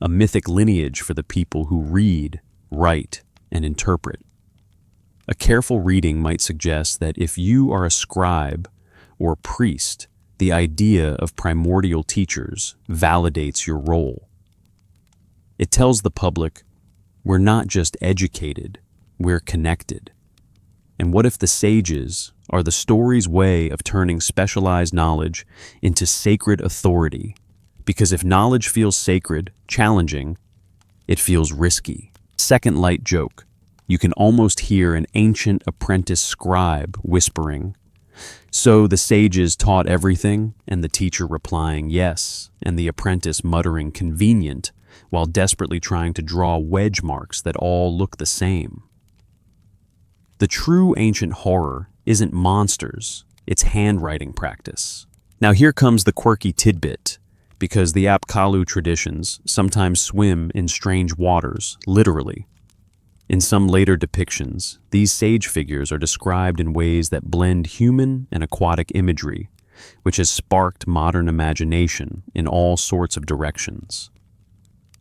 S1: a mythic lineage for the people who read, write, and interpret. A careful reading might suggest that if you are a scribe or priest, the idea of primordial teachers validates your role. It tells the public, we're not just educated, we're connected. And what if the sages are the story's way of turning specialized knowledge into sacred authority? Because if knowledge feels sacred, challenging, it feels risky. Second light joke. You can almost hear an ancient apprentice scribe whispering, So the sages taught everything, and the teacher replying yes, and the apprentice muttering convenient, while desperately trying to draw wedge marks that all look the same. The true ancient horror isn't monsters, it's handwriting practice. Now here comes the quirky tidbit, because the Apkallu traditions sometimes swim in strange waters, literally. In some later depictions, these sage figures are described in ways that blend human and aquatic imagery, which has sparked modern imagination in all sorts of directions.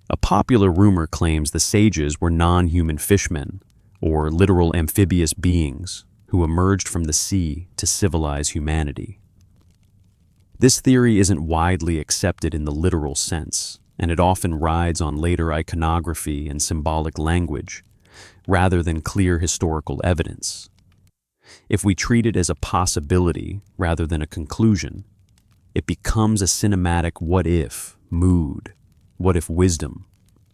S1: A popular rumor claims the sages were non-human fishmen, or literal amphibious beings, who emerged from the sea to civilize humanity. This theory isn't widely accepted in the literal sense, and it often rides on later iconography and symbolic language, rather than clear historical evidence. If we treat it as a possibility rather than a conclusion, it becomes a cinematic what-if mood. What if wisdom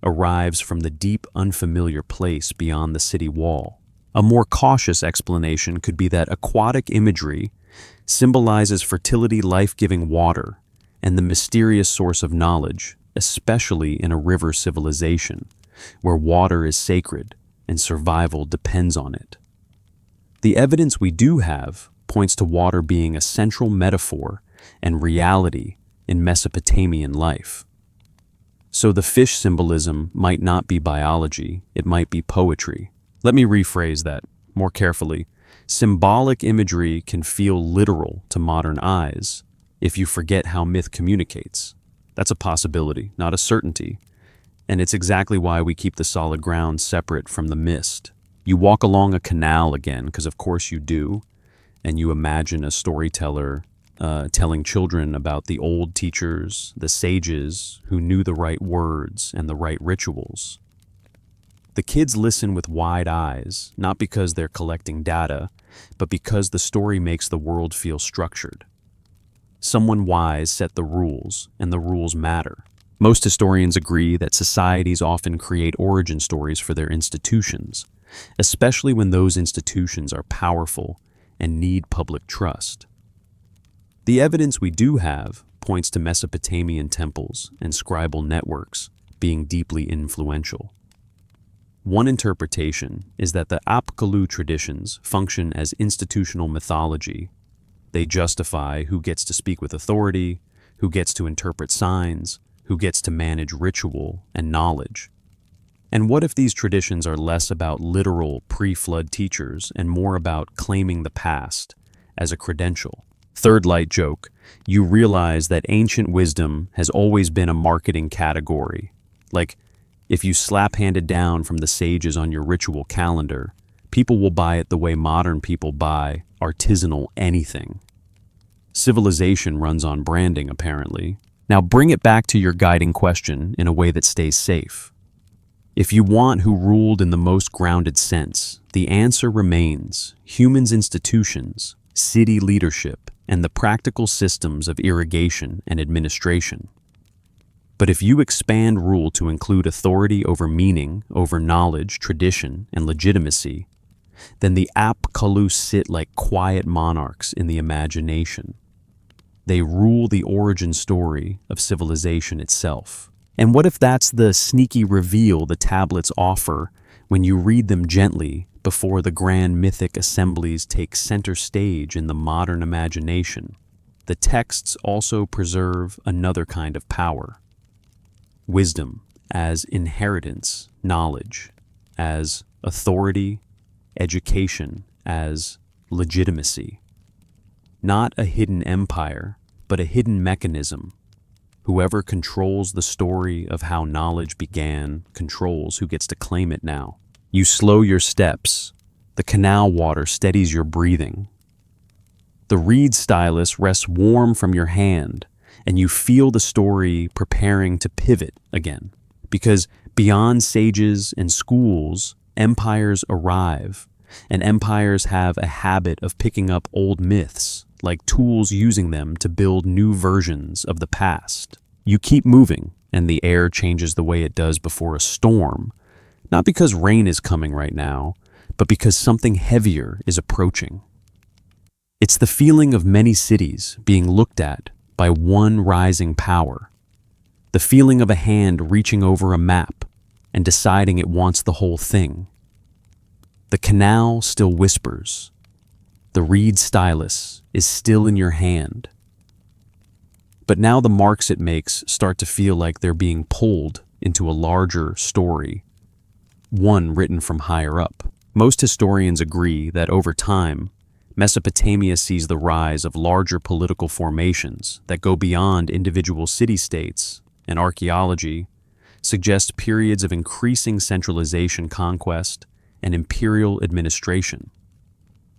S1: arrives from the deep, unfamiliar place beyond the city wall? A more cautious explanation could be that aquatic imagery symbolizes fertility, life-giving water, and the mysterious source of knowledge, especially in a river civilization, where water is sacred and survival depends on it. The evidence we do have points to water being a central metaphor and reality in Mesopotamian life. So the fish symbolism might not be biology, it might be poetry. Let me rephrase that more carefully. Symbolic imagery can feel literal to modern eyes if you forget how myth communicates. That's a possibility, not a certainty. And it's exactly why we keep the solid ground separate from the mist. You walk along a canal again, because of course you do, and you imagine a storyteller telling children about the old teachers, the sages who knew the right words and the right rituals. The kids listen with wide eyes, not because they're collecting data, but because the story makes the world feel structured. Someone wise set the rules, and the rules matter. Most historians agree that societies often create origin stories for their institutions, especially when those institutions are powerful and need public trust. The evidence we do have points to Mesopotamian temples and scribal networks being deeply influential. One interpretation is that the Apkallu traditions function as institutional mythology. They justify who gets to speak with authority, who gets to interpret signs, who gets to manage ritual and knowledge. And what if these traditions are less about literal pre-flood teachers and more about claiming the past as a credential? Third light joke, you realize that ancient wisdom has always been a marketing category. Like, if you slap-hand it down from the sages on your ritual calendar, people will buy it the way modern people buy artisanal anything. Civilization runs on branding, apparently. Now bring it back to your guiding question in a way that stays safe. If you want who ruled in the most grounded sense, the answer remains humans' institutions, city leadership, and the practical systems of irrigation and administration. But if you expand rule to include authority over meaning, over knowledge, tradition, and legitimacy, then the Apkallu sit like quiet monarchs in the imagination. They rule the origin story of civilization itself. And what if that's the sneaky reveal the tablets offer when you read them gently before the grand mythic assemblies take center stage in the modern imagination? The texts also preserve another kind of power. Wisdom as inheritance, knowledge as authority, education as legitimacy. Not a hidden empire, but a hidden mechanism. Whoever controls the story of how knowledge began controls who gets to claim it now. You slow your steps. The canal water steadies your breathing. The reed stylus rests warm from your hand, and you feel the story preparing to pivot again. Because beyond sages and schools, empires arrive, and empires have a habit of picking up old myths, like tools using them to build new versions of the past. You keep moving, and the air changes the way it does before a storm, not because rain is coming right now, but because something heavier is approaching. It's the feeling of many cities being looked at by one rising power. The feeling of a hand reaching over a map and deciding it wants the whole thing. The canal still whispers. The reed stylus is still in your hand. But now the marks it makes start to feel like they're being pulled into a larger story, one written from higher up. Most historians agree that over time, Mesopotamia sees the rise of larger political formations that go beyond individual city-states, and archaeology suggests periods of increasing centralization, conquest, and imperial administration.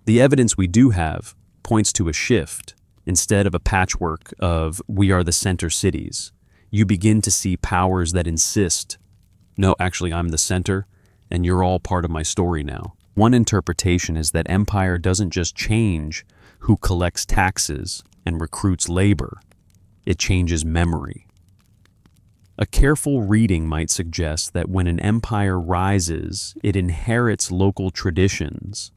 S1: The evidence we do have points to a shift. Instead of a patchwork of "we are the center cities," you begin to see powers that insist, "No, actually I'm the center, and you're all part of my story now." One interpretation is that empire doesn't just change who collects taxes and recruits labor, it changes memory. A careful reading might suggest that when an empire rises, it inherits local traditions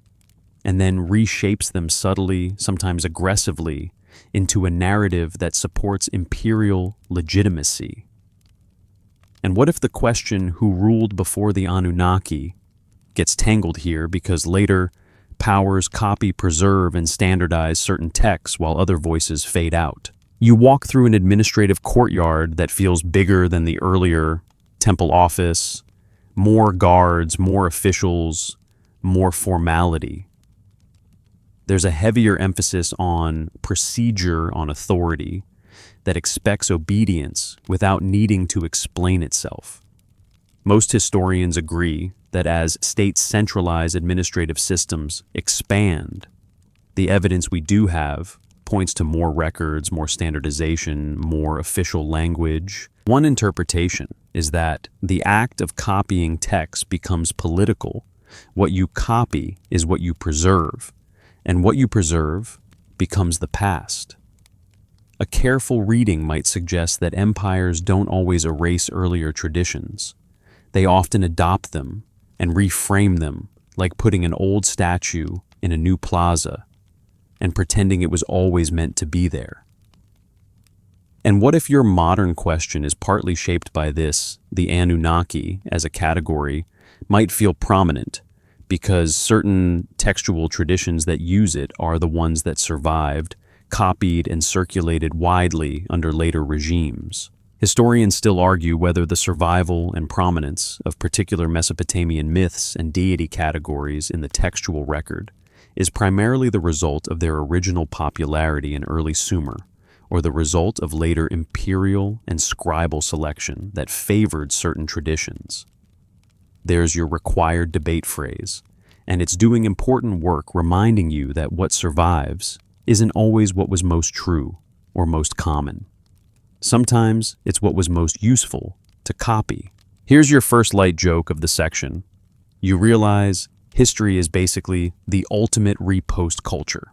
S1: and then reshapes them subtly, sometimes aggressively, into a narrative that supports imperial legitimacy. And what if the question who ruled before the Anunnaki gets tangled here because later powers copy, preserve, and standardize certain texts while other voices fade out? You walk through an administrative courtyard that feels bigger than the earlier temple office, more guards, more officials, more formality. There's a heavier emphasis on procedure, on authority, that expects obedience without needing to explain itself. Most historians agree that as state-centralized administrative systems expand, the evidence we do have points to more records, more standardization, more official language. One interpretation is that the act of copying text becomes political. What you copy is what you preserve, and what you preserve becomes the past. A careful reading might suggest that empires don't always erase earlier traditions. They often adopt them and reframe them, like putting an old statue in a new plaza and pretending it was always meant to be there. And what if your modern question is partly shaped by this? The Anunnaki, as a category, might feel prominent because certain textual traditions that use it are the ones that survived, copied, and circulated widely under later regimes. Historians still argue whether the survival and prominence of particular Mesopotamian myths and deity categories in the textual record is primarily the result of their original popularity in early Sumer, or the result of later imperial and scribal selection that favored certain traditions. There's your required debate phrase, and it's doing important work reminding you that what survives isn't always what was most true or most common. Sometimes it's what was most useful to copy. Here's your first light joke of the section. You realize history is basically the ultimate repost culture.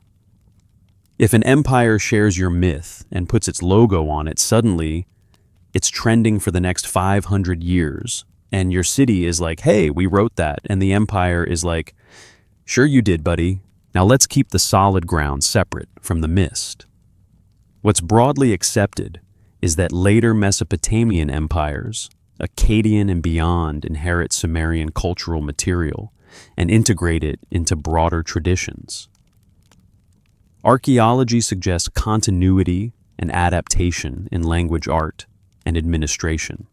S1: If an empire shares your myth and puts its logo on it, suddenly it's trending for the next 500 years. And your city is like, "Hey, we wrote that." And the empire is like, "Sure you did, buddy. Now let's keep the solid ground separate from the mist." What's broadly accepted is that later Mesopotamian empires, Akkadian and beyond, inherit Sumerian cultural material and integrate it into broader traditions. Archaeology suggests continuity and adaptation in language, art, and administration.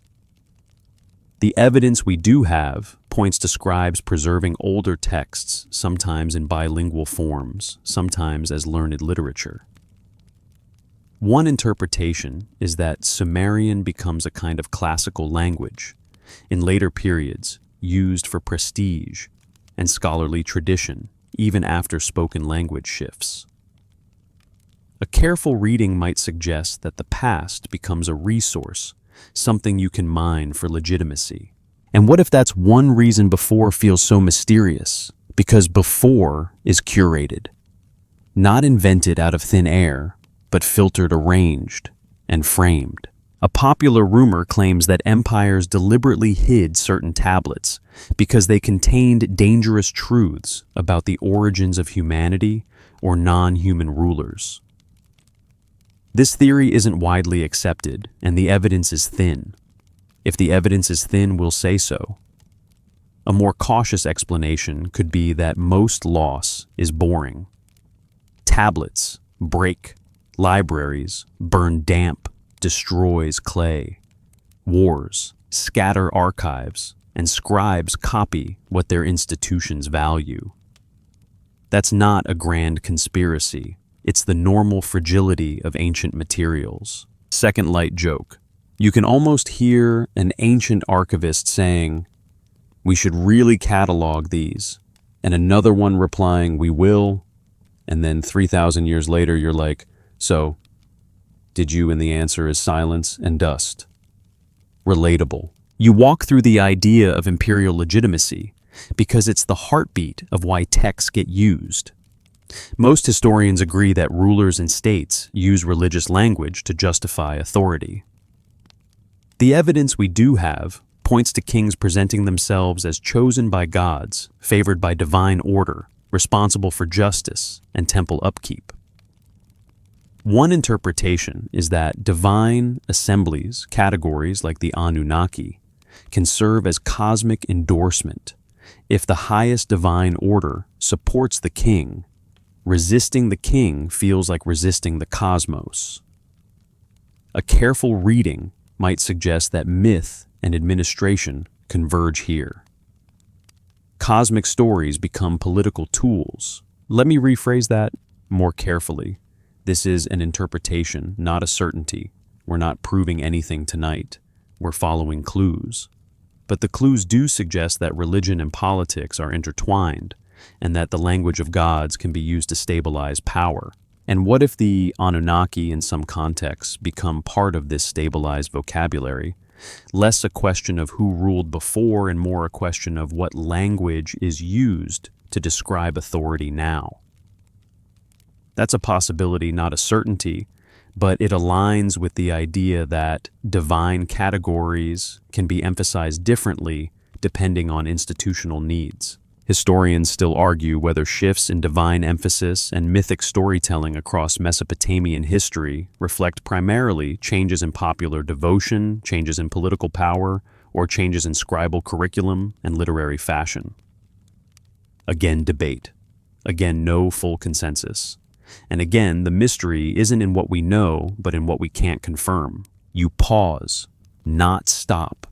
S1: The evidence we do have points to scribes preserving older texts, sometimes in bilingual forms, sometimes as learned literature. One interpretation is that Sumerian becomes a kind of classical language, in later periods used for prestige and scholarly tradition, even after spoken language shifts. A careful reading might suggest that the past becomes a resource, something you can mine for legitimacy. And what if that's one reason before feels so mysterious? Because before is curated, not invented out of thin air, but filtered, arranged, and framed. A popular rumor claims that empires deliberately hid certain tablets because they contained dangerous truths about the origins of humanity or non-human rulers. This theory isn't widely accepted, and the evidence is thin. If the evidence is thin, we'll say so. A more cautious explanation could be that most loss is boring. Tablets break, libraries burn damp, destroys clay. Wars scatter archives, and scribes copy what their institutions value. That's not a grand conspiracy. It's the normal fragility of ancient materials. Second light joke. You can almost hear an ancient archivist saying, "We should really catalog these," and another one replying, "We will," and then 3,000 years later you're like, "So, did you?" And the answer is silence and dust. Relatable. You walk through the idea of imperial legitimacy because it's the heartbeat of why texts get used. Most historians agree that rulers and states use religious language to justify authority. The evidence we do have points to kings presenting themselves as chosen by gods, favored by divine order, responsible for justice and temple upkeep. One interpretation is that divine assemblies, categories like the Anunnaki, can serve as cosmic endorsement. If the highest divine order supports the king, resisting the king feels like resisting the cosmos. A careful reading might suggest that myth and administration converge here. Cosmic stories become political tools. Let me rephrase that more carefully. This is an interpretation, not a certainty. We're not proving anything tonight. We're following clues. But the clues do suggest that religion and politics are intertwined, and that the language of gods can be used to stabilize power. And what if the Anunnaki, in some contexts, become part of this stabilized vocabulary? Less a question of who ruled before and more a question of what language is used to describe authority now. That's a possibility, not a certainty, but it aligns with the idea that divine categories can be emphasized differently depending on institutional needs. Historians still argue whether shifts in divine emphasis and mythic storytelling across Mesopotamian history reflect primarily changes in popular devotion, changes in political power, or changes in scribal curriculum and literary fashion. Again, debate. Again, no full consensus. And again, the mystery isn't in what we know, but in what we can't confirm. You pause, not stop.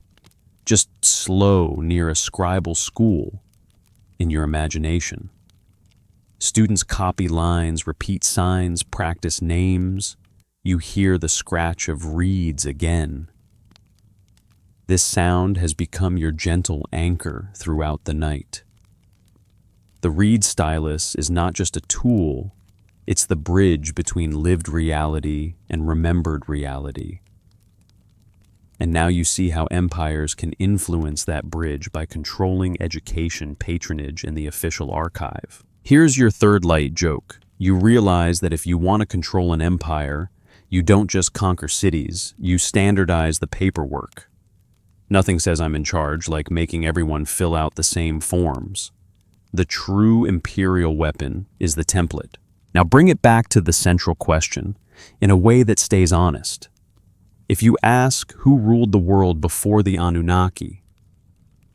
S1: Just slow near a scribal school in your imagination. Students copy lines, repeat signs, practice names. You hear the scratch of reeds again. This sound has become your gentle anchor throughout the night. The reed stylus is not just a tool, it's the bridge between lived reality and remembered reality. And now you see how empires can influence that bridge by controlling education, patronage, and the official archive. Here's your third light joke. You realize that if you want to control an empire, you don't just conquer cities, you standardize the paperwork. Nothing says I'm in charge like making everyone fill out the same forms. The true imperial weapon is the template. Now bring it back to the central question in a way that stays honest. If you ask who ruled the world before the Anunnaki,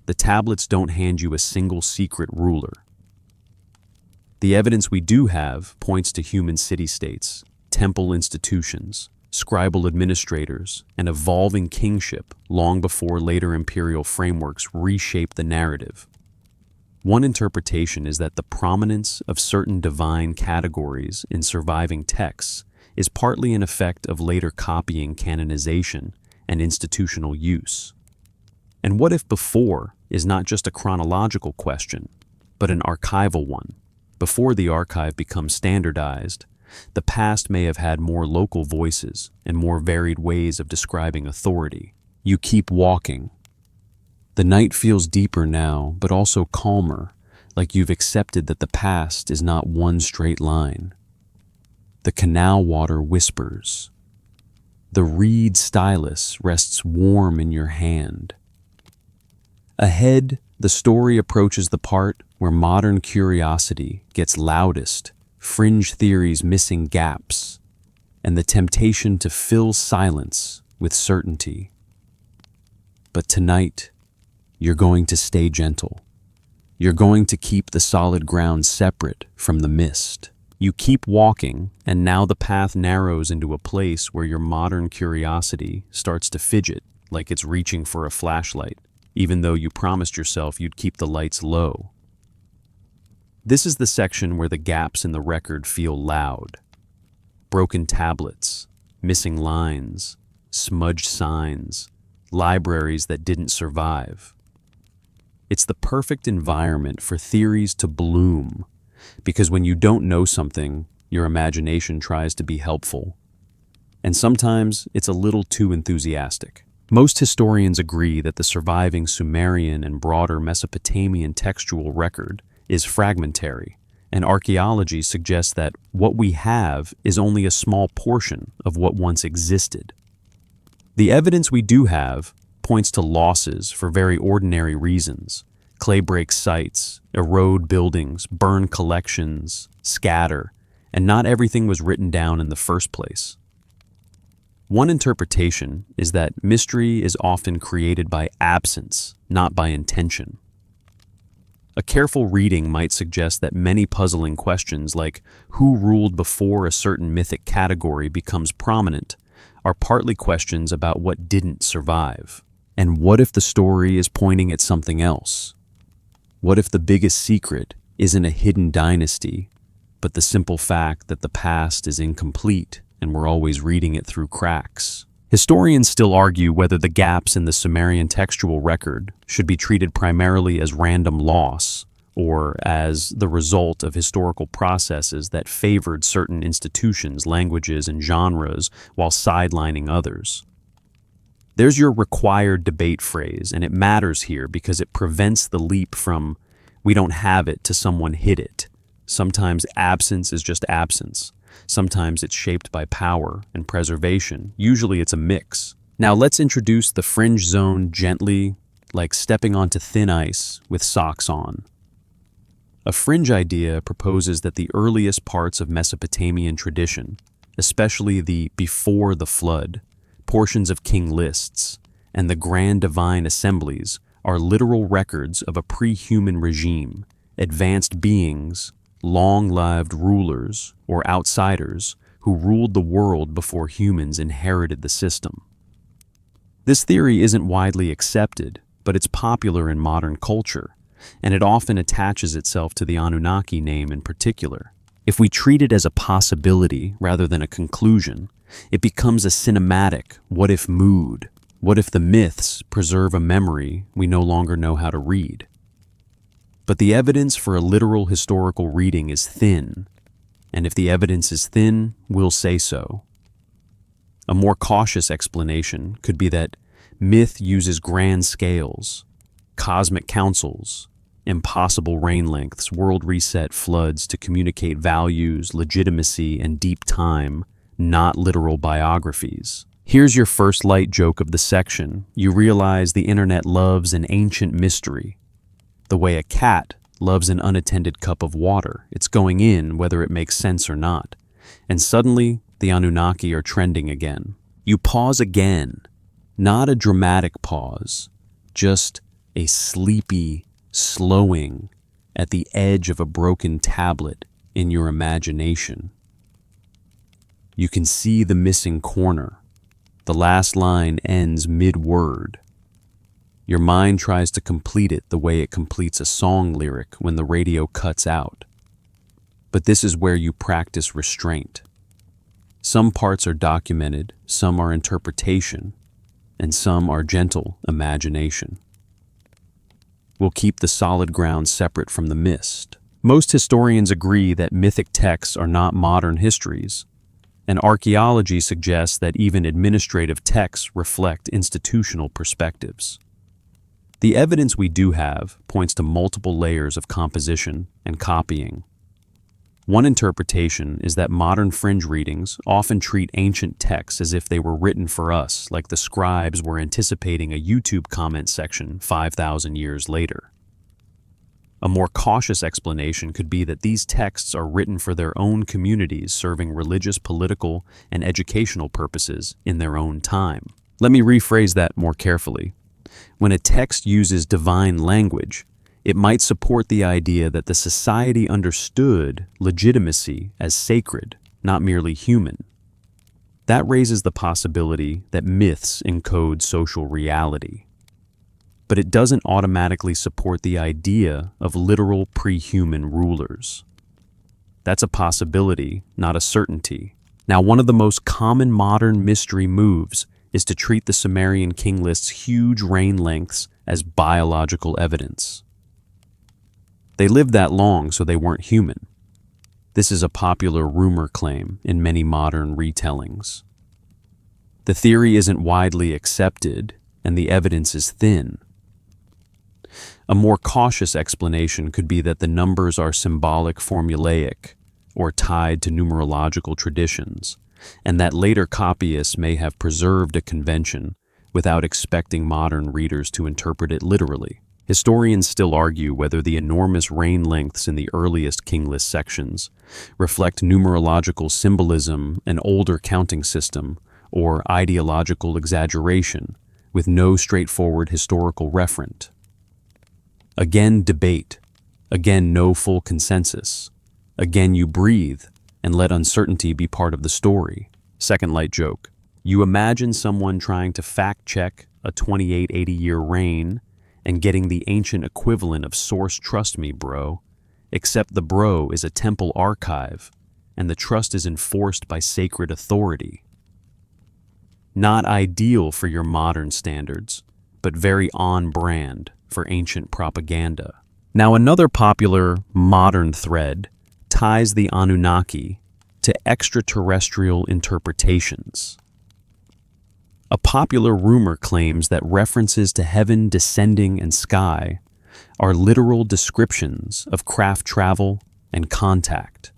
S1: the tablets don't hand you a single secret ruler. The evidence we do have points to human city-states, temple institutions, scribal administrators, and evolving kingship long before later imperial frameworks reshaped the narrative. One interpretation is that the prominence of certain divine categories in surviving texts is partly an effect of later copying, canonization, and institutional use. And what if before is not just a chronological question, but an archival one? Before the archive becomes standardized, the past may have had more local voices and more varied ways of describing authority. You keep walking. The night feels deeper now, but also calmer, like you've accepted that the past is not one straight line. The canal water whispers. The reed stylus rests warm in your hand. Ahead, the story approaches the part where modern curiosity gets loudest fringe theories missing gaps, and the temptation to fill silence with certainty. But tonight, you're going to stay gentle. You're going to keep the solid ground separate from the mist. You keep walking, and now the path narrows into a place where your modern curiosity starts to fidget like it's reaching for a flashlight, even though you promised yourself you'd keep the lights low. This is the section where the gaps in the record feel loud. Broken tablets, missing lines, smudged signs, libraries that didn't survive. It's the perfect environment for theories to bloom, because when you don't know something, your imagination tries to be helpful. And sometimes it's a little too enthusiastic. Most historians agree that the surviving Sumerian and broader Mesopotamian textual record is fragmentary, and archaeology suggests that what we have is only a small portion of what once existed. The evidence we do have points to losses for very ordinary reasons. Clay break sites, erode buildings, burn collections, scatter, and not everything was written down in the first place. One interpretation is that mystery is often created by absence, not by intention. A careful reading might suggest that many puzzling questions like who ruled before a certain mythic category becomes prominent are partly questions about what didn't survive. And what if the story is pointing at something else? What if the biggest secret isn't a hidden dynasty, but the simple fact that the past is incomplete and we're always reading it through cracks? Historians still argue whether the gaps in the Sumerian textual record should be treated primarily as random loss or as the result of historical processes that favored certain institutions, languages, and genres while sidelining others. There's your required debate phrase, and it matters here because it prevents the leap from "we don't have it" to "someone hid it." Sometimes absence is just absence. Sometimes it's shaped by power and preservation. Usually it's a mix. Now let's introduce the fringe zone gently, like stepping onto thin ice with socks on. A fringe idea proposes that the earliest parts of Mesopotamian tradition, especially the before the flood, portions of king lists, and the grand divine assemblies are literal records of a pre-human regime, advanced beings, long-lived rulers, or outsiders who ruled the world before humans inherited the system. This theory isn't widely accepted, but it's popular in modern culture, and it often attaches itself to the Anunnaki name in particular. If we treat it as a possibility rather than a conclusion, it becomes a cinematic what-if mood. What if the myths preserve a memory we no longer know how to read? But the evidence for a literal historical reading is thin, and if the evidence is thin, we'll say so. A more cautious explanation could be that myth uses grand scales, cosmic councils, impossible rain lengths, world reset floods to communicate values, legitimacy, and deep time, not literal biographies. Here's your first light joke of the section. You realize the internet loves an ancient mystery. The way a cat loves an unattended cup of water. It's going in whether it makes sense or not. And suddenly, the Anunnaki are trending again. You pause again. Not a dramatic pause, just a sleepy slowing at the edge of a broken tablet in your imagination. You can see the missing corner. The last line ends mid-word. Your mind tries to complete it the way it completes a song lyric when the radio cuts out. But this is where you practice restraint. Some parts are documented, some are interpretation, and some are gentle imagination. We'll keep the solid ground separate from the mist. Most historians agree that mythic texts are not modern histories, and archaeology suggests that even administrative texts reflect institutional perspectives. The evidence we do have points to multiple layers of composition and copying. One interpretation is that modern fringe readings often treat ancient texts as if they were written for us, like the scribes were anticipating a YouTube comment section 5,000 years later. A more cautious explanation could be that these texts are written for their own communities, serving religious, political, and educational purposes in their own time. Let me rephrase that more carefully. When a text uses divine language, it might support the idea that the society understood legitimacy as sacred, not merely human. That raises the possibility that myths encode social reality. But it doesn't automatically support the idea of literal pre-human rulers. That's a possibility, not a certainty. Now, one of the most common modern mystery moves is to treat the Sumerian king list's huge reign lengths as biological evidence. They lived that long, so they weren't human. This is a popular rumor claim in many modern retellings. The theory isn't widely accepted, and the evidence is thin. A more cautious explanation could be that the numbers are symbolic, formulaic, or tied to numerological traditions, and that later copyists may have preserved a convention without expecting modern readers to interpret it literally. Historians still argue whether the enormous reign lengths in the earliest king list sections reflect numerological symbolism, an older counting system, or ideological exaggeration, with no straightforward historical referent. Again, debate. Again, no full consensus. Again, you breathe and let uncertainty be part of the story. Second light joke. You imagine someone trying to fact-check a 2880-year reign and getting the ancient equivalent of source trust me, bro. Except the bro is a temple archive, and the trust is enforced by sacred authority. Not ideal for your modern standards, but very on-brand for ancient propaganda. Now, another popular modern thread ties the Anunnaki to extraterrestrial interpretations. A popular rumor claims that references to heaven, descending, and sky are literal descriptions of craft travel and contact.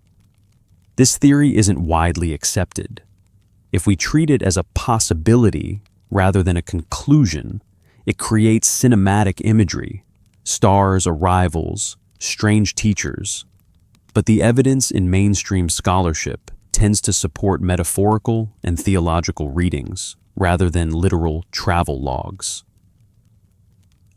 S1: This theory isn't widely accepted. If we treat it as a possibility rather than a conclusion, it creates cinematic imagery, stars, arrivals, strange teachers. But the evidence in mainstream scholarship tends to support metaphorical and theological readings rather than literal travel logs.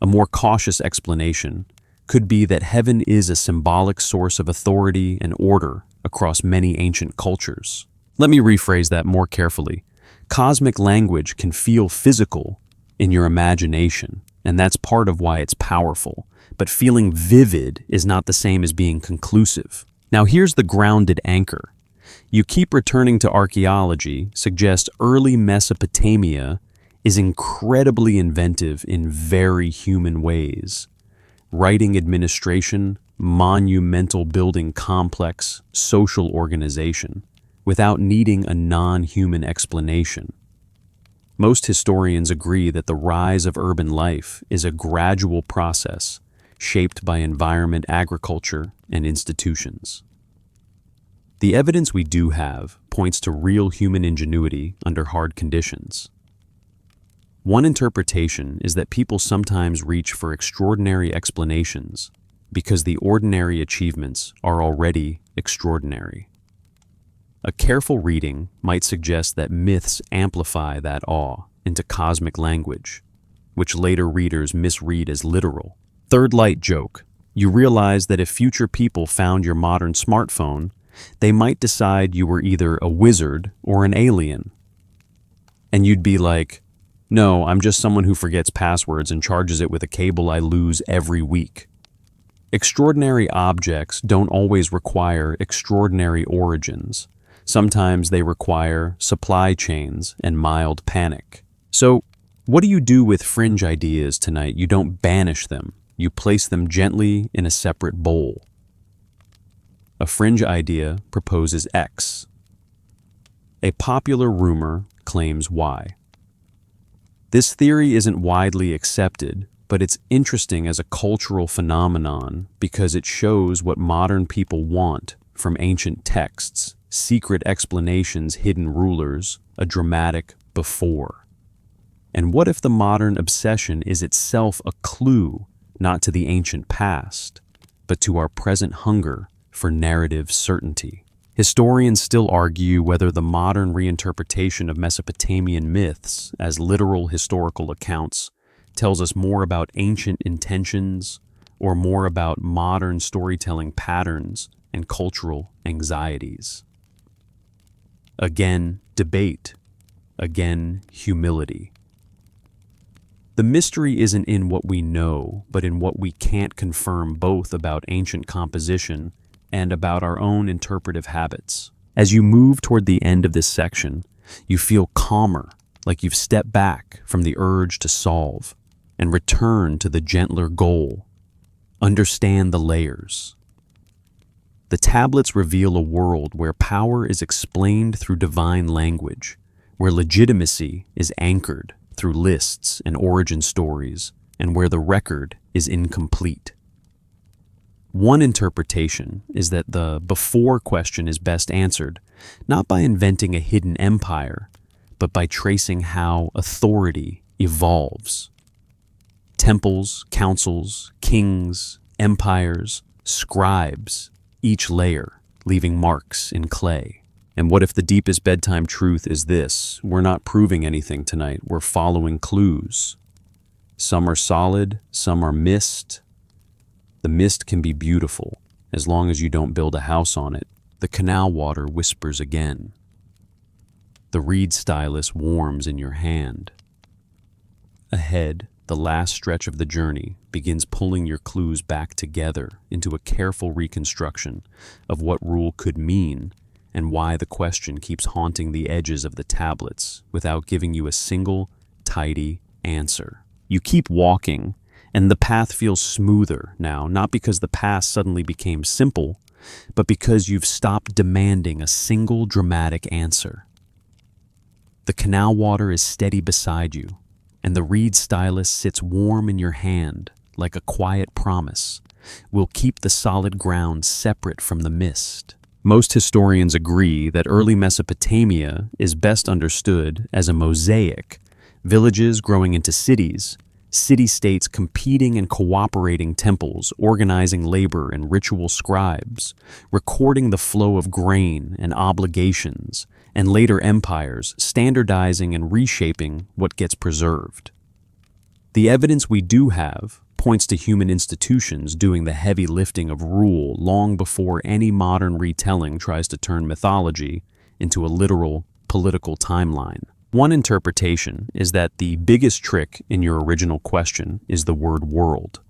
S1: A more cautious explanation could be that heaven is a symbolic source of authority and order across many ancient cultures. Let me rephrase that more carefully. Cosmic language can feel physical in your imagination, and that's part of why it's powerful. But feeling vivid is not the same as being conclusive. Now here's the grounded anchor. You keep returning to archaeology, suggests early Mesopotamia is incredibly inventive in very human ways. Writing administration, monumental building complex, social organization, without needing a non-human explanation. Most historians agree that the rise of urban life is a gradual process shaped by environment, agriculture, and institutions. The evidence we do have points to real human ingenuity under hard conditions. One interpretation is that people sometimes reach for extraordinary explanations because the ordinary achievements are already extraordinary. A careful reading might suggest that myths amplify that awe into cosmic language, which later readers misread as literal. Third light joke. You realize that if future people found your modern smartphone, they might decide you were either a wizard or an alien. And you'd be like, no, I'm just someone who forgets passwords and charges it with a cable I lose every week. Extraordinary objects don't always require extraordinary origins. Sometimes they require supply chains and mild panic. So, what do you do with fringe ideas tonight? You don't banish them. You place them gently in a separate bowl. A fringe idea proposes X. A popular rumor claims Y. This theory isn't widely accepted, but it's interesting as a cultural phenomenon because it shows what modern people want from ancient texts, secret explanations, hidden rulers, a dramatic before. And what if the modern obsession is itself a clue not to the ancient past, but to our present hunger for narrative certainty. Historians still argue whether the modern reinterpretation of Mesopotamian myths as literal historical accounts tells us more about ancient intentions or more about modern storytelling patterns and cultural anxieties. Again, debate. Again, humility. The mystery isn't in what we know, but in what we can't confirm, both about ancient composition and about our own interpretive habits. As you move toward the end of this section, you feel calmer, like you've stepped back from the urge to solve and return to the gentler goal. Understand the layers. The tablets reveal a world where power is explained through divine language, where legitimacy is anchored through lists and origin stories, and where the record is incomplete. One interpretation is that the before question is best answered not by inventing a hidden empire, but by tracing how authority evolves. Temples, councils, kings, empires, scribes, each layer leaving marks in clay. And what if the deepest bedtime truth is this? We're not proving anything tonight, we're following clues. Some are solid, some are mist. The mist can be beautiful, as long as you don't build a house on it. The canal water whispers again. The reed stylus warms in your hand. Ahead, the last stretch of the journey begins pulling your clues back together into a careful reconstruction of what rule could mean and why the question keeps haunting the edges of the tablets without giving you a single, tidy answer. You keep walking, and the path feels smoother now, not because the past suddenly became simple, but because you've stopped demanding a single dramatic answer. The canal water is steady beside you, and the reed stylus sits warm in your hand like a quiet promise. We'll keep the solid ground separate from the mist. Most historians agree that early Mesopotamia is best understood as a mosaic, villages growing into cities, city-states competing and cooperating, temples organizing labor and ritual scribes, recording the flow of grain and obligations, and later empires standardizing and reshaping what gets preserved. The evidence we do have points to human institutions doing the heavy lifting of rule long before any modern retelling tries to turn mythology into a literal political timeline. One interpretation is that the biggest trick in your original question is the word world.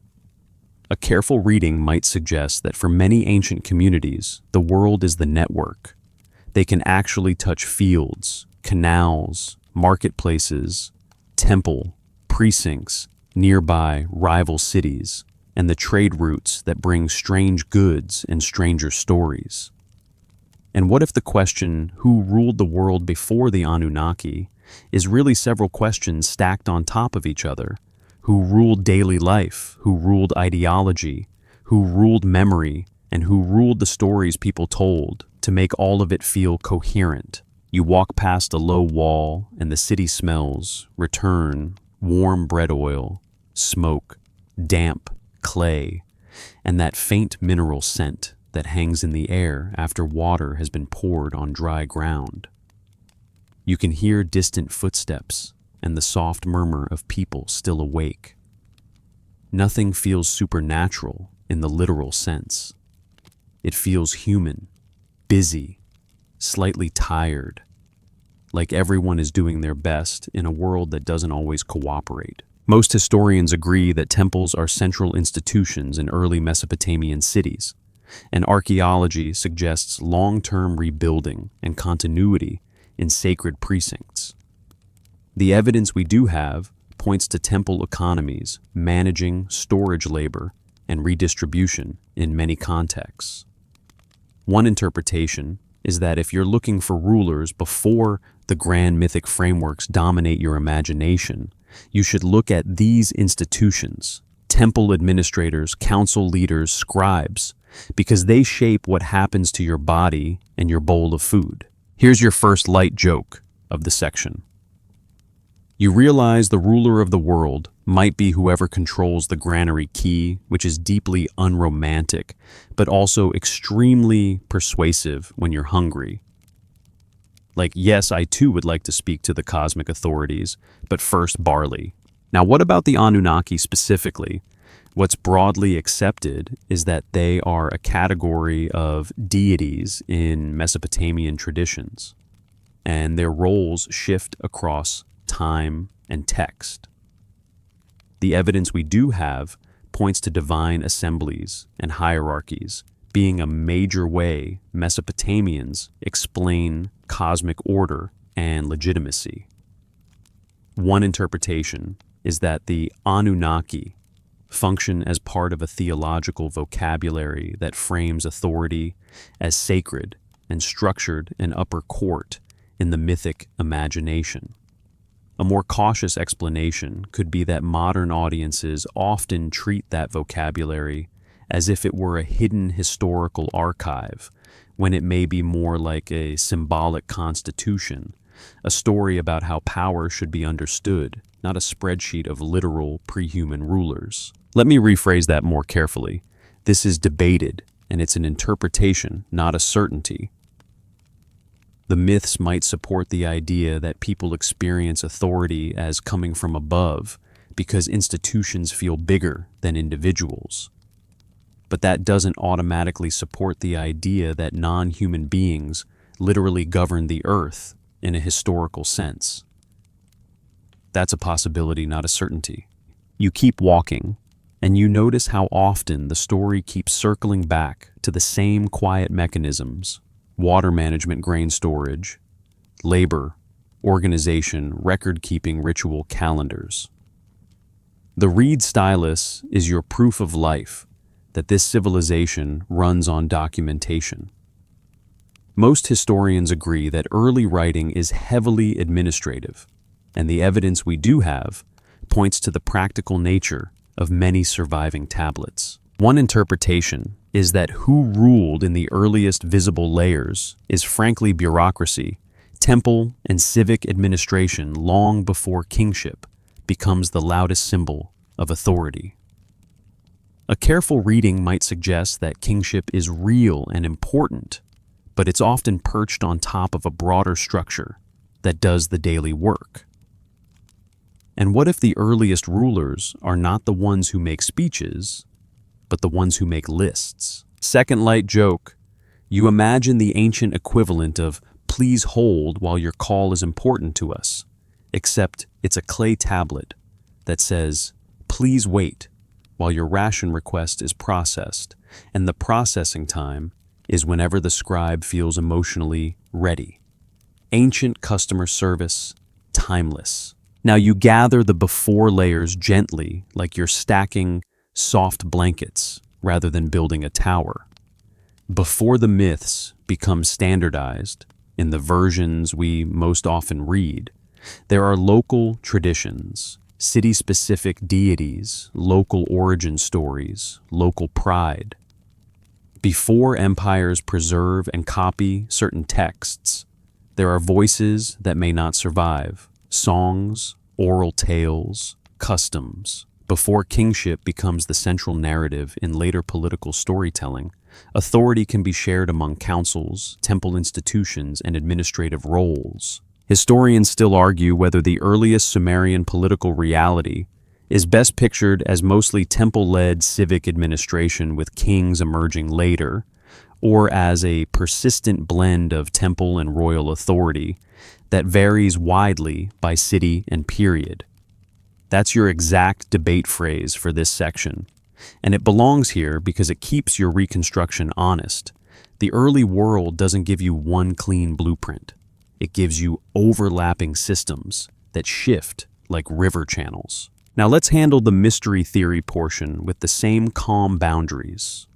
S1: A careful reading might suggest that for many ancient communities, the world is the network. They can actually touch fields, canals, marketplaces, temple, precincts, nearby rival cities, and the trade routes that bring strange goods and stranger stories. And what if the question, who ruled the world before the Anunnaki, is really several questions stacked on top of each other? Who ruled daily life? Who ruled ideology? Who ruled memory? And who ruled the stories people told to make all of it feel coherent? You walk past a low wall and the city smells return, warm bread oil, smoke, damp, clay, and that faint mineral scent that hangs in the air after water has been poured on dry ground. You can hear distant footsteps and the soft murmur of people still awake. Nothing feels supernatural in the literal sense. It feels human, busy, slightly tired, like everyone is doing their best in a world that doesn't always cooperate. Most historians agree that temples are central institutions in early Mesopotamian cities, and archaeology suggests long-term rebuilding and continuity in sacred precincts. The evidence we do have points to temple economies managing storage labor and redistribution in many contexts. One interpretation is that if you're looking for rulers before the grand mythic frameworks dominate your imagination, you should look at these institutions, temple administrators, council leaders, scribes, because they shape what happens to your body and your bowl of food. Here's your first light joke of the section. You realize the ruler of the world might be whoever controls the granary key, which is deeply unromantic, but also extremely persuasive when you're hungry. Like, yes, I too would like to speak to the cosmic authorities, but first barley. Now, what about the Anunnaki specifically? What's broadly accepted is that they are a category of deities in Mesopotamian traditions, and their roles shift across time and text. The evidence we do have points to divine assemblies and hierarchies being a major way Mesopotamians explain cosmic order and legitimacy. One interpretation is that the Anunnaki function as part of a theological vocabulary that frames authority as sacred and structured an upper court in the mythic imagination. A more cautious explanation could be that modern audiences often treat that vocabulary as if it were a hidden historical archive, when it may be more like a symbolic constitution, a story about how power should be understood, not a spreadsheet of literal pre-human rulers. Let me rephrase that more carefully. This is debated, and it's an interpretation, not a certainty. The myths might support the idea that people experience authority as coming from above because institutions feel bigger than individuals. But that doesn't automatically support the idea that non-human beings literally govern the earth in a historical sense. That's a possibility, not a certainty. You keep walking, and you notice how often the story keeps circling back to the same quiet mechanisms: water management, grain storage, labor, organization, record-keeping, ritual calendars. The reed stylus is your proof of life that this civilization runs on documentation. Most historians agree that early writing is heavily administrative, and the evidence we do have points to the practical nature of many surviving tablets. One interpretation is that who ruled in the earliest visible layers is frankly bureaucracy, temple and civic administration long before kingship becomes the loudest symbol of authority. A careful reading might suggest that kingship is real and important, but it's often perched on top of a broader structure that does the daily work. And what if the earliest rulers are not the ones who make speeches, but the ones who make lists? Second light joke. You imagine the ancient equivalent of "please hold while your call is important to us," except it's a clay tablet that says, "please wait while your ration request is processed," and the processing time is whenever the scribe feels emotionally ready. Ancient customer service, timeless. Now you gather the before layers gently, like you're stacking soft blankets rather than building a tower. Before the myths become standardized in the versions we most often read, there are local traditions, city-specific deities, local origin stories, local pride. Before empires preserve and copy certain texts, there are voices that may not survive, songs, oral tales, customs. Before kingship becomes the central narrative in later political storytelling, authority can be shared among councils, temple institutions, and administrative roles. Historians still argue whether the earliest Sumerian political reality is best pictured as mostly temple-led civic administration with kings emerging later, or as a persistent blend of temple and royal authority that varies widely by city and period. That's your exact debate phrase for this section, and it belongs here because it keeps your reconstruction honest. The early world doesn't give you one clean blueprint. It gives you overlapping systems that shift like river channels. Now let's handle the mystery theory portion with the same calm boundaries.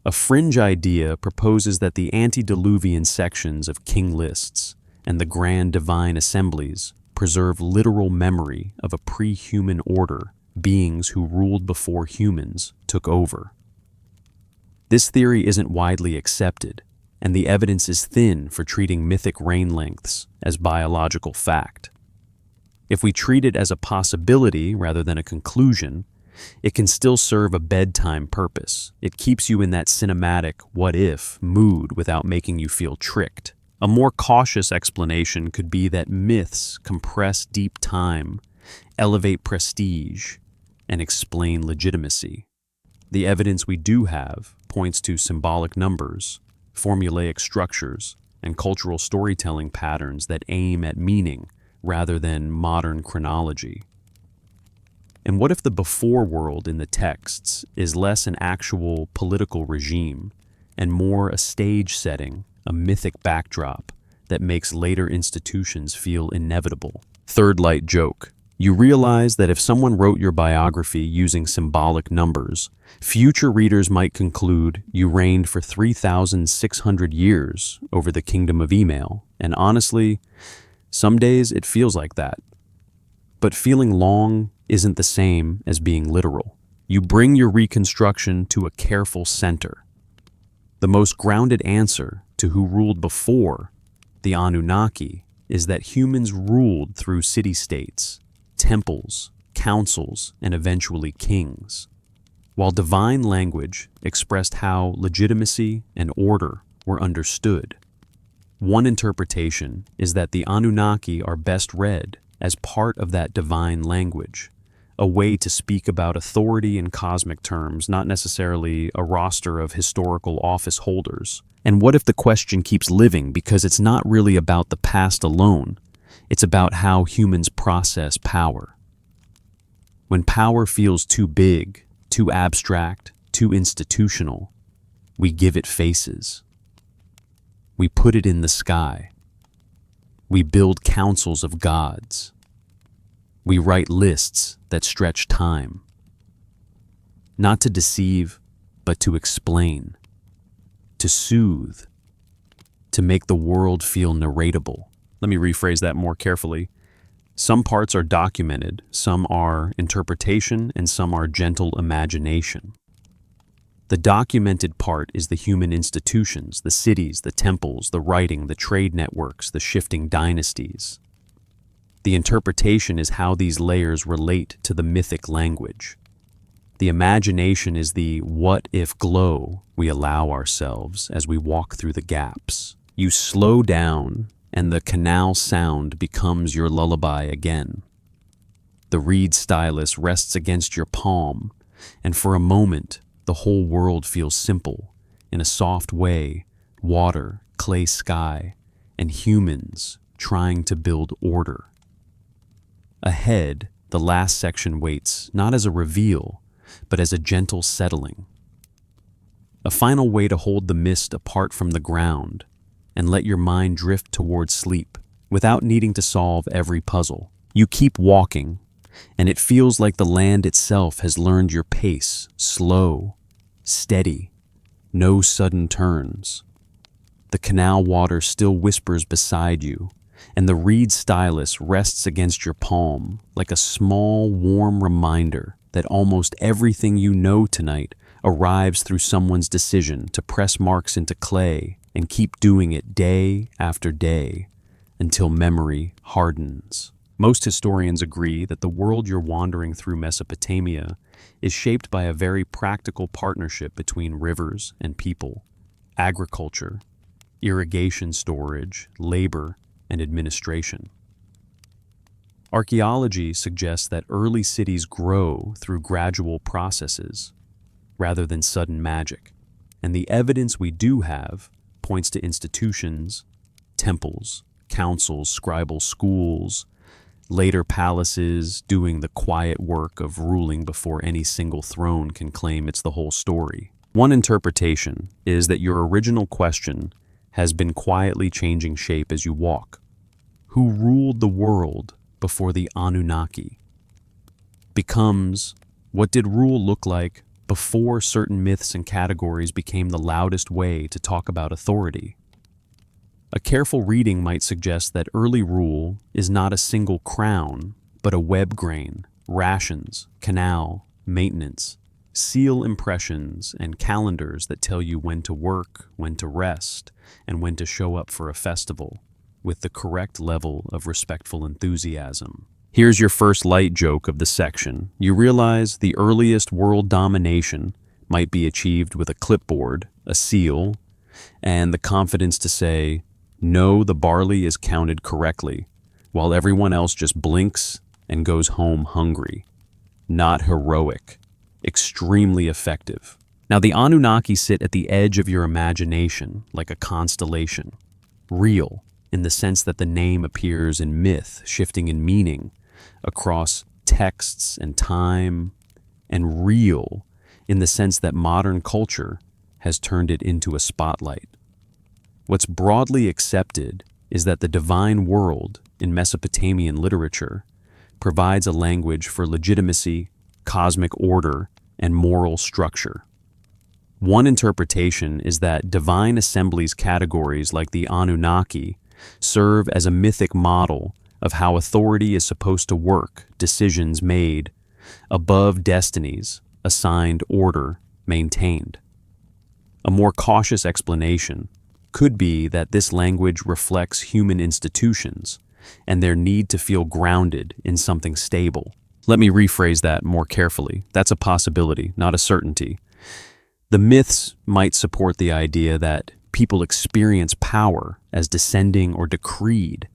S1: A fringe idea proposes that the antediluvian sections of king lists and the grand divine assemblies preserve literal memory of a pre-human order, beings who ruled before humans took over. This theory isn't widely accepted, and the evidence is thin for treating mythic reign lengths as biological fact. If we treat it as a possibility rather than a conclusion, it can still serve a bedtime purpose. It keeps you in that cinematic what-if mood without making you feel tricked. A more cautious explanation could be that myths compress deep time, elevate prestige, and explain legitimacy. The evidence we do have points to symbolic numbers, formulaic structures, and cultural storytelling patterns that aim at meaning rather than modern chronology. And what if the before world in the texts is less an actual political regime and more a stage setting, a mythic backdrop that makes later institutions feel inevitable? Third light joke. You realize that if someone wrote your biography using symbolic numbers, future readers might conclude you reigned for 3,600 years over the kingdom of email. And honestly, some days it feels like that. But feeling long isn't the same as being literal. You bring your reconstruction to a careful center. The most grounded answer to who ruled before the Anunnaki is that humans ruled through city-states, temples, councils, and eventually kings, while divine language expressed how legitimacy and order were understood. One interpretation is that the Anunnaki are best read as part of that divine language, a way to speak about authority in cosmic terms, not necessarily a roster of historical office holders. And what if the question keeps living because it's not really about the past alone? It's about how humans process power. When power feels too big, too abstract, too institutional, we give it faces. We put it in the sky. We build councils of gods. We write lists that stretch time. Not to deceive, but to explain, to soothe, to make the world feel narratable. Let me rephrase that more carefully. Some parts are documented, some are interpretation, and some are gentle imagination. The documented part is the human institutions, the cities, the temples, the writing, the trade networks, the shifting dynasties. The interpretation is how these layers relate to the mythic language. The imagination is the what-if glow we allow ourselves as we walk through the gaps. You slow down, and the canal sound becomes your lullaby again. The reed stylus rests against your palm, and for a moment, the whole world feels simple, in a soft way, water, clay sky, and humans trying to build order. Ahead, the last section waits, not as a reveal, but as a gentle settling. A final way to hold the mist apart from the ground and let your mind drift towards sleep without needing to solve every puzzle. You keep walking, and it feels like the land itself has learned your pace, slow, steady, no sudden turns. The canal water still whispers beside you, and the reed stylus rests against your palm like a small, warm reminder that almost everything you know tonight arrives through someone's decision to press marks into clay and keep doing it day after day until memory hardens. Most historians agree that the world you're wandering through Mesopotamia is shaped by a very practical partnership between rivers and people, agriculture, irrigation storage, labor, and administration. Archaeology suggests that early cities grow through gradual processes rather than sudden magic, and the evidence we do have points to institutions, temples, councils, scribal schools, later palaces doing the quiet work of ruling before any single throne can claim it's the whole story. One interpretation is that your original question has been quietly changing shape as you walk. Who ruled the world before the Anunnaki? Becomes, what did rule look like before certain myths and categories became the loudest way to talk about authority? A careful reading might suggest that early rule is not a single crown, but a web grain, rations, canal, maintenance, seal impressions, and calendars that tell you when to work, when to rest, and when to show up for a festival with the correct level of respectful enthusiasm. Here's your first light joke of the section. You realize the earliest world domination might be achieved with a clipboard, a seal, and the confidence to say, "No, the barley is counted correctly," while everyone else just blinks and goes home hungry. Not heroic, extremely effective. Now, the Anunnaki sit at the edge of your imagination like a constellation. Real, in the sense that the name appears in myth, shifting in meaning across texts and time, and real, in the sense that modern culture has turned it into a spotlight. What's broadly accepted is that the divine world in Mesopotamian literature provides a language for legitimacy, cosmic order, and moral structure. One interpretation is that divine assemblies categories like the Anunnaki serve as a mythic model of how authority is supposed to work, decisions made, above destinies, assigned order, maintained. A more cautious explanation could be that this language reflects human institutions and their need to feel grounded in something stable. Let me rephrase that more carefully. That's a possibility, not a certainty. The myths might support the idea that people experience power as descending or decreed,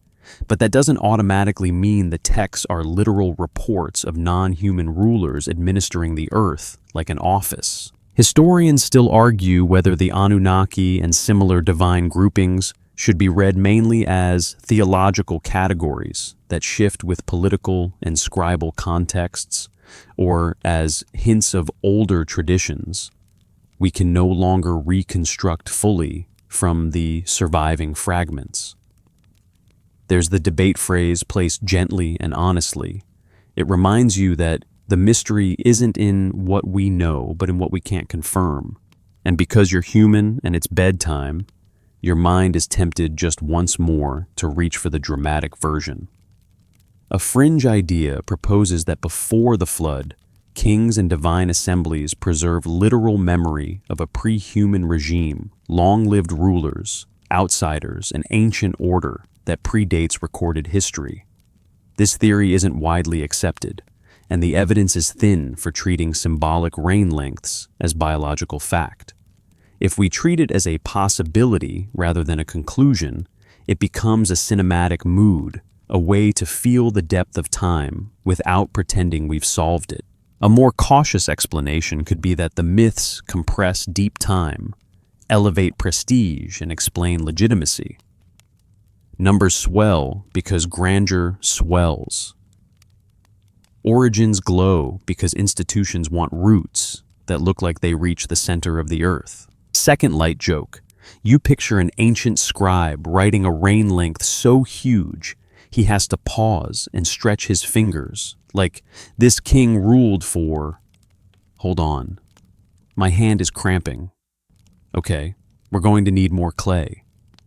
S1: but that doesn't automatically mean the texts are literal reports of non-human rulers administering the earth like an office. Historians still argue whether the Anunnaki and similar divine groupings should be read mainly as theological categories that shift with political and scribal contexts, or as hints of older traditions we can no longer reconstruct fully from the surviving fragments. There's the debate phrase placed gently and honestly. It reminds you that the mystery isn't in what we know, but in what we can't confirm. And because you're human and it's bedtime, your mind is tempted just once more to reach for the dramatic version. A fringe idea proposes that before the flood, kings and divine assemblies preserve literal memory of a pre-human regime, long-lived rulers, outsiders, an ancient order that predates recorded history. This theory isn't widely accepted, and the evidence is thin for treating symbolic reign lengths as biological fact. If we treat it as a possibility rather than a conclusion, it becomes a cinematic mood, a way to feel the depth of time without pretending we've solved it. A more cautious explanation could be that the myths compress deep time, elevate prestige, and explain legitimacy. Numbers swell because grandeur swells. Origins glow because institutions want roots that look like they reach the center of the earth. Second light joke. You picture an ancient scribe writing a reign length so huge he has to pause and stretch his fingers, like this king ruled for... Hold on. My hand is cramping. Okay, we're going to need more clay.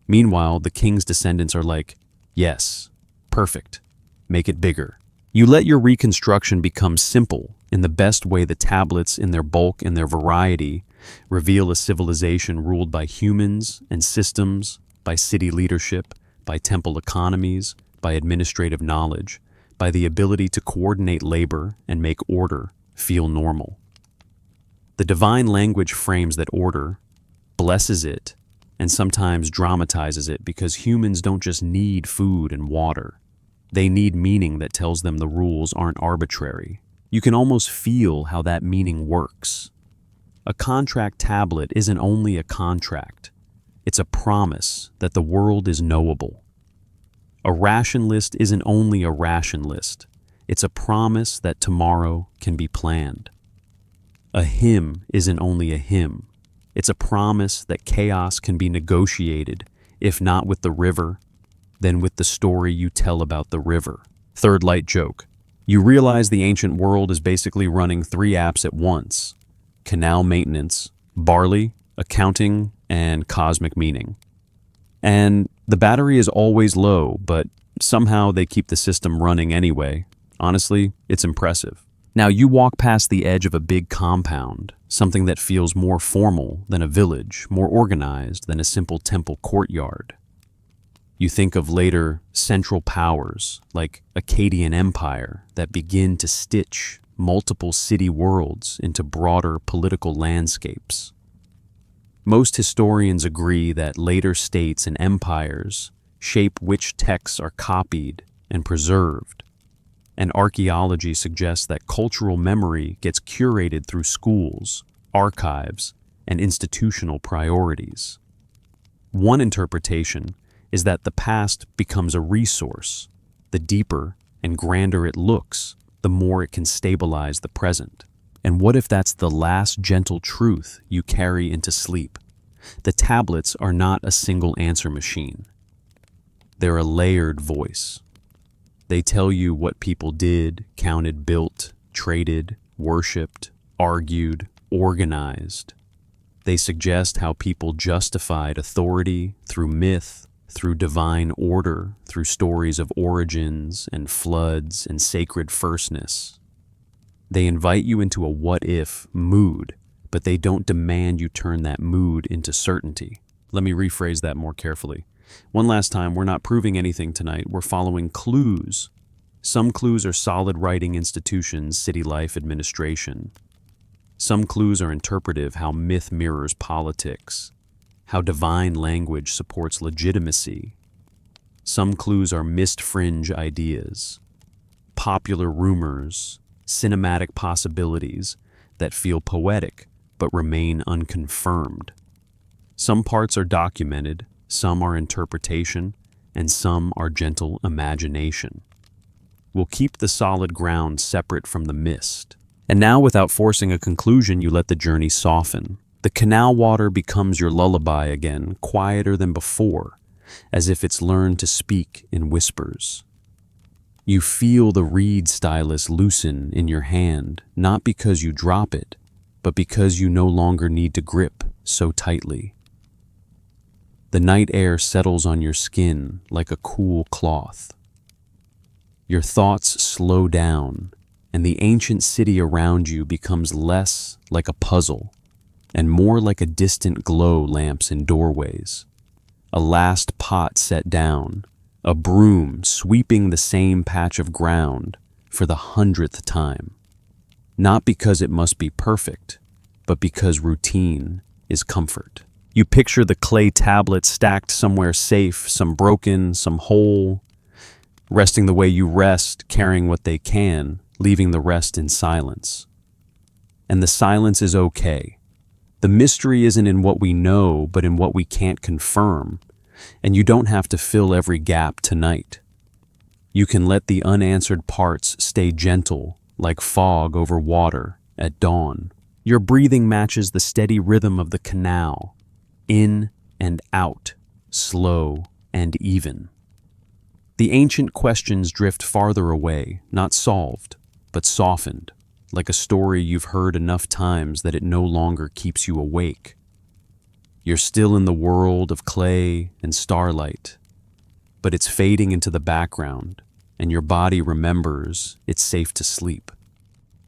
S1: Meanwhile, the king's descendants are like, yes, perfect, make it bigger. You let your reconstruction become simple in the best way. The tablets, in their bulk and their variety, reveal a civilization ruled by humans and systems, by city leadership, by temple economies, by administrative knowledge, by the ability to coordinate labor and make order feel normal. The divine language frames that order, blesses it, and sometimes dramatizes it because humans don't just need food and water. They need meaning that tells them the rules aren't arbitrary. You can almost feel how that meaning works. A contract tablet isn't only a contract. It's a promise that the world is knowable. A ration list isn't only a ration list. It's a promise that tomorrow can be planned. A hymn isn't only a hymn. It's a promise that chaos can be negotiated, if not with the river, then with the story you tell about the river. Third light joke. You realize the ancient world is basically running 3 apps at once: canal maintenance, barley, accounting, and cosmic meaning. And the battery is always low, but somehow they keep the system running anyway. Honestly, it's impressive. Now you walk past the edge of a big compound, something that feels more formal than a village, more organized than a simple temple courtyard. You think of later central powers like Akkadian Empire that begin to stitch multiple city worlds into broader political landscapes. Most historians agree that later states and empires shape which texts are copied and preserved, and archaeology suggests that cultural memory gets curated through schools, archives, and institutional priorities. One interpretation is that the past becomes a resource. The deeper and grander it looks, the more it can stabilize the present. And what if that's the last gentle truth you carry into sleep? The tablets are not a single answer machine. They're a layered voice. They tell you what people did, counted, built, traded, worshipped, argued, organized. They suggest how people justified authority through myth, through divine order, through stories of origins and floods and sacred firstness. They invite you into a what-if mood, but they don't demand you turn that mood into certainty. Let me rephrase that more carefully. One last time, we're not proving anything tonight. We're following clues. Some clues are solid writing institutions, city life administration. Some clues are interpretive, how myth mirrors politics, how divine language supports legitimacy. Some clues are missed fringe ideas, popular rumors, cinematic possibilities that feel poetic but remain unconfirmed. Some parts are documented, some are interpretation, and some are gentle imagination. We'll keep the solid ground separate from the mist. And now, without forcing a conclusion, you let the journey soften. The canal water becomes your lullaby again, quieter than before, as if it's learned to speak in whispers. You feel the reed stylus loosen in your hand, not because you drop it, but because you no longer need to grip so tightly. The night air settles on your skin like a cool cloth. Your thoughts slow down, and the ancient city around you becomes less like a puzzle and more like a distant glow lamps in doorways. A last pot set down, a broom sweeping the same patch of ground for the 100th time. Not because it must be perfect, but because routine is comfort. You picture the clay tablets stacked somewhere safe, some broken, some whole, resting the way you rest, carrying what they can, leaving the rest in silence. And the silence is okay. The mystery isn't in what we know, but in what we can't confirm, and you don't have to fill every gap tonight. You can let the unanswered parts stay gentle, like fog over water at dawn. Your breathing matches the steady rhythm of the canal, in and out, slow and even. The ancient questions drift farther away, not solved, but softened, like a story you've heard enough times that it no longer keeps you awake. You're still in the world of clay and starlight, but it's fading into the background, and your body remembers it's safe to sleep.